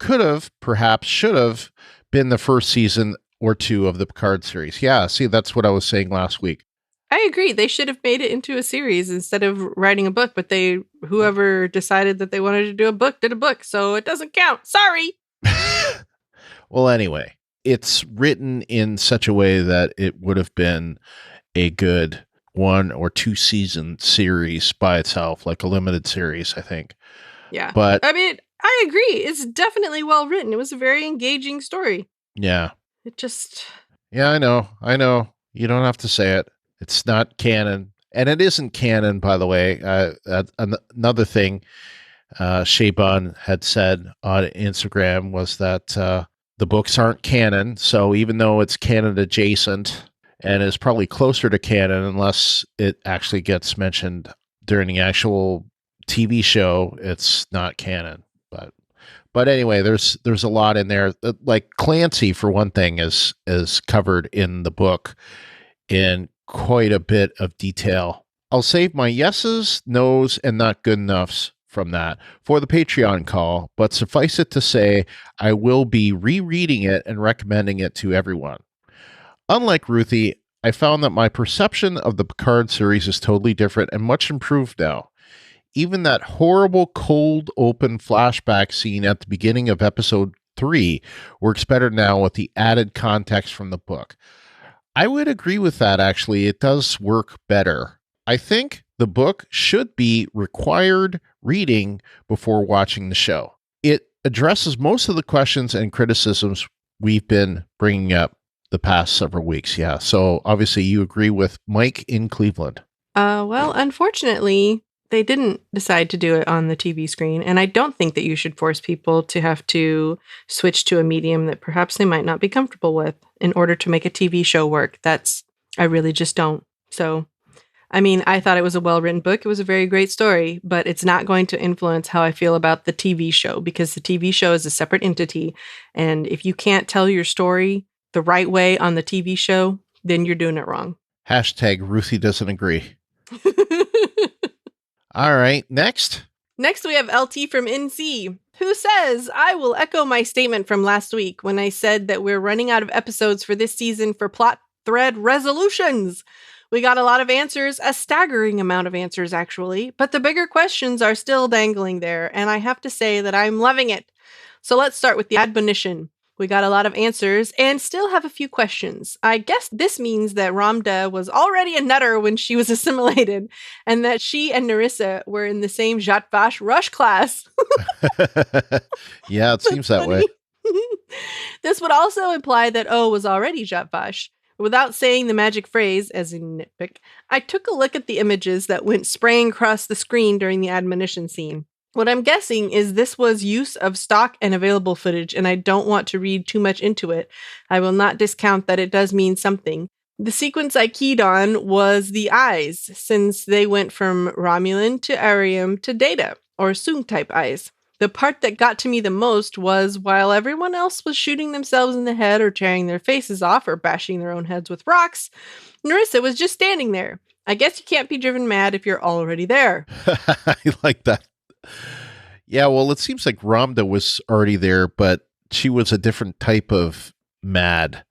S1: perhaps should have been the first season or two of the Picard series. Yeah, see, that's what I was saying last week.
S2: I agree. They should have made it into a series instead of writing a book, but whoever decided that they wanted to do a book did a book, so it doesn't count. Sorry.
S1: Well, anyway, it's written in such a way that it would have been a good 1 or 2 season series by itself, like a limited series, I think.
S2: Yeah.
S1: But
S2: I mean, I agree. It's definitely well written. It was a very engaging story.
S1: Yeah.
S2: It just...
S1: Yeah, I know. You don't have to say it. It's not canon. And it isn't canon, by the way. Another thing Chabon had said on Instagram was that the books aren't canon. So even though it's canon adjacent and is probably closer to canon, unless it actually gets mentioned during the actual TV show, it's not canon. But anyway, there's a lot in there. Like Clancy, for one thing, is covered in the book in quite a bit of detail. I'll save my yeses, nos, and not good enoughs from that for the Patreon call, but suffice it to say, I will be rereading it and recommending it to everyone. Unlike Ruthie, I found that my perception of the Picard series is totally different and much improved now. Even that horrible cold open flashback scene at the beginning of episode 3 works better now with the added context from the book. I would agree with that, actually. It does work better. I think the book should be required reading before watching the show. It addresses most of the questions and criticisms we've been bringing up the past several weeks. Yeah. So obviously you agree with Mike in Cleveland.
S2: Well, unfortunately, they didn't decide to do it on the TV screen. And I don't think that you should force people to have to switch to a medium that perhaps they might not be comfortable with in order to make a TV show work. I really just don't. So, I mean, I thought it was a well-written book. It was a very great story, but it's not going to influence how I feel about the TV show because the TV show is a separate entity. And if you can't tell your story the right way on the TV show, then you're doing it wrong.
S1: Hashtag Ruthie doesn't agree. All right, next.
S2: Next, we have LT from NC, who says, I will echo my statement from last week when I said that we're running out of episodes for this season for plot thread resolutions. We got a lot of answers, a staggering amount of answers, actually, but the bigger questions are still dangling there, and I have to say that I'm loving it. So let's start with the admonition. We got a lot of answers and still have a few questions. I guess this means that Ramda was already a nutter when she was assimilated and that she and Narissa were in the same Zhat Vash Rush class.
S1: Yeah, it seems that way.
S2: This would also imply that O was already Zhat Vash. Without saying the magic phrase, as in nitpick, I took a look at the images that went spraying across the screen during the admonition scene. What I'm guessing is this was use of stock and available footage, and I don't want to read too much into it. I will not discount that it does mean something. The sequence I keyed on was the eyes, since they went from Romulan to Arium to Data, or Soong-type eyes. The part that got to me the most was while everyone else was shooting themselves in the head or tearing their faces off or bashing their own heads with rocks, Narissa was just standing there. I guess you can't be driven mad if you're already there.
S1: I like that. Yeah, well, it seems like Ramda was already there, but she was a different type of mad.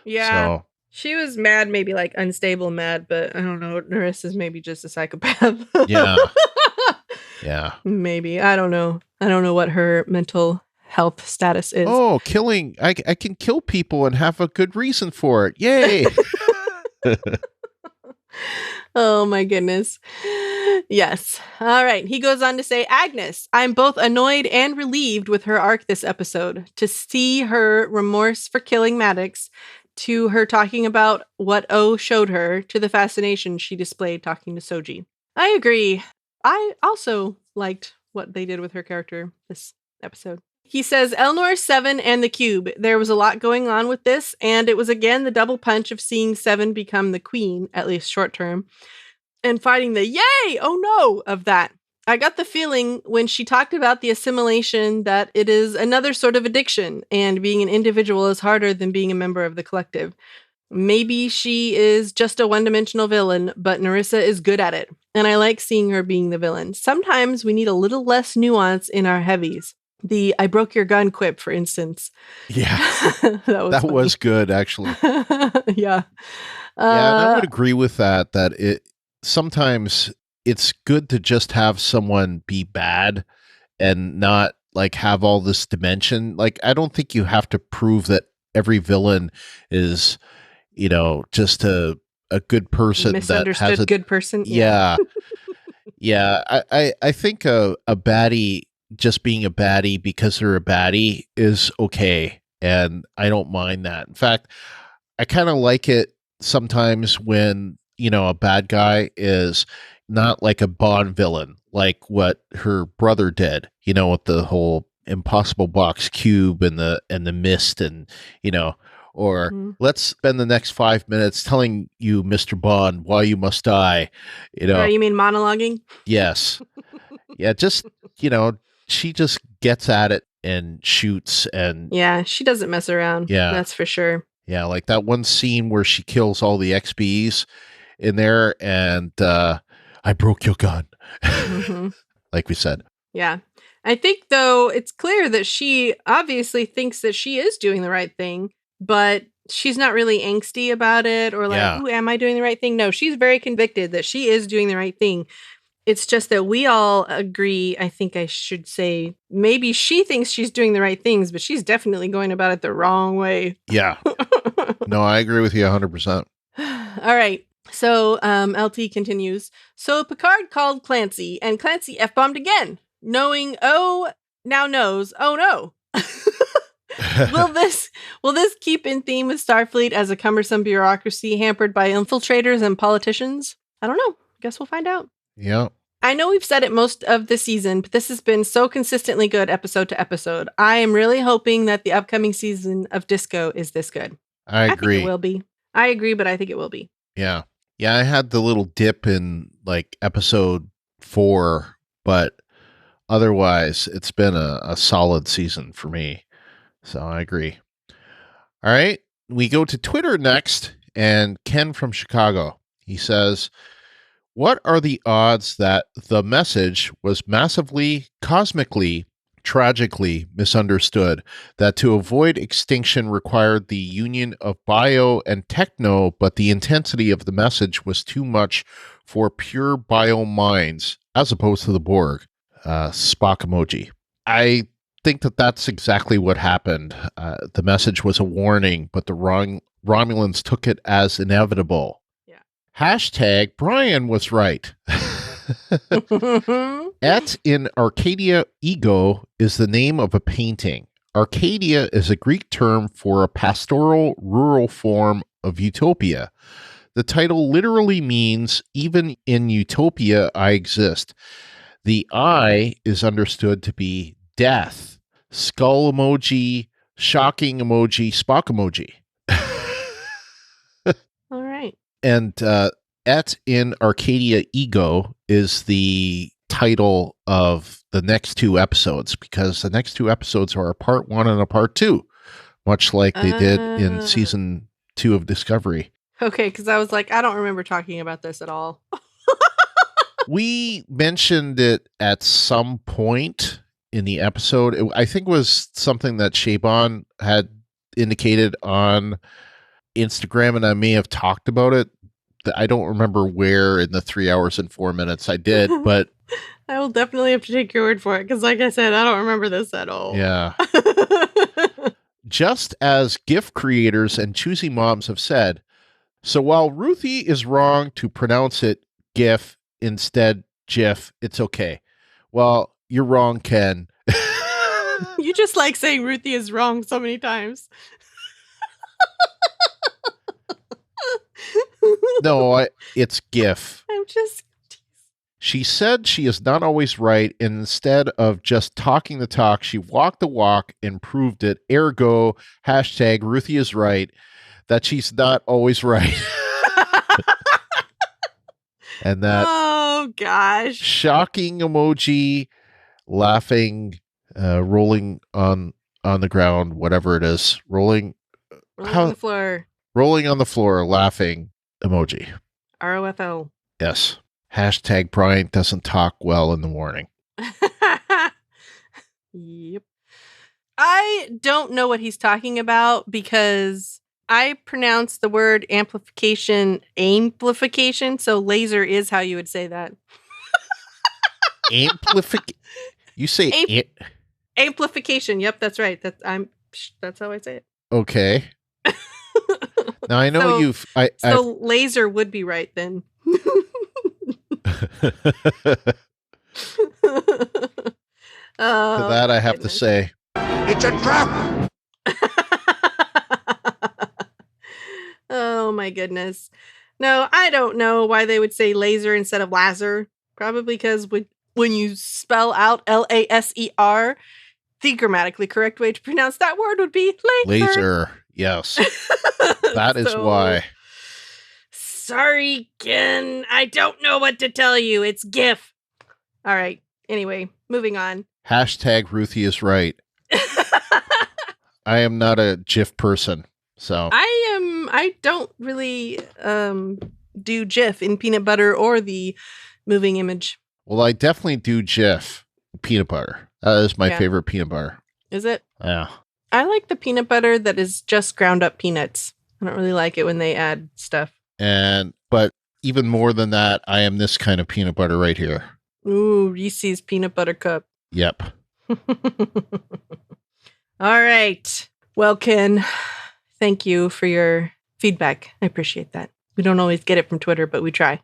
S2: Yeah,
S1: so.
S2: She was mad, maybe like unstable mad, but I don't know. Narissa's maybe just a psychopath.
S1: Yeah. Yeah.
S2: Maybe. I don't know. I don't know what her mental health status is.
S1: Oh, killing. I can kill people and have a good reason for it. Yay.
S2: Oh my goodness. Yes. All right. He goes on to say, Agnes, I'm both annoyed and relieved with her arc this episode. To see her remorse for killing Maddox, to her talking about what O showed her, to the fascination she displayed talking to Soji. I agree. I also liked what they did with her character this episode. He says, Elnor 7 and the Cube. There was a lot going on with this, and it was again the double punch of seeing 7 become the queen, at least short term, and fighting the yay, oh no, of that. I got the feeling when she talked about the assimilation that it is another sort of addiction, and being an individual is harder than being a member of the collective. Maybe she is just a one-dimensional villain, but Narissa is good at it, and I like seeing her being the villain. Sometimes we need a little less nuance in our heavies. The I broke your gun quip, for instance.
S1: Yeah. that was good, actually.
S2: Yeah.
S1: Yeah, and I would agree with that it sometimes it's good to just have someone be bad and not like have all this dimension. Like, I don't think you have to prove that every villain is, just a good person.
S2: Misunderstood
S1: that has
S2: good person.
S1: Yeah. Yeah. I think a baddie just being a baddie because they're a baddie is okay. And I don't mind that. In fact, I kind of like it sometimes when, a bad guy is not like a Bond villain, like what her brother did, with the whole impossible box cube and the mist and, or let's spend the next 5 minutes telling you, Mr. Bond, why you must die.
S2: Oh, you mean monologuing?
S1: Yes. Yeah. Just, she just gets at it and shoots and.
S2: Yeah. She doesn't mess around.
S1: Yeah.
S2: That's for sure.
S1: Yeah. Like that one scene where she kills all the XBs in there and, I broke your gun. Mm-hmm. Like we said.
S2: Yeah. I think, though, it's clear that she obviously thinks that she is doing the right thing, but she's not really angsty about it or like, ooh, am I doing the right thing? No, she's very convicted that she is doing the right thing. It's just that we all agree, I think I should say, maybe she thinks she's doing the right things, but she's definitely going about it the wrong way.
S1: Yeah. No, I agree with you 100%.
S2: All right. So LT continues. So Picard called Clancy, and Clancy F-bombed again, knowing, now knows, oh no. Will this keep in theme with Starfleet as a cumbersome bureaucracy hampered by infiltrators and politicians? I don't know. Guess we'll find out.
S1: Yeah.
S2: I know we've said it most of the season, but this has been so consistently good episode to episode. I am really hoping that the upcoming season of Disco is this good.
S1: I agree.
S2: I think it will be. I agree, but I think it will be.
S1: Yeah. Yeah, I had the little dip in like episode 4, but otherwise it's been a solid season for me. So I agree. All right. We go to Twitter next, and Ken from Chicago. He says, what are the odds that the message was massively, cosmically, tragically misunderstood, that to avoid extinction required the union of bio and techno, but the intensity of the message was too much for pure bio minds, as opposed to the Borg? Spock emoji. I think that that's exactly what happened. The message was a warning, but the Romulans took it as inevitable. Hashtag Brian was right. Et in Arcadia Ego is the name of a painting. Arcadia is a Greek term for a pastoral rural form of utopia. The title literally means, even in utopia, I exist. The I is understood to be death. Skull emoji, shocking emoji, Spock emoji.
S2: All right.
S1: And Et in Arcadia Ego is the title of the next 2 episodes, because the next 2 episodes are a part 1 and a part 2, much like they did in season 2 of Discovery.
S2: Okay, because I was like, I don't remember talking about this at all.
S1: We mentioned it at some point in the episode. I think it was something that Shaban had indicated on Instagram, and I may have talked about it. I don't remember where in the 3 hours and 4 minutes I did, but
S2: I will definitely have to take your word for it, because like I said, I don't remember this at all.
S1: Yeah. Just as GIF creators and choosy moms have said, so while Ruthie is wrong to pronounce it GIF instead GIF, it's okay. Well, you're wrong, Ken.
S2: You just like saying Ruthie is wrong so many times.
S1: No, it's GIF.
S2: I'm just...
S1: She said she is not always right, and instead of just talking the talk, she walked the walk and proved it. Ergo, hashtag Ruthie is right, that she's not always right. And that...
S2: Oh, gosh.
S1: Shocking emoji, laughing, rolling on the ground, whatever it is. Rolling
S2: on the floor.
S1: Rolling on the floor, laughing emoji.
S2: ROFO.
S1: Yes. Hashtag Brian doesn't talk well in the morning.
S2: Yep. I don't know what he's talking about, because I pronounce the word amplification, so laser is how you would say that.
S1: You say
S2: amplification. Yep, that's right. That's how I say it.
S1: Okay. Now I know
S2: so laser would be right then.
S1: To that I have to say,
S5: it's a trap.
S2: Oh my goodness. No, I don't know why they would say laser instead of laser. Probably because when you spell out LASER, the grammatically correct way to pronounce that word would be laser.
S1: Laser, yes. That is why.
S2: Sorry, Ken. I don't know what to tell you. It's GIF. All right. Anyway, moving on.
S1: Hashtag Ruthie is right. I am not a GIF person, so.
S2: I don't really do GIF in peanut butter or the moving image.
S1: Well, I definitely do GIF peanut butter. That is my favorite peanut butter.
S2: Is it?
S1: Yeah.
S2: I like the peanut butter that is just ground up peanuts. I don't really like it when they add stuff.
S1: But even more than that, I am this kind of peanut butter right here.
S2: Ooh, Reese's peanut butter cup.
S1: Yep.
S2: All right. Well, Ken, thank you for your feedback. I appreciate that. We don't always get it from Twitter, but we try.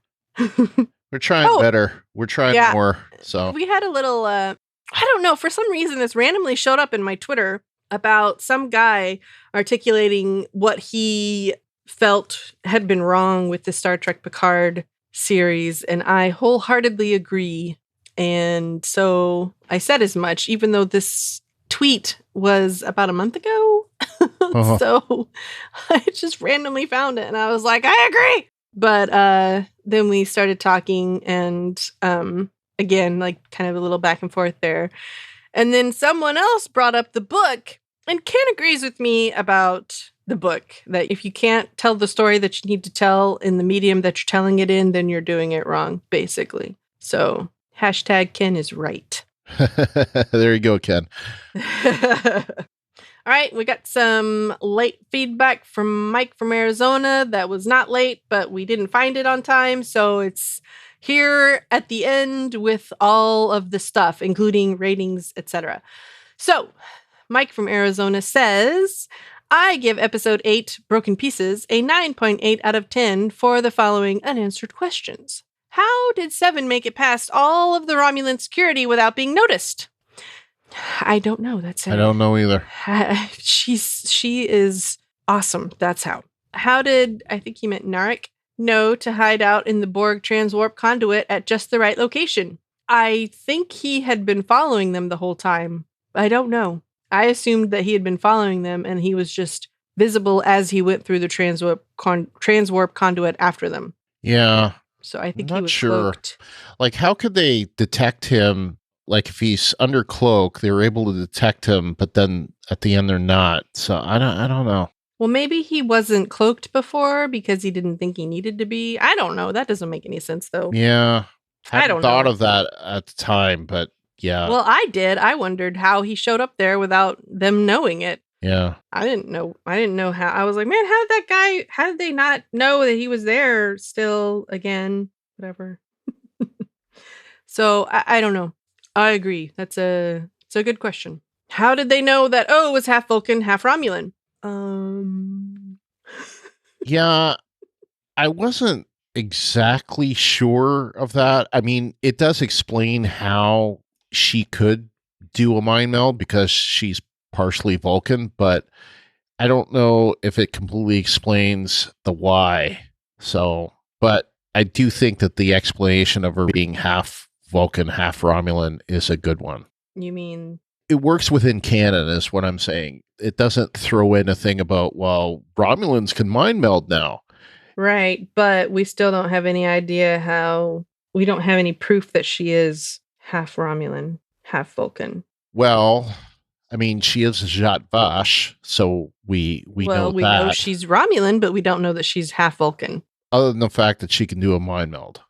S1: We're trying better. We're trying more. So
S2: we had a little, I don't know, for some reason this randomly showed up in my Twitter about some guy articulating what he felt had been wrong with the Star Trek Picard series, and I wholeheartedly agree. And so I said as much, even though this tweet was about a month ago. So I just randomly found it and I was like, I agree. But then we started talking and again, like kind of a little back and forth there. And then someone else brought up the book, and Ken agrees with me about the book, that if you can't tell the story that you need to tell in the medium that you're telling it in, then you're doing it wrong, basically. So hashtag Ken is right.
S1: There you go, Ken.
S2: All right, we got some late feedback from Mike from Arizona. That was not late, but we didn't find it on time. So it's here at the end with all of the stuff, including ratings, etc. So Mike from Arizona says, I give episode 8, Broken Pieces, a 9.8 out of 10 for the following unanswered questions. How did Seven make it past all of the Romulan security without being noticed? I don't know. That's it.
S1: I don't know either.
S2: She is awesome. That's how. How did, I think he meant Narek, know to hide out in the Borg transwarp conduit at just the right location? I think he had been following them the whole time. I don't know. I assumed that he had been following them and he was just visible as he went through the transwarp conduit after them.
S1: Yeah.
S2: So I think
S1: I'm
S2: he
S1: not
S2: was
S1: sure.
S2: cloaked.
S1: Like, how could they detect him? Like, if he's under cloak, they were able to detect him, but then at the end they're not. So I don't know.
S2: Well, maybe he wasn't cloaked before because he didn't think he needed to be. I don't know. That doesn't make any sense, though.
S1: Yeah.
S2: I don't
S1: thought
S2: know.
S1: of that at the time, but yeah.
S2: Well, I did. I wondered how he showed up there without them knowing it.
S1: Yeah.
S2: I didn't know how. I was like, man, how did they not know that he was there still again? Whatever. So I don't know. I agree. It's a good question. How did they know that, it was half Vulcan, half Romulan?
S1: Yeah, I wasn't exactly sure of that. I mean, it does explain how she could do a mind meld because she's partially Vulcan, but I don't know if it completely explains the why. So, but I do think that the explanation of her being half Vulcan, half Romulan is a good one.
S2: You mean?
S1: It works within canon is what I'm saying. It doesn't throw in a thing about, well, Romulans can mind meld now.
S2: Right, but we still don't have any idea how. We don't have any proof that she is half Romulan, half Vulcan.
S1: Well, I mean, she is Zhat Vash, so we know that.
S2: We know she's Romulan, but we don't know that she's half Vulcan.
S1: Other than the fact that she can do a mind meld.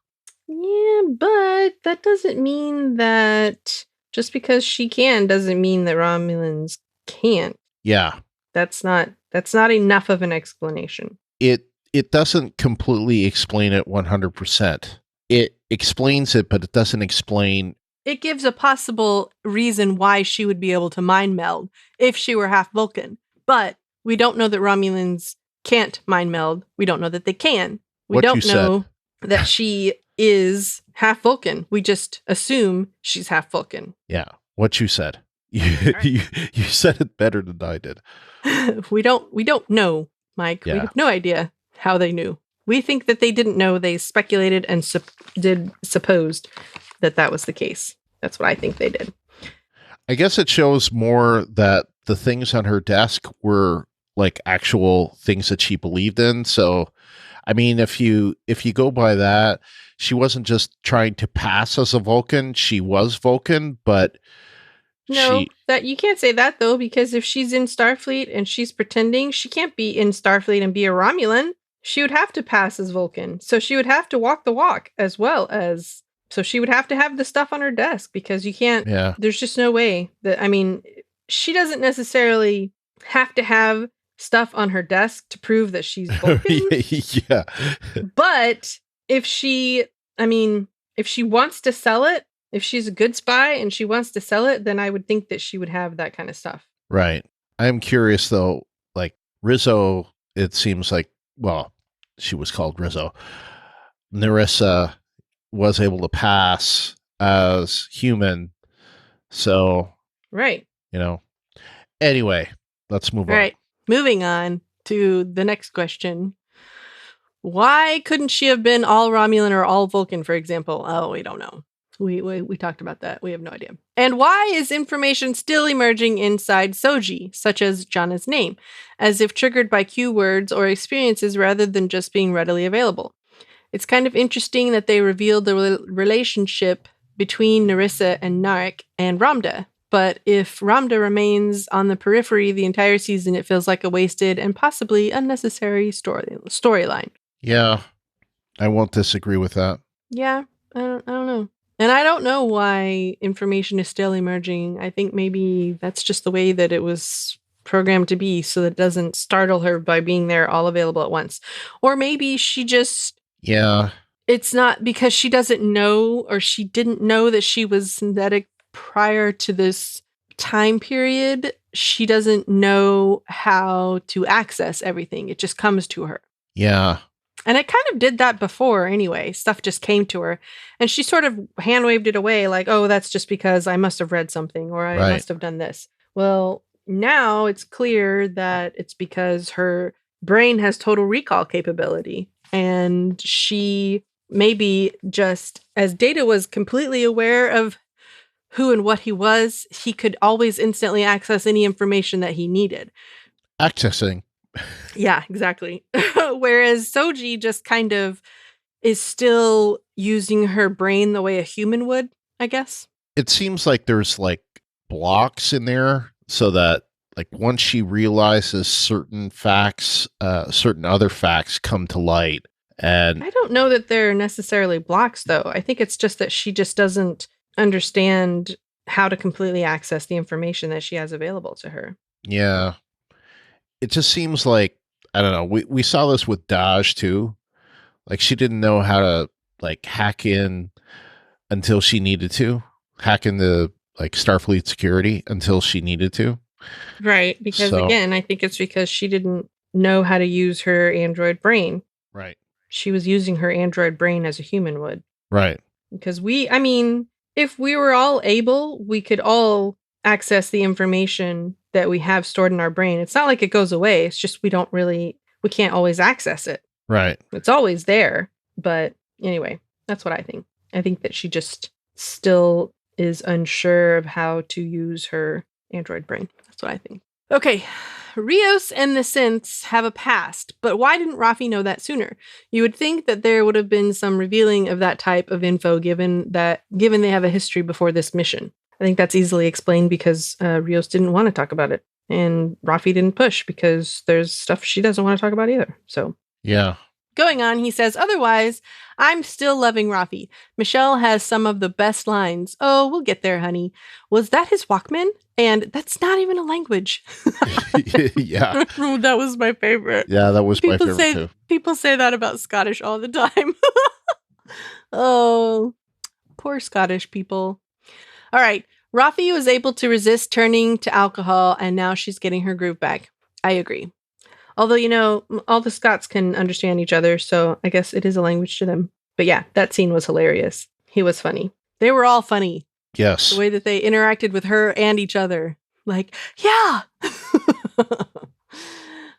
S2: Yeah, but that doesn't mean that just because she can doesn't mean that Romulans can't.
S1: Yeah.
S2: That's not enough of an explanation.
S1: It doesn't completely explain it 100%. It explains it, but it doesn't explain.
S2: It gives a possible reason why she would be able to mind meld if she were half Vulcan. But we don't know that Romulans can't mind meld. We don't know that they can. We don't know that she is half Vulcan. We just assume she's half Vulcan.
S1: Yeah, what you said. You said it better than I did.
S2: We don't know, Mike.
S1: Yeah.
S2: We have no idea how they knew. We think that they didn't know. They speculated and supposed that was the case. That's what I think they did.
S1: I guess it shows more that the things on her desk were like actual things that she believed in. So, I mean, if you go by that, she wasn't just trying to pass as a Vulcan. She was Vulcan, but
S2: that you can't say that though, because if she's in Starfleet and she's pretending, she can't be in Starfleet and be a Romulan. She would have to pass as Vulcan. So she would have to walk the walk as well as. So she would have to have the stuff on her desk because you can't. Yeah. There's just no way that. I mean, she doesn't necessarily have to have stuff on her desk to prove that she's Vulcan.
S1: Yeah.
S2: But if she wants to sell it, if she's a good spy and she wants to sell it, then I would think that she would have that kind of stuff.
S1: Right. I'm curious though, like Rizzo, it seems like, well, she was called Rizzo. Narissa was able to pass as human. So,
S2: right.
S1: Anyway, let's move on.
S2: Right. Moving on to the next question. Why couldn't she have been all Romulan or all Vulcan, for example? Oh, we don't know. We talked about that. We have no idea. And why is information still emerging inside Soji, such as Jana's name, as if triggered by cue words or experiences rather than just being readily available? It's kind of interesting that they revealed the relationship between Narissa and Narek and Ramda. But if Ramda remains on the periphery the entire season, it feels like a wasted and possibly unnecessary storyline.
S1: Yeah, I won't disagree with that.
S2: Yeah, I don't know. And I don't know why information is still emerging. I think maybe that's just the way that it was programmed to be, so that it doesn't startle her by being there all available at once. Or maybe she just...
S1: Yeah.
S2: It's not because she doesn't know, or she didn't know that she was synthetic prior to this time period. She doesn't know how to access everything. It just comes to her.
S1: Yeah.
S2: And it kind of did that before anyway. Stuff just came to her. And she sort of hand waved it away like, oh, that's just because I must have read something or I must have done this. Well, now it's clear that it's because her brain has total recall capability. And she maybe just, as Data was completely aware of who and what he was, he could always instantly access any information that he needed.
S1: Accessing.
S2: Yeah, exactly. Whereas Soji just kind of is still using her brain the way a human would, I guess.
S1: It seems like there's like blocks in there so that like once she realizes certain facts, certain other facts come to light. And
S2: I don't know that they're necessarily blocks, though. I think it's just that she just doesn't understand how to completely access the information that she has available to her.
S1: Yeah. It just seems like, I don't know, we saw this with Daj too. Like she didn't know how to like hack in until she needed to. Hack into like Starfleet security until she needed to.
S2: Right. Because again, I think it's because she didn't know how to use her android brain.
S1: Right.
S2: She was using her android brain as a human would.
S1: Right.
S2: Because if we were all able, we could all access the information that we have stored in our brain. It's not like it goes away. It's just we can't always access it.
S1: Right.
S2: It's always there. But anyway, that's what I think. I think that she just still is unsure of how to use her android brain. That's what I think. Okay. Rios and the synths have a past, but why didn't Rafi know that sooner? You would think that there would have been some revealing of that type of info given they have a history before this mission. I think that's easily explained because Rios didn't want to talk about it, and Rafi didn't push because there's stuff she doesn't want to talk about either. So
S1: yeah.
S2: Going on, he says, otherwise, I'm still loving Rafi. Michelle has some of the best lines. Oh, we'll get there, honey. Was that his Walkman? And that's not even a language.
S1: Yeah.
S2: That was my favorite.
S1: Yeah, that was my favorite too.
S2: People say that about Scottish all the time. Oh, poor Scottish people. All right. Rafi was able to resist turning to alcohol, and now she's getting her groove back. I agree. Although, all the Scots can understand each other, so I guess it is a language to them. But yeah, that scene was hilarious. He was funny. They were all funny.
S1: Yes.
S2: The way that they interacted with her and each other. Like, yeah!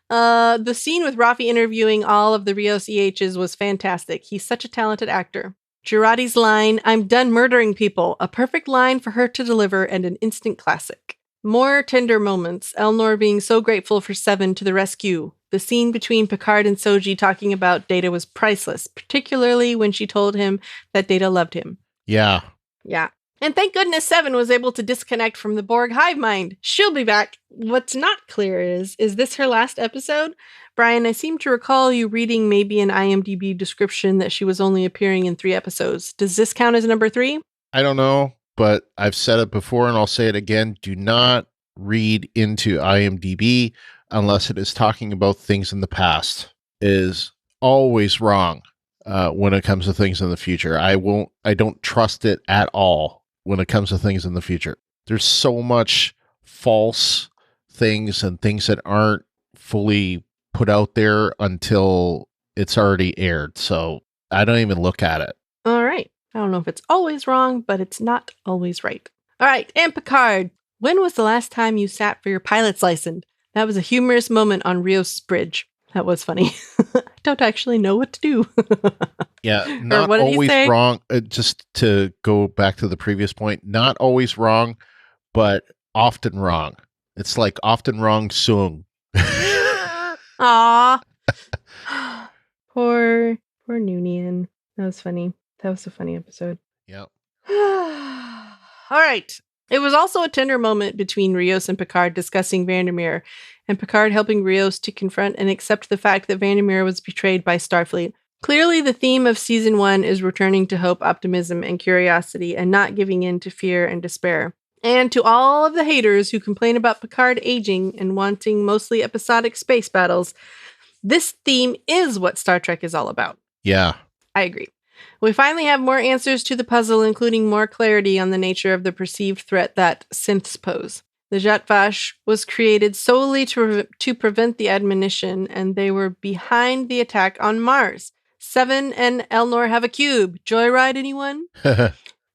S2: The scene with Rafi interviewing all of the Rios EHs was fantastic. He's such a talented actor. Girardi's line, I'm done murdering people. A perfect line for her to deliver and an instant classic. More tender moments, Elnor being so grateful for Seven to the rescue. The scene between Picard and Soji talking about Data was priceless, particularly when she told him that Data loved him.
S1: Yeah.
S2: Yeah. And thank goodness Seven was able to disconnect from the Borg hive mind. She'll be back. What's not clear is this her last episode? Brian, I seem to recall you reading maybe an IMDb description that she was only appearing in 3 episodes. Does this count as number 3?
S1: I don't know. But I've said it before and I'll say it again. Do not read into IMDb unless it is talking about things in the past, is always wrong when it comes to things in the future. I don't trust it at all when it comes to things in the future. There's so much false things and things that aren't fully put out there until it's already aired. So I don't even look at it.
S2: All right. I don't know if it's always wrong, but it's not always right. All right. And Picard, when was the last time you sat for your pilot's license? That was a humorous moment on Rios' bridge. That was funny. I don't actually know what to do.
S1: Yeah, not always wrong. Just to go back to the previous point, not always wrong, but often wrong. It's like often wrong sung.
S2: Aw. Poor Noonian. That was funny. That was a funny episode.
S1: Yep.
S2: All right. It was also a tender moment between Rios and Picard discussing Vandermeer, and Picard helping Rios to confront and accept the fact that Vandermeer was betrayed by Starfleet. Clearly, the theme of Season 1 is returning to hope, optimism, and curiosity, and not giving in to fear and despair. And to all of the haters who complain about Picard aging and wanting mostly episodic space battles, this theme is what Star Trek is all about.
S1: Yeah.
S2: I agree. We finally have more answers to the puzzle, including more clarity on the nature of the perceived threat that synths pose. The Jetvash was created solely to prevent the admonition, and they were behind the attack on Mars. Seven and Elnor have a cube. Joyride, anyone?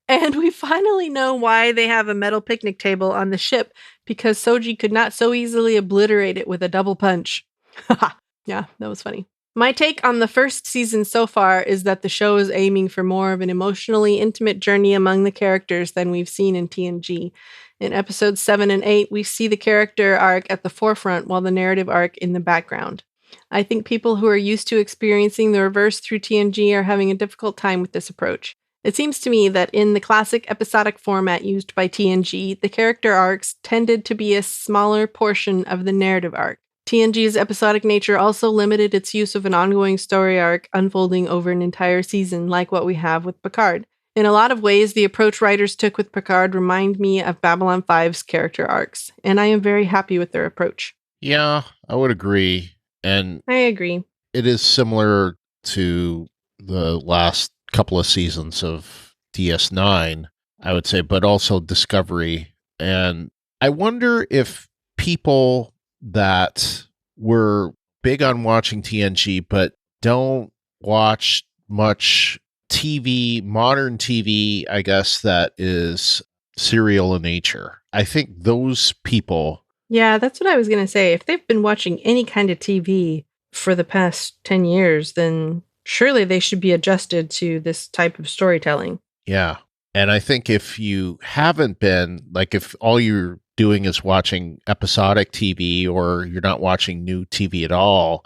S2: And we finally know why they have a metal picnic table on the ship, because Soji could not so easily obliterate it with a double punch. Yeah, that was funny. My take on the first season so far is that the show is aiming for more of an emotionally intimate journey among the characters than we've seen in TNG. In episodes 7 and 8, we see the character arc at the forefront while the narrative arc in the background. I think people who are used to experiencing the reverse through TNG are having a difficult time with this approach. It seems to me that in the classic episodic format used by TNG, the character arcs tended to be a smaller portion of the narrative arc. TNG's episodic nature also limited its use of an ongoing story arc unfolding over an entire season, like what we have with Picard. In a lot of ways, the approach writers took with Picard remind me of Babylon 5's character arcs, and I am very happy with their approach.
S1: Yeah, I would agree. And
S2: I agree.
S1: It is similar to the last couple of seasons of DS9, I would say, but also Discovery. And I wonder if people that were big on watching TNG but don't watch much TV, modern TV, I guess, that is serial in nature. I think those people...
S2: Yeah, that's what I was going to say. If they've been watching any kind of TV for the past 10 years, then surely they should be adjusted to this type of storytelling.
S1: Yeah. And I think if you haven't been, like if all you're doing is watching episodic TV or you're not watching new TV at all,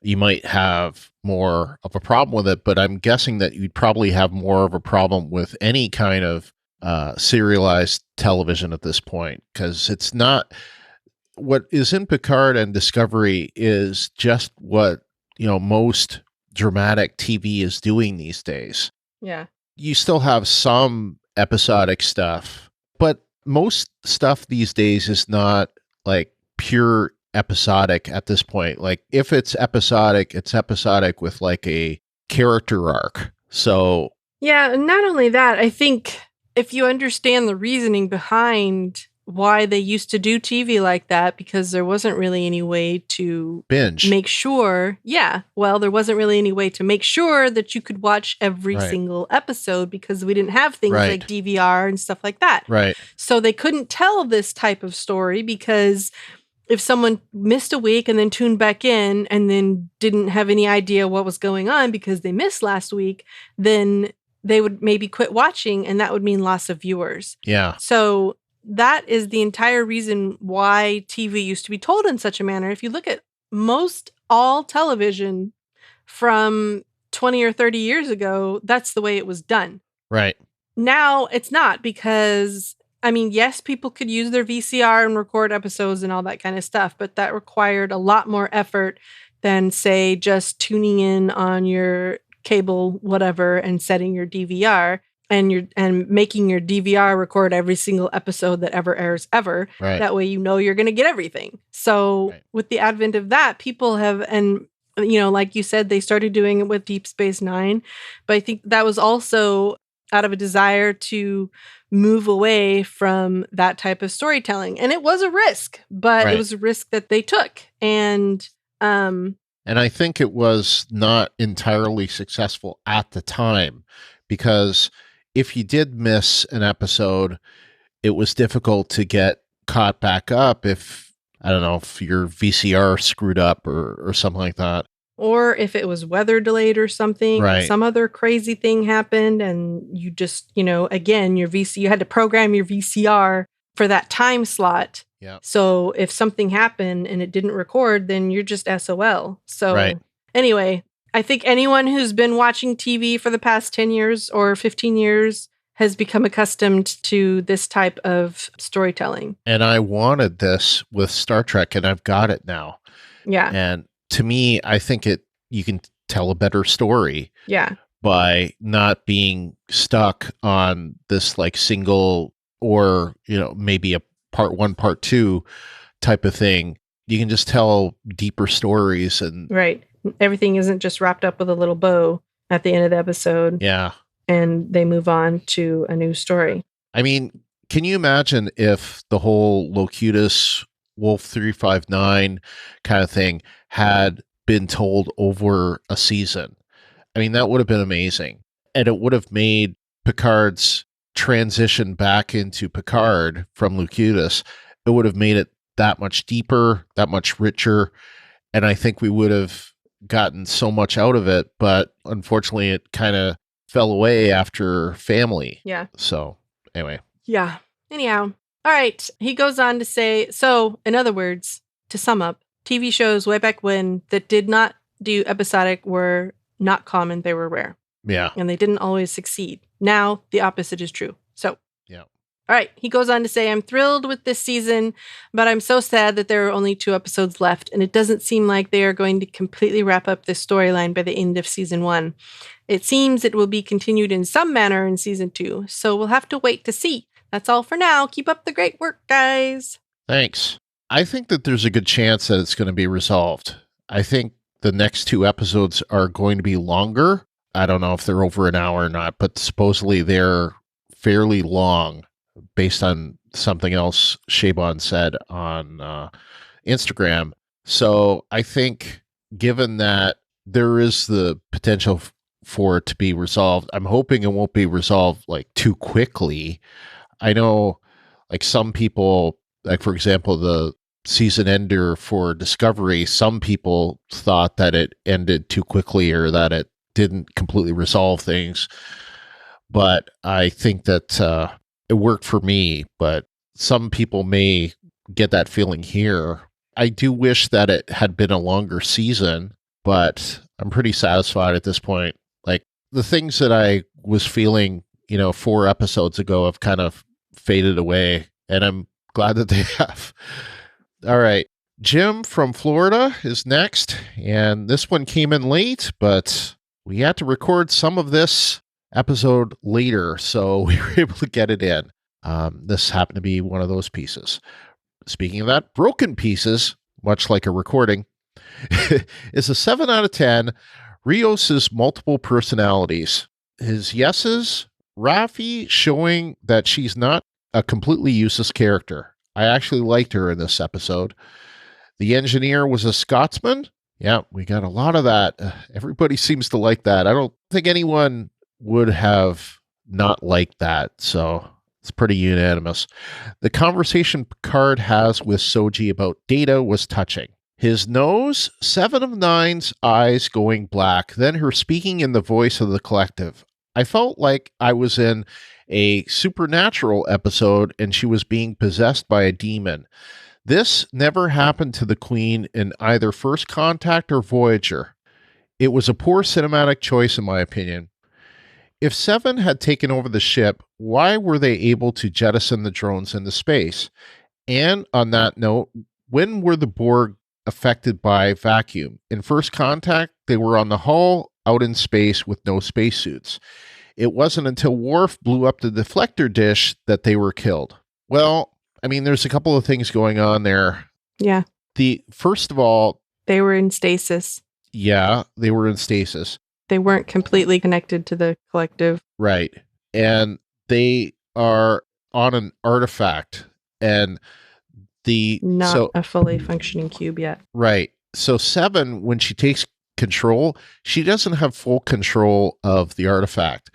S1: you might have more of a problem with it. But I'm guessing that you'd probably have more of a problem with any kind of serialized television at this point, because it's not... What is in Picard and Discovery is just what, most dramatic TV is doing these days.
S2: Yeah.
S1: You still have some episodic stuff, but most stuff these days is not like pure episodic at this point. Like if it's episodic with like a character arc. So
S2: yeah, and not only that, I think if you understand the reasoning behind why they used to do TV like that, because there wasn't really any way to
S1: binge.
S2: Make sure. Yeah. Well, there wasn't really any way to make sure that you could watch every single episode because we didn't have things like DVR and stuff like that.
S1: Right.
S2: So they couldn't tell this type of story because if someone missed a week and then tuned back in and then didn't have any idea what was going on because they missed last week, then they would maybe quit watching, and that would mean loss of viewers.
S1: Yeah.
S2: So that is the entire reason why TV used to be told in such a manner. If you look at most all television from 20 or 30 years ago, that's the way it was done.
S1: Right.
S2: Now it's not, because, yes, people could use their VCR and record episodes and all that kind of stuff, but that required a lot more effort than, say, just tuning in on your cable, whatever, and setting your DVR. and making your DVR record every single episode that ever airs ever.
S1: Right.
S2: That way, you're going to get everything. So with the advent of that, people have, and like you said, they started doing it with Deep Space Nine, but I think that was also out of a desire to move away from that type of storytelling. And it was a risk, but it was a risk that they took. And
S1: I think it was not entirely successful at the time, because if you did miss an episode, it was difficult to get caught back up if your VCR screwed up or something like that.
S2: Or if it was weather delayed or something, some other crazy thing happened, and you just, again, you had to program your VCR for that time slot.
S1: Yeah.
S2: So if something happened and it didn't record, then you're just SOL. So anyway, I think anyone who's been watching TV for the past 10 years or 15 years has become accustomed to this type of storytelling.
S1: And I wanted this with Star Trek, and I've got it now.
S2: Yeah.
S1: And to me, I think you can tell a better story.
S2: Yeah.
S1: By not being stuck on this like single or, maybe a part 1, part 2 type of thing. You can just tell deeper stories and
S2: everything isn't just wrapped up with a little bow at the end of the episode.
S1: Yeah.
S2: And they move on to a new story.
S1: I mean, can you imagine if the whole Locutus Wolf 359 kind of thing had been told over a season? I mean, that would have been amazing. And it would have made Picard's transition back into Picard from Locutus, it would have made it that much deeper, that much richer. And I think we would have gotten so much out of it. But unfortunately, it kind of fell away after Family.
S2: Yeah.
S1: So anyway.
S2: Yeah. Anyhow. All right. He goes on to say, so in other words, to sum up, TV shows way back when that did not do episodic were not common. They were rare.
S1: Yeah.
S2: And they didn't always succeed. Now the opposite is true. So,
S1: yeah.
S2: All right. He goes on to say, I'm thrilled with this season, but I'm so sad that there are only 2 episodes left. And it doesn't seem like they are going to completely wrap up this storyline by the end of season 1. It seems it will be continued in some manner in season 2. So we'll have to wait to see. That's all for now. Keep up the great work, guys.
S1: Thanks. I think that there's a good chance that it's going to be resolved. I think the next 2 episodes are going to be longer. I don't know if they're over an hour or not, but supposedly they're fairly long based on something else Shaban said on Instagram. So I think given that there is the potential for it to be resolved, I'm hoping it won't be resolved like too quickly. I know like some people, like for example, the season ender for Discovery, some people thought that it ended too quickly or that it didn't completely resolve things. But I think that it worked for me, but some people may get that feeling here. I do wish that it had been a longer season, but I'm pretty satisfied at this point. Like the things that I was feeling, 4 episodes ago have kind of faded away, and I'm glad that they have. All right. Jim from Florida is next, and this one came in late, but we had to record some of this episode later, so we were able to get it in. This happened to be one of those pieces. Speaking of that, broken pieces, much like a recording, is a 7 out of 10. Rios's multiple personalities. His yeses, Raffi showing that she's not a completely useless character. I actually liked her in this episode. The engineer was a Scotsman. Yeah, we got a lot of that. Everybody seems to like that. I don't think anyone would have not liked that, so it's pretty unanimous. The conversation Picard has with Soji about Data was touching. His nose, 7 of 9's eyes going black, then her speaking in the voice of the collective. I felt like I was in a Supernatural episode and she was being possessed by a demon. This never happened to the Queen in either First Contact or Voyager. It was a poor cinematic choice in my opinion. If 7 had taken over the ship, why were they able to jettison the drones into space? And on that note, when were the Borg affected by vacuum? In First Contact, they were on the hull, out in space with no spacesuits. it wasn't until Worf blew up the deflector dish that they were killed. Well, I mean, there's a couple of things going on there.
S2: Yeah.
S1: First of all,
S2: they were in stasis.
S1: Yeah, they were in stasis.
S2: They weren't completely connected to the collective.
S1: Right. And they are on an artifact, and
S2: not a fully functioning cube yet.
S1: Right. So 7, when she takes control, she doesn't have full control of the artifact.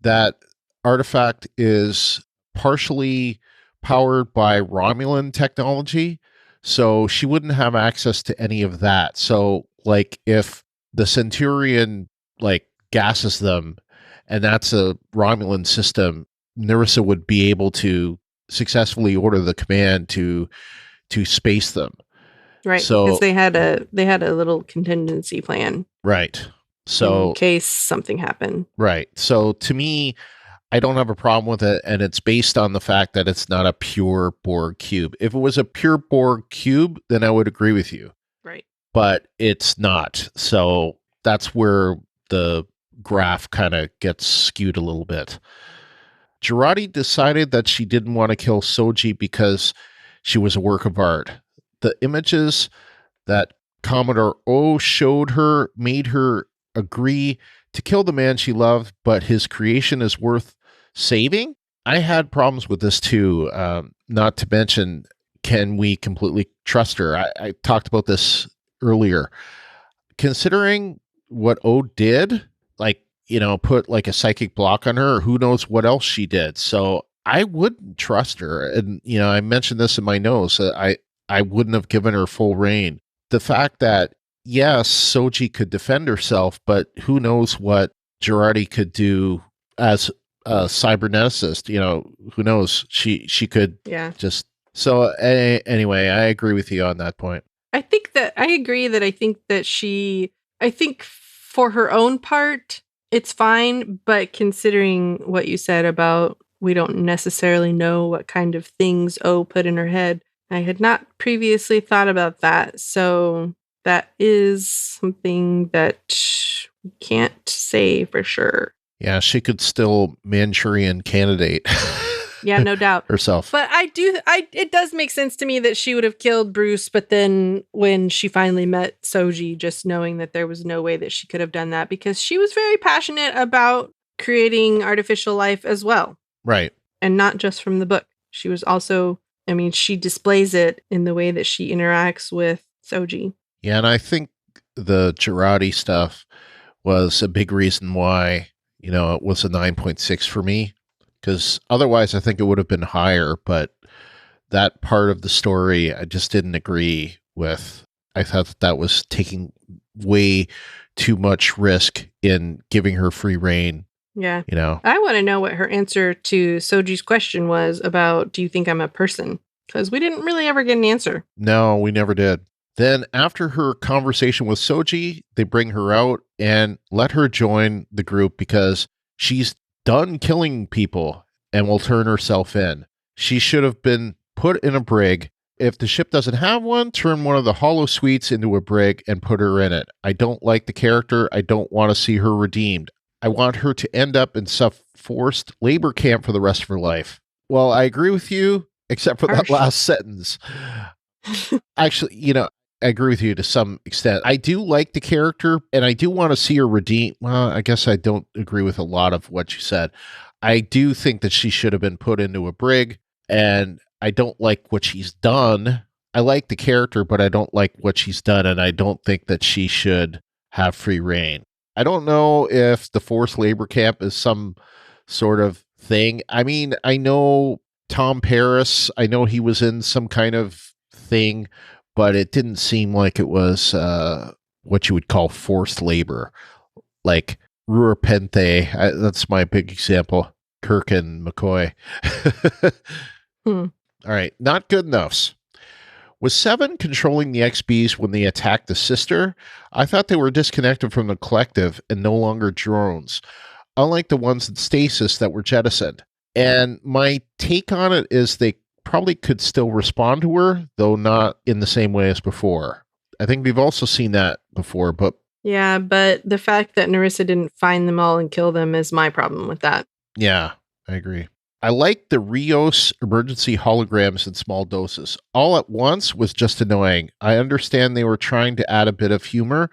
S1: That artifact is partially powered by Romulan technology, so she wouldn't have access to any of that. So, like, if the Centurion, like, gasses them, and that's a Romulan system, Nerissa would be able to successfully order the command to space them.
S2: Right.
S1: So,
S2: because they had a little contingency plan.
S1: Right. So
S2: in case something happened.
S1: Right. So to me, I don't have a problem with it, and it's based on the fact that it's not a pure Borg cube. If it was a pure Borg cube, then I would agree with you.
S2: Right.
S1: But it's not. So that's where the graph kind of gets skewed a little bit. Jurati decided that she didn't want to kill Soji because she was a work of art. The images that Commodore O showed her made her agree to kill the man she loved, but his creation is worth saving. I had problems with this too. Not to mention, can we completely trust her? I talked about this earlier. Considering what O did, like, put like a psychic block on her, or who knows what else she did. So I wouldn't trust her. And, I mentioned this in my notes. I wouldn't have given her full reign. The fact that, yes, Soji could defend herself, but who knows what Jurati could do as a cyberneticist. Who knows? She could just... So anyway, I agree with you on that point.
S2: I think for her own part, it's fine, but considering what you said about we don't necessarily know what kind of things O put in her head, I had not previously thought about that. So that is something that we can't say for sure.
S1: Yeah, she could still Manchurian candidate.
S2: Yeah, no doubt.
S1: Herself.
S2: But it does make sense to me that she would have killed Bruce, but then when she finally met Soji, just knowing that there was no way that she could have done that, because she was very passionate about creating artificial life as well.
S1: Right.
S2: And not just from the book. She was also, she displays it in the way that she interacts with Soji.
S1: Yeah, and I think the Jurati stuff was a big reason why, it was a 9.6 for me. Because otherwise, I think it would have been higher, but that part of the story, I just didn't agree with. I thought that was taking way too much risk in giving her free reign.
S2: Yeah. I want to know what her answer to Soji's question was about, do you think I'm a person? Because we didn't really ever get an answer.
S1: No, we never did. Then after her conversation with Soji, they bring her out and let her join the group because she's done killing people and will turn herself in. She should have been put in a brig. If the ship doesn't have one, turn one of the hollow suites into a brig and put her in it. I don't like the character. I don't want to see her redeemed. I want her to end up in some forced labor camp for the rest of her life. Well, I agree with you, except for that last sentence. Actually, I agree with you to some extent. I do like the character, and I do want to see her redeemed. Well, I guess I don't agree with a lot of what you said. I do think that she should have been put into a brig, and I don't like what she's done. I like the character, but I don't like what she's done, and I don't think that she should have free reign. I don't know if the forced labor camp is some sort of thing. I know Tom Paris. I know he was in some kind of thing, but it didn't seem like it was what you would call forced labor. Like Ruapente, that's my big example. Kirk and McCoy. All right, not good enough. Was 7 controlling the XBs when they attacked the sister? I thought they were disconnected from the collective and no longer drones, unlike the ones in stasis that were jettisoned. And my take on it is they probably could still respond to her, though not in the same way as before. I think we've also seen that before, but
S2: Yeah, but the fact that Narissa didn't find them all and kill them is my problem with that.
S1: Yeah, I agree. I like the Rios emergency holograms in small doses. All at once was just annoying. I understand they were trying to add a bit of humor,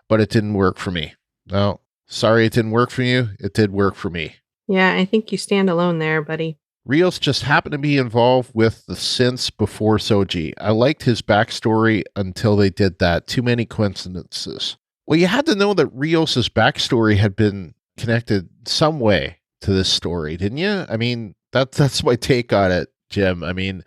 S1: but it didn't work for me. No, sorry it didn't work for you. It did work for me.
S2: Yeah, I think you stand alone there, buddy.
S1: Rios just happened to be involved with the synths before Soji. I liked his backstory until they did that. Too many coincidences. Well, you had to know that Rios's backstory had been connected some way to this story, didn't you? I mean, that's my take on it, Jim. I mean,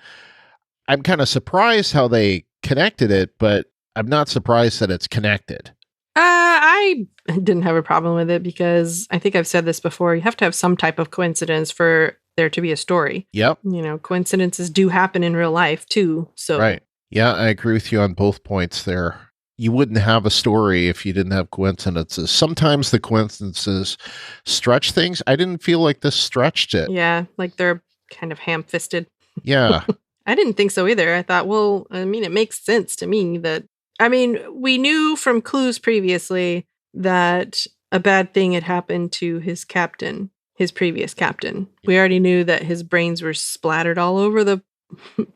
S1: I'm kind of surprised how they connected it, but I'm not surprised that it's connected.
S2: I didn't have a problem with it because I think I've said this before. You have to have some type of coincidence for there to be a story.
S1: Yep.
S2: You know, coincidences do happen in real life too. So
S1: right. Yeah, I agree with you on both points there. You wouldn't have a story if you didn't have coincidences. Sometimes the coincidences stretch things. I didn't feel like this stretched it.
S2: Yeah, like they're kind of ham-fisted.
S1: Yeah.
S2: I didn't think so either. I thought, well, I mean, it makes sense to me that, I mean, we knew from clues previously that a bad thing had happened to his captain, his previous captain. We already knew that his brains were splattered all over the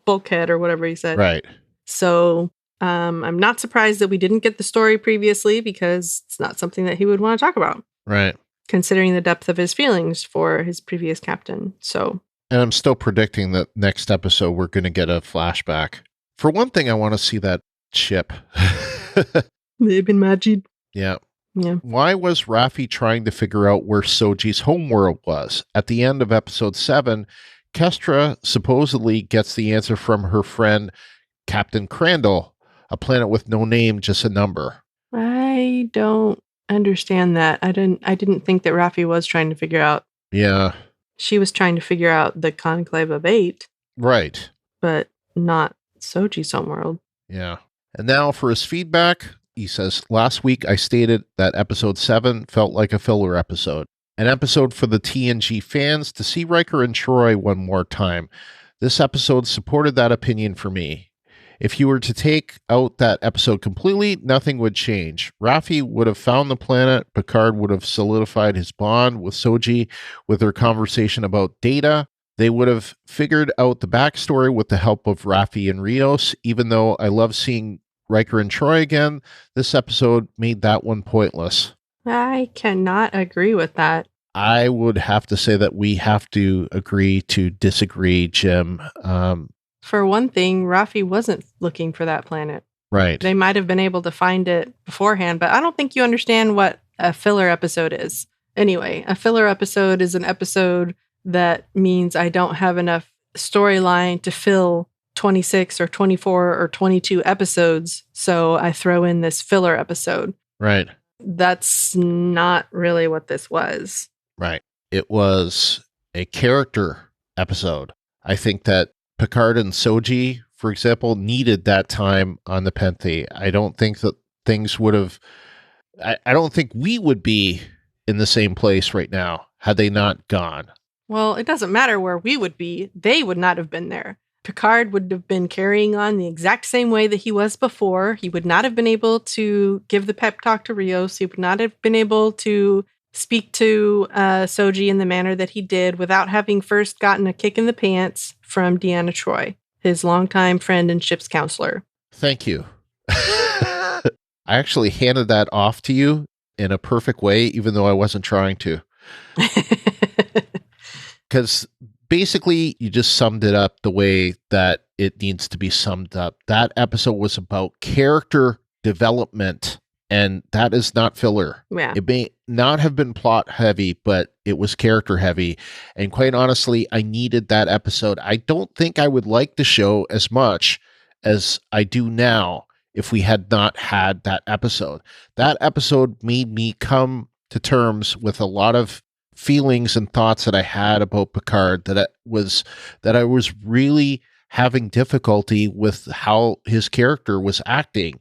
S2: bulkhead or whatever he said.
S1: Right.
S2: So I'm not surprised that we didn't get the story previously because it's not something that he would want to talk about.
S1: Right.
S2: Considering the depth of his feelings for his previous captain. So.
S1: And I'm still predicting that next episode we're going to get a flashback. For one thing, I want to see that ship.
S2: They've been magic.
S1: Yeah.
S2: Yeah.
S1: Why was Raffi trying to figure out where Soji's homeworld was? At the end of episode 7, Kestra supposedly gets the answer from her friend Captain Crandall, a planet with no name, just a number.
S2: I don't understand that. I didn't think that Raffi was trying to figure out.
S1: Yeah.
S2: She was trying to figure out the Conclave of 8.
S1: Right.
S2: But not Soji's homeworld.
S1: Yeah. And now for his feedback, he says, last week I stated that episode 7 felt like a filler episode. An episode for the TNG fans to see Riker and Troy one more time. This episode supported that opinion for me. If you were to take out that episode completely, nothing would change. Raffi would have found the planet. Picard would have solidified his bond with Soji with their conversation about Data. They would have figured out the backstory with the help of Raffi and Rios. Even though I love seeing Riker and Troy again, this episode made that one pointless.
S2: I cannot agree with that.
S1: I would have to say that we have to agree to disagree, Jim.
S2: For one thing, Raffi wasn't looking for that planet.
S1: Right.
S2: They might have been able to find it beforehand, but I don't think you understand what a filler episode is. Anyway, a filler episode is an episode that means I don't have enough storyline to fill 26 or 24 or 22 episodes, so I throw in this filler episode.
S1: Right.
S2: That's not really what this was.
S1: Right. It was a character episode. I think that Picard and Soji, for example, needed that time on the Penthe. I don't think that things would have... I don't think we would be in the same place right now had they not gone.
S2: Well, it doesn't matter where we would be. They would not have been there. Picard would have been carrying on the exact same way that he was before. He would not have been able to give the pep talk to Rios. He would not have been able to speak to Soji in the manner that he did without having first gotten a kick in the pants from Deanna Troi, his longtime friend and ship's counselor.
S1: Thank you. I actually handed that off to you in a perfect way, even though I wasn't trying to. Because basically, you just summed it up the way that it needs to be summed up. That episode was about character development, and that is not filler.
S2: Yeah.
S1: It may not have been plot heavy, but it was character heavy. And quite honestly, I needed that episode. I don't think I would like the show as much as I do now if we had not had that episode. That episode made me come to terms with a lot of feelings and thoughts that I had about Picard, that I was really having difficulty with how his character was acting.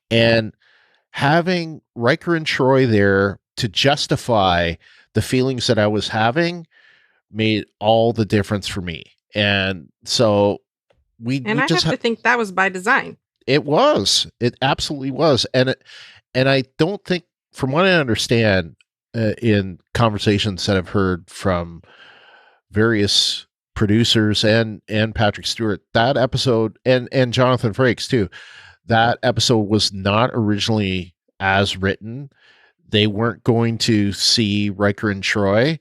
S1: And having Riker and Troy there to justify the feelings that I was having made all the difference for me. And so I
S2: have to think that was by design.
S1: It was. It absolutely was. And And I don't think, from what I understand, in conversations that I've heard from various producers and Patrick Stewart, that episode, and Jonathan Frakes too, that episode was not originally as written. They weren't going to see Riker and Troy.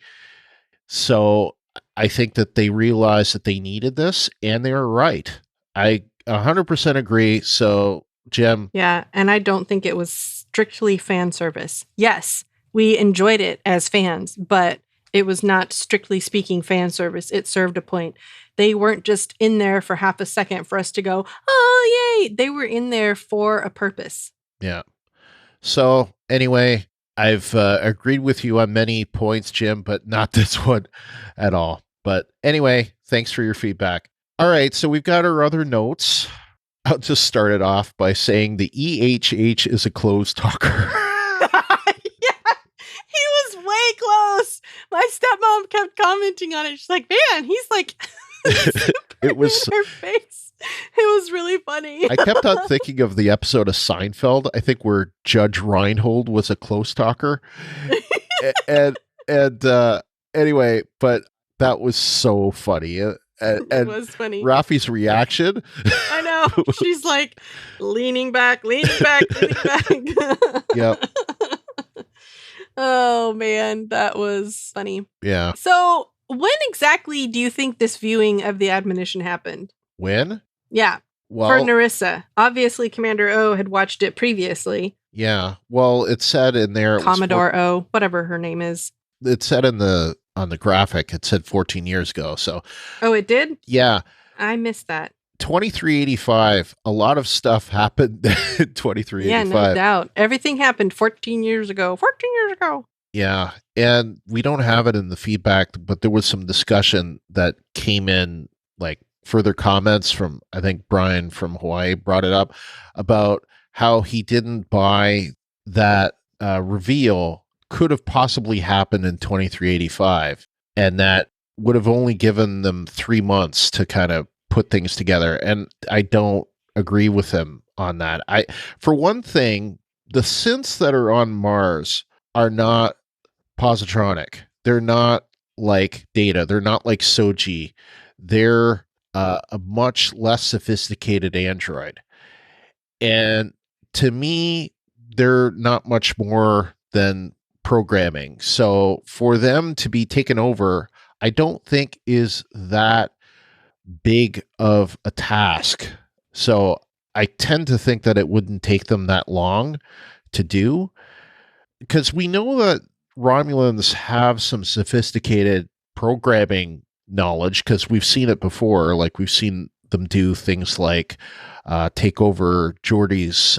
S1: So I think that they realized that they needed this, and they were right. I 100% agree. So, Jim.
S2: Yeah, and I don't think it was strictly fan service. Yes, we enjoyed it as fans, but it was not strictly speaking fan service. It served a point. They weren't just in there for half a second for us to go, oh, yay. They were in there for a purpose.
S1: Yeah. So anyway, I've agreed with you on many points, Jim, but not this one at all. But anyway, thanks for your feedback. All right, so we've got our other notes. I'll just start it off by saying the EHH is a close talker.
S2: He was way close. My stepmom kept commenting on it. She's like, man, he's like
S1: it was
S2: in her face. It was really funny.
S1: I kept on thinking of the episode of Seinfeld, I think, where Judge Reinhold was a close talker. and anyway, but that was so funny. And
S2: it was funny.
S1: Rafi's reaction.
S2: I know. She's like leaning back.
S1: Yep.
S2: Oh, man, that was funny.
S1: Yeah.
S2: So when exactly do you think this viewing of the admonition happened?
S1: When?
S2: Yeah.
S1: Well,
S2: for Narissa. Obviously, Commander O had watched it previously.
S1: Yeah. Well, it said in there...
S2: Commodore O, whatever her name is.
S1: It said on the graphic, it said 14 years ago. So.
S2: Oh, it did?
S1: Yeah.
S2: I missed that.
S1: 2385, a lot of stuff happened in 2385.
S2: Yeah, no doubt. Everything happened 14 years ago.
S1: Yeah, and we don't have it in the feedback, but there was some discussion that came in, like further comments from, I think Brian from Hawaii brought it up, about how he didn't buy that reveal could have possibly happened in 2385, and that would have only given them 3 months to kind of put things together. And I don't agree with him on that. For one thing, the synths that are on Mars are not positronic. They're not like Data. They're not like Soji. They're a much less sophisticated android. And to me, they're not much more than programming. So for them to be taken over, I don't think is that big of a task. So I tend to think that it wouldn't take them that long to do, because we know that Romulans have some sophisticated programming knowledge, because we've seen it before. Like we've seen them do things like take over Geordi's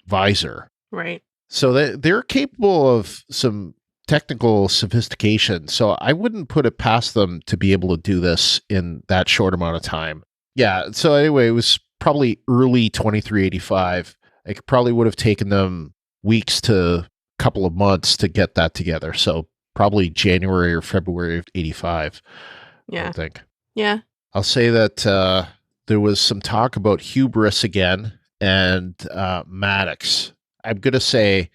S1: visor.
S2: Right.
S1: So they're capable of some technical sophistication. So I wouldn't put it past them to be able to do this in that short amount of time. Yeah. So anyway, it was probably early 2385. It probably would have taken them weeks to a couple of months to get that together. So probably January or February of 85.
S2: Yeah.
S1: I think.
S2: Yeah.
S1: I'll say that there was some talk about hubris again and Maddox. I'm going to say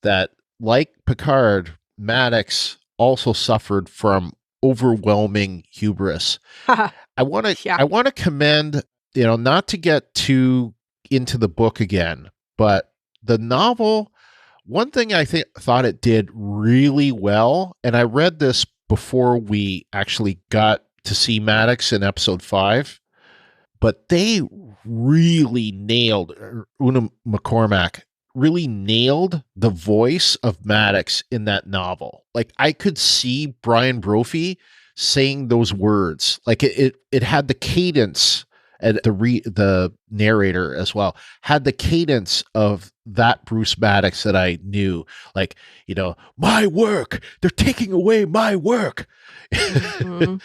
S1: that, like Picard, Maddox also suffered from overwhelming hubris. I want to commend, not to get too into the book again, but the novel, one thing I thought it did really well, and I read this before we actually got to see Maddox in episode 5, but they really nailed, Una McCormack really nailed the voice of Maddox in that novel. Like I could see Brian Brophy saying those words. Like it had the cadence, and the narrator as well had the cadence of that Bruce Maddox that I knew. Like, my work, they're taking away my work.
S2: Mm-hmm.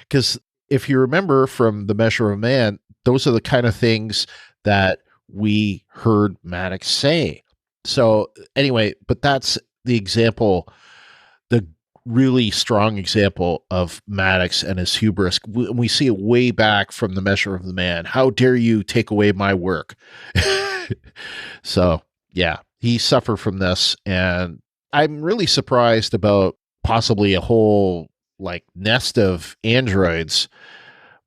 S1: Because if you remember from The Measure of Man, those are the kind of things that we heard Maddox say. So anyway, but that's the example, the really strong example of Maddox and his hubris. We see it way back from The Measure of the Man. How dare you take away my work? So yeah, he suffer from this, and I'm really surprised about possibly a whole like nest of androids,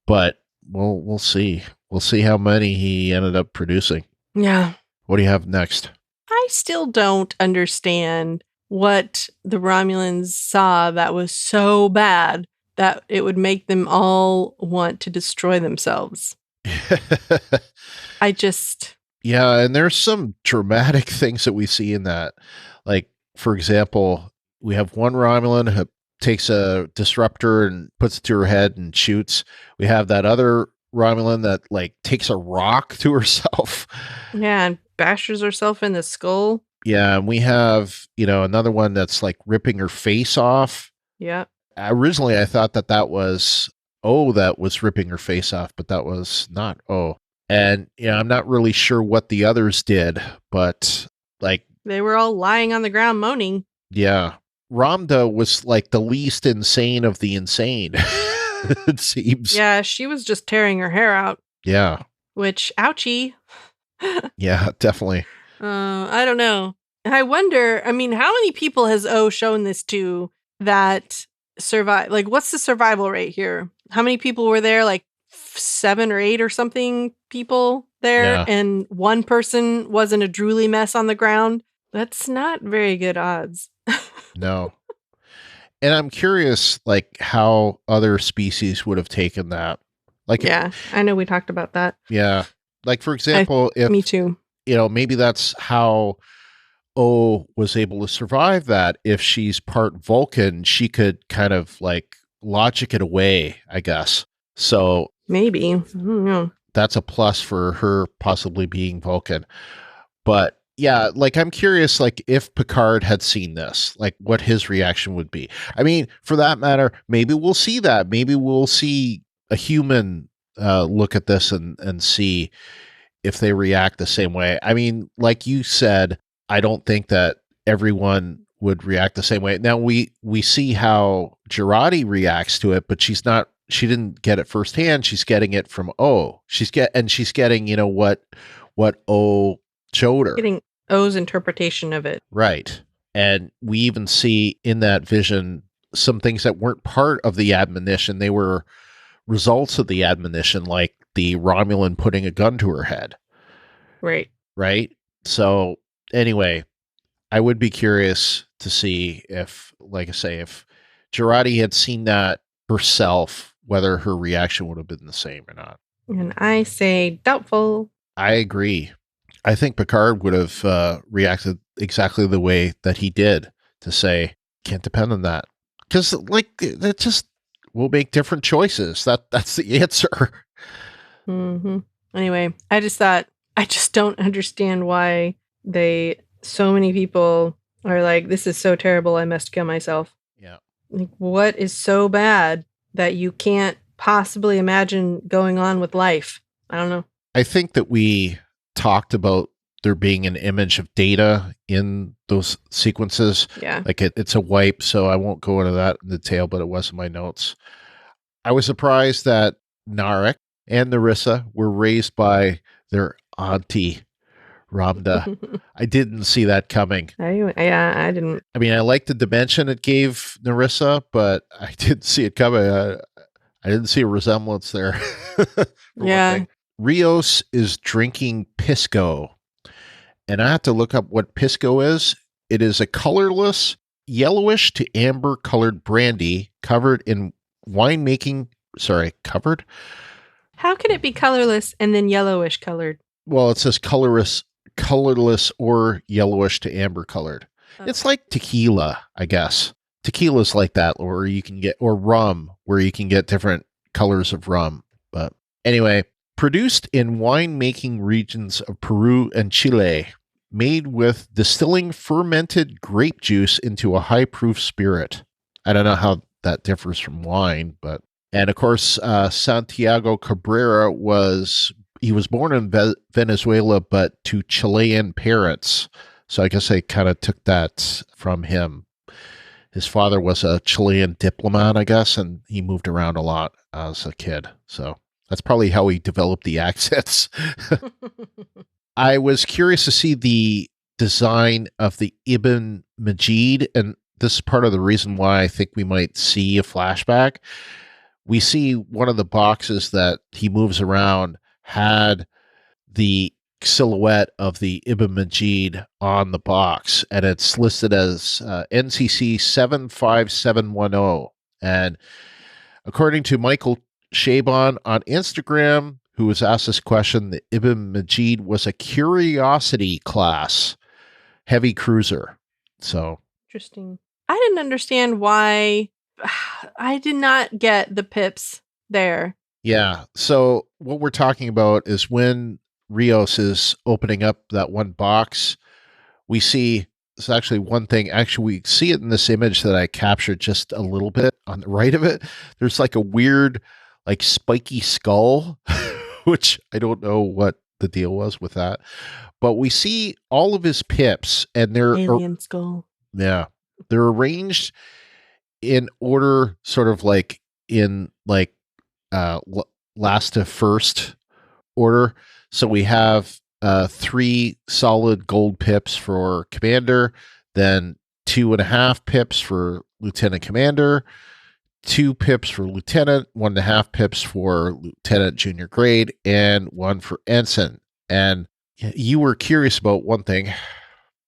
S1: but we'll see. We'll see how many he ended up producing.
S2: Yeah.
S1: What do you have next?
S2: I still don't understand what the Romulans saw that was so bad that it would make them all want to destroy themselves.
S1: Yeah, and there's some dramatic things that we see in that. Like, for example, we have one Romulan who takes a disruptor and puts it to her head and shoots. We have that other Romulan that like takes a rock to herself.
S2: Yeah, and bashes herself in the skull.
S1: Yeah, and we have, another one that's like ripping her face off.
S2: Yeah.
S1: Originally, I thought that was that was ripping her face off, but that was not And I'm not really sure what the others did, but like
S2: they were all lying on the ground moaning.
S1: Yeah. Ramda was like the least insane of the insane, it seems.
S2: Yeah, she was just tearing her hair out.
S1: Yeah.
S2: Which, ouchie.
S1: Yeah, definitely.
S2: I don't know. I wonder, how many people has O shown this to that survive? Like, what's the survival rate here? How many people were there? Like 7 or 8 or something people there,
S1: Yeah.
S2: and one person wasn't a drooly mess on the ground? That's not very good odds.
S1: No. And I'm curious, like, how other species would have taken that. Like,
S2: Yeah, I know we talked about that.
S1: Yeah. Like, for example,
S2: Me too.
S1: Maybe that's how O was able to survive that. If she's part Vulcan, she could kind of like logic it away, I guess. So
S2: Maybe. I don't know.
S1: that's a plus for her possibly being Vulcan. But yeah, like I'm curious, like if Picard had seen this, like what his reaction would be. I mean, for that matter, maybe we'll see that. Maybe we'll see a human look at this and see if they react the same way. I mean, like you said, I don't think that everyone would react the same way. Now we see how Jurati reacts to it, but she didn't get it firsthand. She's getting it from O. She's getting, what O showed her.
S2: Getting O's interpretation of it.
S1: Right. And we even see in that vision some things that weren't part of the admonition. They were results of the admonition, like the Romulan putting a gun to her head.
S2: Right.
S1: Right. So anyway, I would be curious to see if, like I say, if Jurati had seen that herself, whether her reaction would have been the same or not.
S2: And I say doubtful.
S1: I agree. I think Picard would have reacted exactly the way that he did, to say, can't depend on that. Because, like, that just will make different choices. That's the answer.
S2: Mm-hmm. Anyway, I just don't understand why so many people are like, this is so terrible, I must kill myself.
S1: Yeah.
S2: Like, what is so bad that you can't possibly imagine going on with life? I don't know.
S1: I think that we talked about there being an image of Data in those sequences.
S2: Yeah.
S1: Like it's a wipe, so I won't go into that in detail, but it was in my notes. I was surprised that Narek and Narissa were raised by their auntie, Ramda. I didn't see that coming.
S2: I didn't.
S1: I mean, I liked the dimension it gave Narissa, but I didn't see it coming. I didn't see a resemblance there.
S2: Yeah.
S1: Rios is drinking Pisco, and I had to look up what Pisco is. It is a colorless, yellowish to amber colored brandy covered in covered?
S2: How can it be colorless and then yellowish colored?
S1: Well, it says colorless or yellowish to amber colored.
S2: Okay.
S1: It's like tequila, I guess. Tequila's like that, or rum, where you can get different colors of rum. But anyway, produced in wine-making regions of Peru and Chile, made with distilling fermented grape juice into a high-proof spirit. I don't know how that differs from wine, but... And of course, Santiago Cabrera was born in Venezuela, but to Chilean parents. So I guess they kind of took that from him. His father was a Chilean diplomat, I guess, and he moved around a lot as a kid. So that's probably how he developed the accents. I was curious to see the design of the Ibn Majid, and this is part of the reason why I think we might see a flashback. We see one of the boxes that he moves around had the silhouette of the Ibn Majid on the box, and it's listed as NCC 75710. And according to Michael Chabon on Instagram, who was asked this question, the Ibn Majid was a Curiosity class heavy cruiser. So
S2: interesting. I didn't understand why. I did not get the pips there.
S1: Yeah. So what we're talking about is when Rios is opening up that one box, we see, it's actually one thing, actually we see it in this image that I captured just a little bit on the right of it. There's like a weird, like spiky skull, which I don't know what the deal was with that. But we see all of his pips, and they're
S2: alien skull.
S1: Yeah. They're arranged in order, sort of like in like last to first order. So we have 3 solid gold pips for Commander, then 2.5 pips for Lieutenant Commander, 2 pips for Lieutenant, 1.5 pips for Lieutenant Junior Grade, and 1 for Ensign. And you were curious about one thing.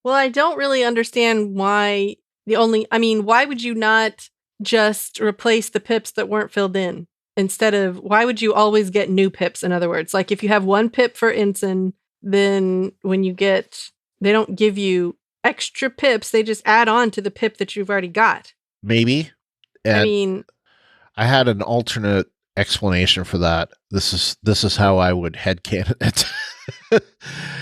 S2: Well, I don't really understand why why would you not just replace the pips that weren't filled in? Instead of, why would you always get new pips? In other words, like if you have 1 pip for Ensign, then when you get, they don't give you extra pips. They just add on to the pip that you've already got.
S1: Maybe. And I had an alternate explanation for that. This is how I would headcanon it.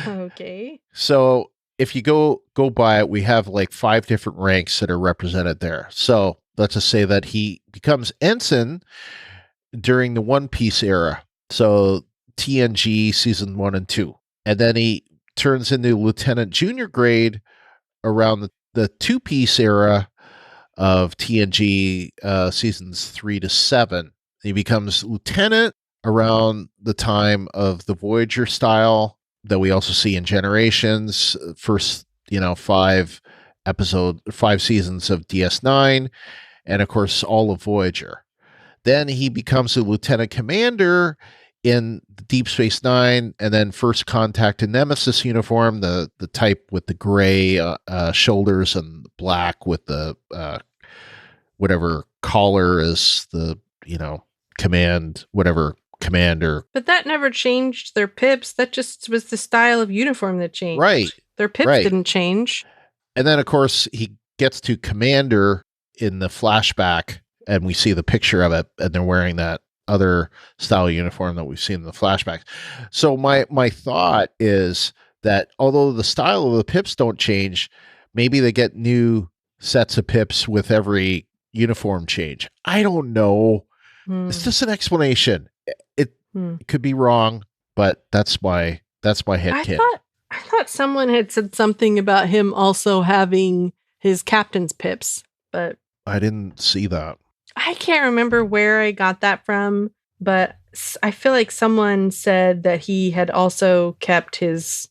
S2: Okay.
S1: So if you go by it, we have like 5 different ranks that are represented there. So let's just say that he becomes Ensign during the One Piece era. So TNG season 1 and 2. And then he turns into Lieutenant Junior Grade around the 2 Piece era of TNG seasons 3 to 7. He becomes Lieutenant around the time of the Voyager style that we also see in Generations, first, 5 seasons of DS9, and of course all of Voyager. Then he becomes a Lieutenant Commander in Deep Space Nine, and then First Contact and Nemesis uniform, the type with the gray shoulders and black with the whatever collar is the command, whatever commander.
S2: But that never changed their pips. That just was the style of uniform that changed.
S1: Right.
S2: Their pips didn't change.
S1: And then of course he gets to Commander in the flashback, and we see the picture of it, and they're wearing that other style uniform that we've seen in the flashbacks. So my thought is that although the style of the pips don't change, maybe they get new sets of pips with every uniform change. I don't know. It's just an explanation. It could be wrong, but that's my headcanon.
S2: I thought someone had said something about him also having his captain's pips, but
S1: I didn't see that.
S2: I can't remember where I got that from, but I feel like someone said that he had also kept his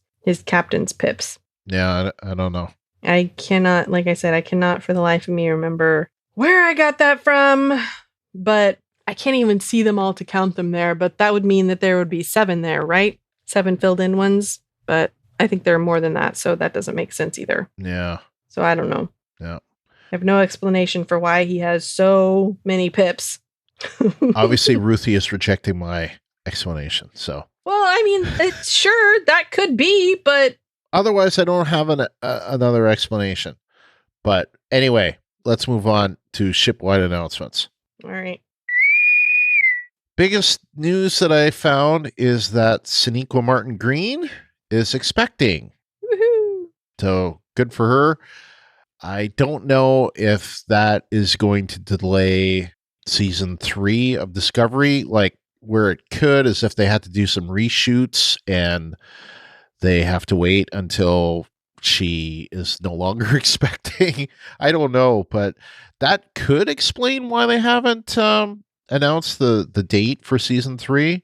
S2: captain's pips.
S1: Yeah, I don't know.
S2: I cannot, like I said, I cannot for the life of me remember where I got that from, but I can't even see them all to count them there, but that would mean that there would be 7 there, right? 7 filled in ones, but I think there are more than that, so that doesn't make sense either.
S1: Yeah.
S2: So I don't know.
S1: Yeah.
S2: I have no explanation for why he has so many pips.
S1: Obviously, Ruthie is rejecting my explanation, so.
S2: Well, I mean, sure, that could be, but
S1: otherwise, I don't have another explanation. But anyway, let's move on to Shipwide Announcements.
S2: All right.
S1: Biggest news that I found is that Sonequa Martin Green is expecting.
S2: Woohoo!
S1: So good for her. I don't know if that is going to delay season 3 of Discovery. Like where it could is if they had to do some reshoots and they have to wait until she is no longer expecting. I don't know, but that could explain why they haven't announced the date for season 3.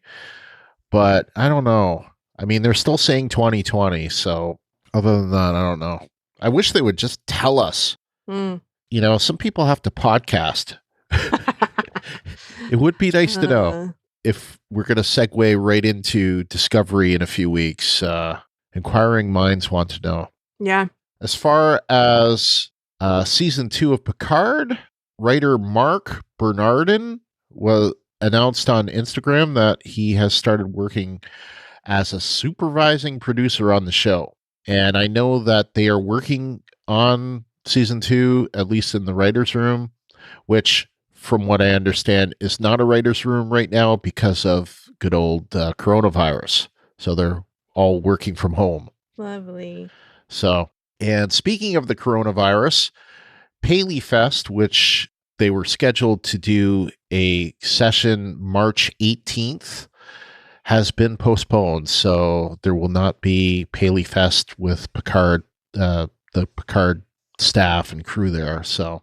S1: But I don't know. I mean, they're still saying 2020, so Other than that, I don't know. I wish they would just tell us.
S2: Mm.
S1: You know, some people have to podcast. It would be nice to know. If we're going to segue right into Discovery in a few weeks, inquiring minds want to know.
S2: Yeah.
S1: As far as season 2 of Picard, writer Mark Bernardin was announced on Instagram that he has started working as a supervising producer on the show. And I know that they are working on season 2, at least in the writer's room, which, from what I understand, is not a writer's room right now because of good old coronavirus. So they're all working from home.
S2: Lovely.
S1: So, and speaking of the coronavirus, Paley Fest, which they were scheduled to do a session March 18th, has been postponed. So there will not be Paley Fest with Picard, the Picard staff and crew there. So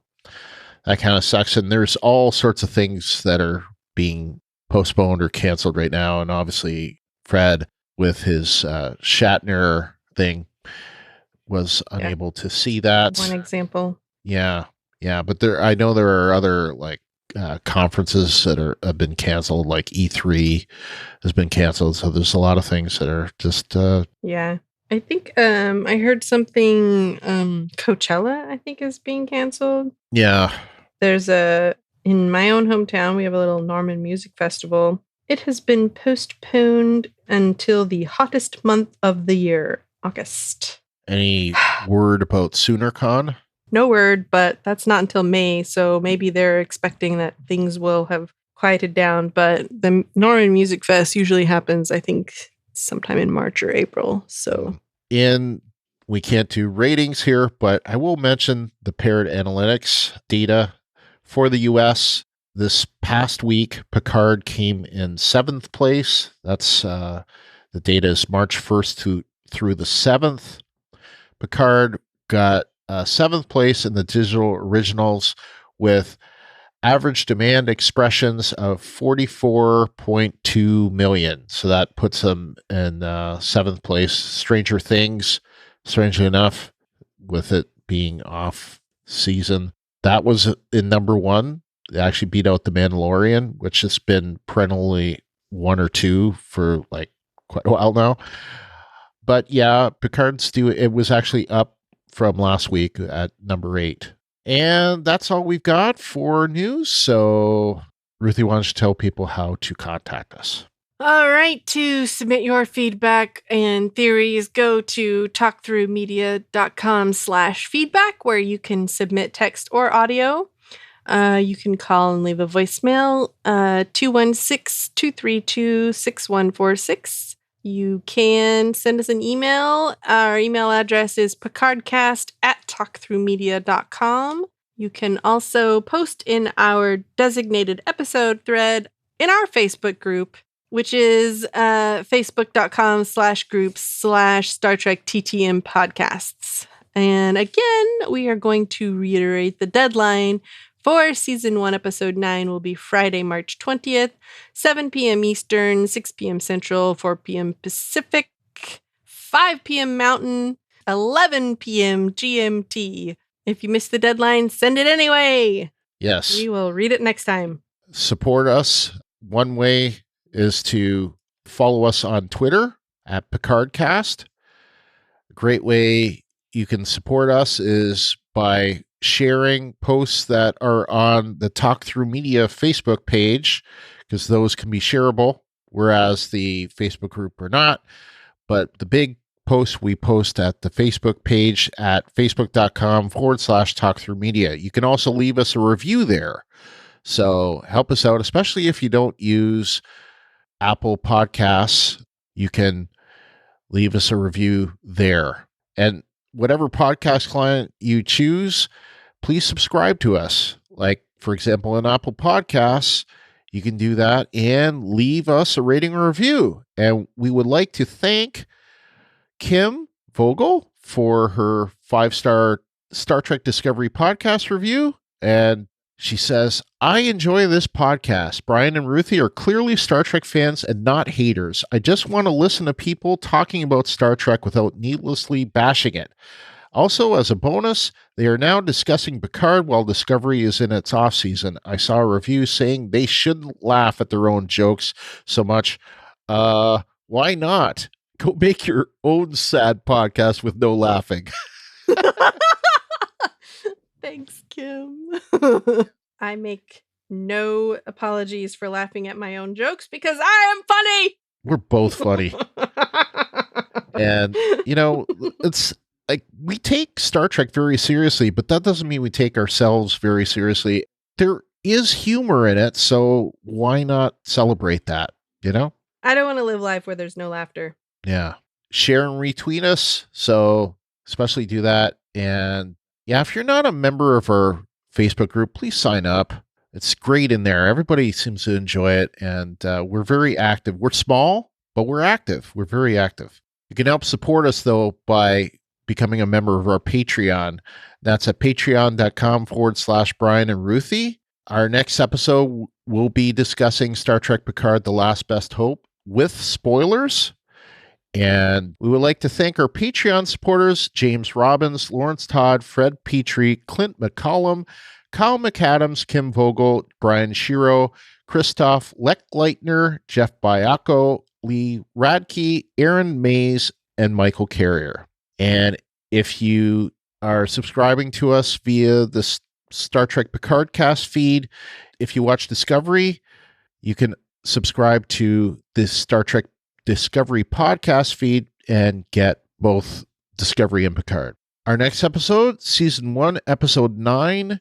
S1: that kind of sucks. And there's all sorts of things that are being postponed or canceled right now. And obviously Fred, with his Shatner thing, was unable to see that.
S2: One example.
S1: Yeah. But I know there are other like conferences that have been canceled, like E3 has been canceled. So there's a lot of things that are just
S2: yeah. I think I heard something Coachella, I think, is being canceled.
S1: Yeah.
S2: There's in my own hometown, we have a little Norman Music Festival. It has been postponed until the hottest month of the year, August.
S1: Any word about SoonerCon?
S2: No word, but that's not until May, so maybe they're expecting that things will have quieted down. But the Norman Music Fest usually happens, I think, sometime in March or April. So,
S1: we can't do ratings here, but I will mention the paired analytics data for the U.S. This past week, Picard came in 7th place. That's the data is March 1st through the 7th. Picard got 7th place in the digital originals with average demand expressions of 44.2 million. So that puts them in 7th place. Stranger Things, strangely enough, with it being off season, that was in number 1. It actually beat out The Mandalorian, which has been perennially 1 or 2 for like quite a while now. But yeah, Picard's it was actually up from last week at number 8. And that's all we've got for news. So, Ruthie, why don't you tell people how to contact us?
S2: All right. To submit your feedback and theories, go to talkthroughmedia.com/feedback, where you can submit text or audio. You can call and leave a voicemail, 216-232-6146. You can send us an email. Our email address is picardcast@talkthroughmedia.com. You can also post in our designated episode thread in our Facebook group, which is facebook.com/groups/Star Trek TTM podcasts. And again, we are going to reiterate the deadline for Season 1, Episode 9 will be Friday, March 20th, 7 p.m. Eastern, 6 p.m. Central, 4 p.m. Pacific, 5 p.m. Mountain, 11 p.m. GMT. If you missed the deadline, send it anyway.
S1: Yes.
S2: We will read it next time.
S1: Support us. One way is to follow us on Twitter at PicardCast. A great way you can support us is by sharing posts that are on the Talk Through Media Facebook page, because those can be shareable, whereas the Facebook group are not. But the big posts we post at the Facebook page at facebook.com/talkthroughmedia. You can also leave us a review there. So help us out, especially if you don't use Apple Podcasts. You can leave us a review there. And whatever podcast client you choose, please subscribe to us. Like, for example, in Apple Podcasts, you can do that and leave us a rating or review. And we would like to thank Kim Vogel for her 5-star Star Trek Discovery podcast review. And She says, I enjoy this podcast. Brian and Ruthie are clearly Star Trek fans and not haters. I just want to listen to people talking about Star Trek without needlessly bashing it. Also, as a bonus, they are now discussing Picard while Discovery is in its off-season. I saw a review saying they shouldn't laugh at their own jokes so much. Why not? Go make your own sad podcast with no laughing.
S2: Thanks, Kim. I make no apologies for laughing at my own jokes because I am funny.
S1: We're both funny. And, it's like we take Star Trek very seriously, but that doesn't mean we take ourselves very seriously. There is humor in it, so why not celebrate that,
S2: I don't want to live life where there's no laughter.
S1: Yeah. Share and retweet us, so especially do that. And yeah, if you're not a member of our Facebook group, please sign up. It's great in there. Everybody seems to enjoy it, and we're very active. We're small, but we're active. We're very active. You can help support us, though, by becoming a member of our Patreon. That's at patreon.com/Brian and Ruthie. Our next episode will be discussing Star Trek Picard, The Last Best Hope with spoilers. And we would like to thank our Patreon supporters, James Robbins, Lawrence Todd, Fred Petrie, Clint McCollum, Kyle McAdams, Kim Vogel, Brian Shiro, Christoph Leck Leitner, Jeff Biaco, Lee Radke, Aaron Mays, and Michael Carrier. And if you are subscribing to us via the Star Trek Picard cast feed, if you watch Discovery, you can subscribe to this Star Trek Discovery podcast feed and get both Discovery and Picard. Our next episode, Season 1, Episode 9,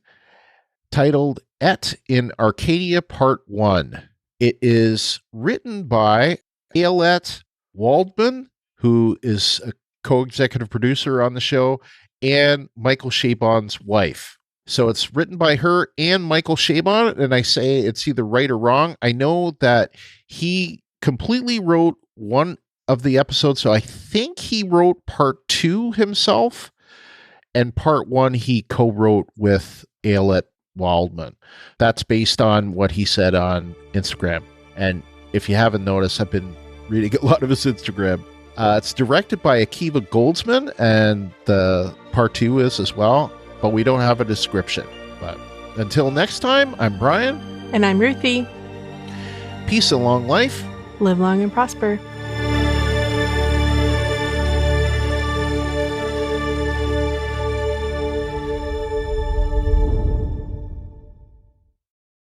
S1: titled Et in Arcadia Part 1. It is written by Ayelet Waldman, who is a co-executive producer on the show, and Michael Chabon's wife. So it's written by her and Michael Chabon, and I say it's either right or wrong. I know that he completely wrote one of the episodes, so I think he wrote part 2 himself, and part 1 he co-wrote with Ayelet Waldman. That's based on what he said on Instagram. And if you haven't noticed, I've been reading a lot of his Instagram. It's directed by Akiva Goldsman, and the part 2 is as well, but we don't have a description. But until next time, I'm Brian.
S2: And I'm Ruthie.
S1: Peace and long life.
S2: Live long and prosper.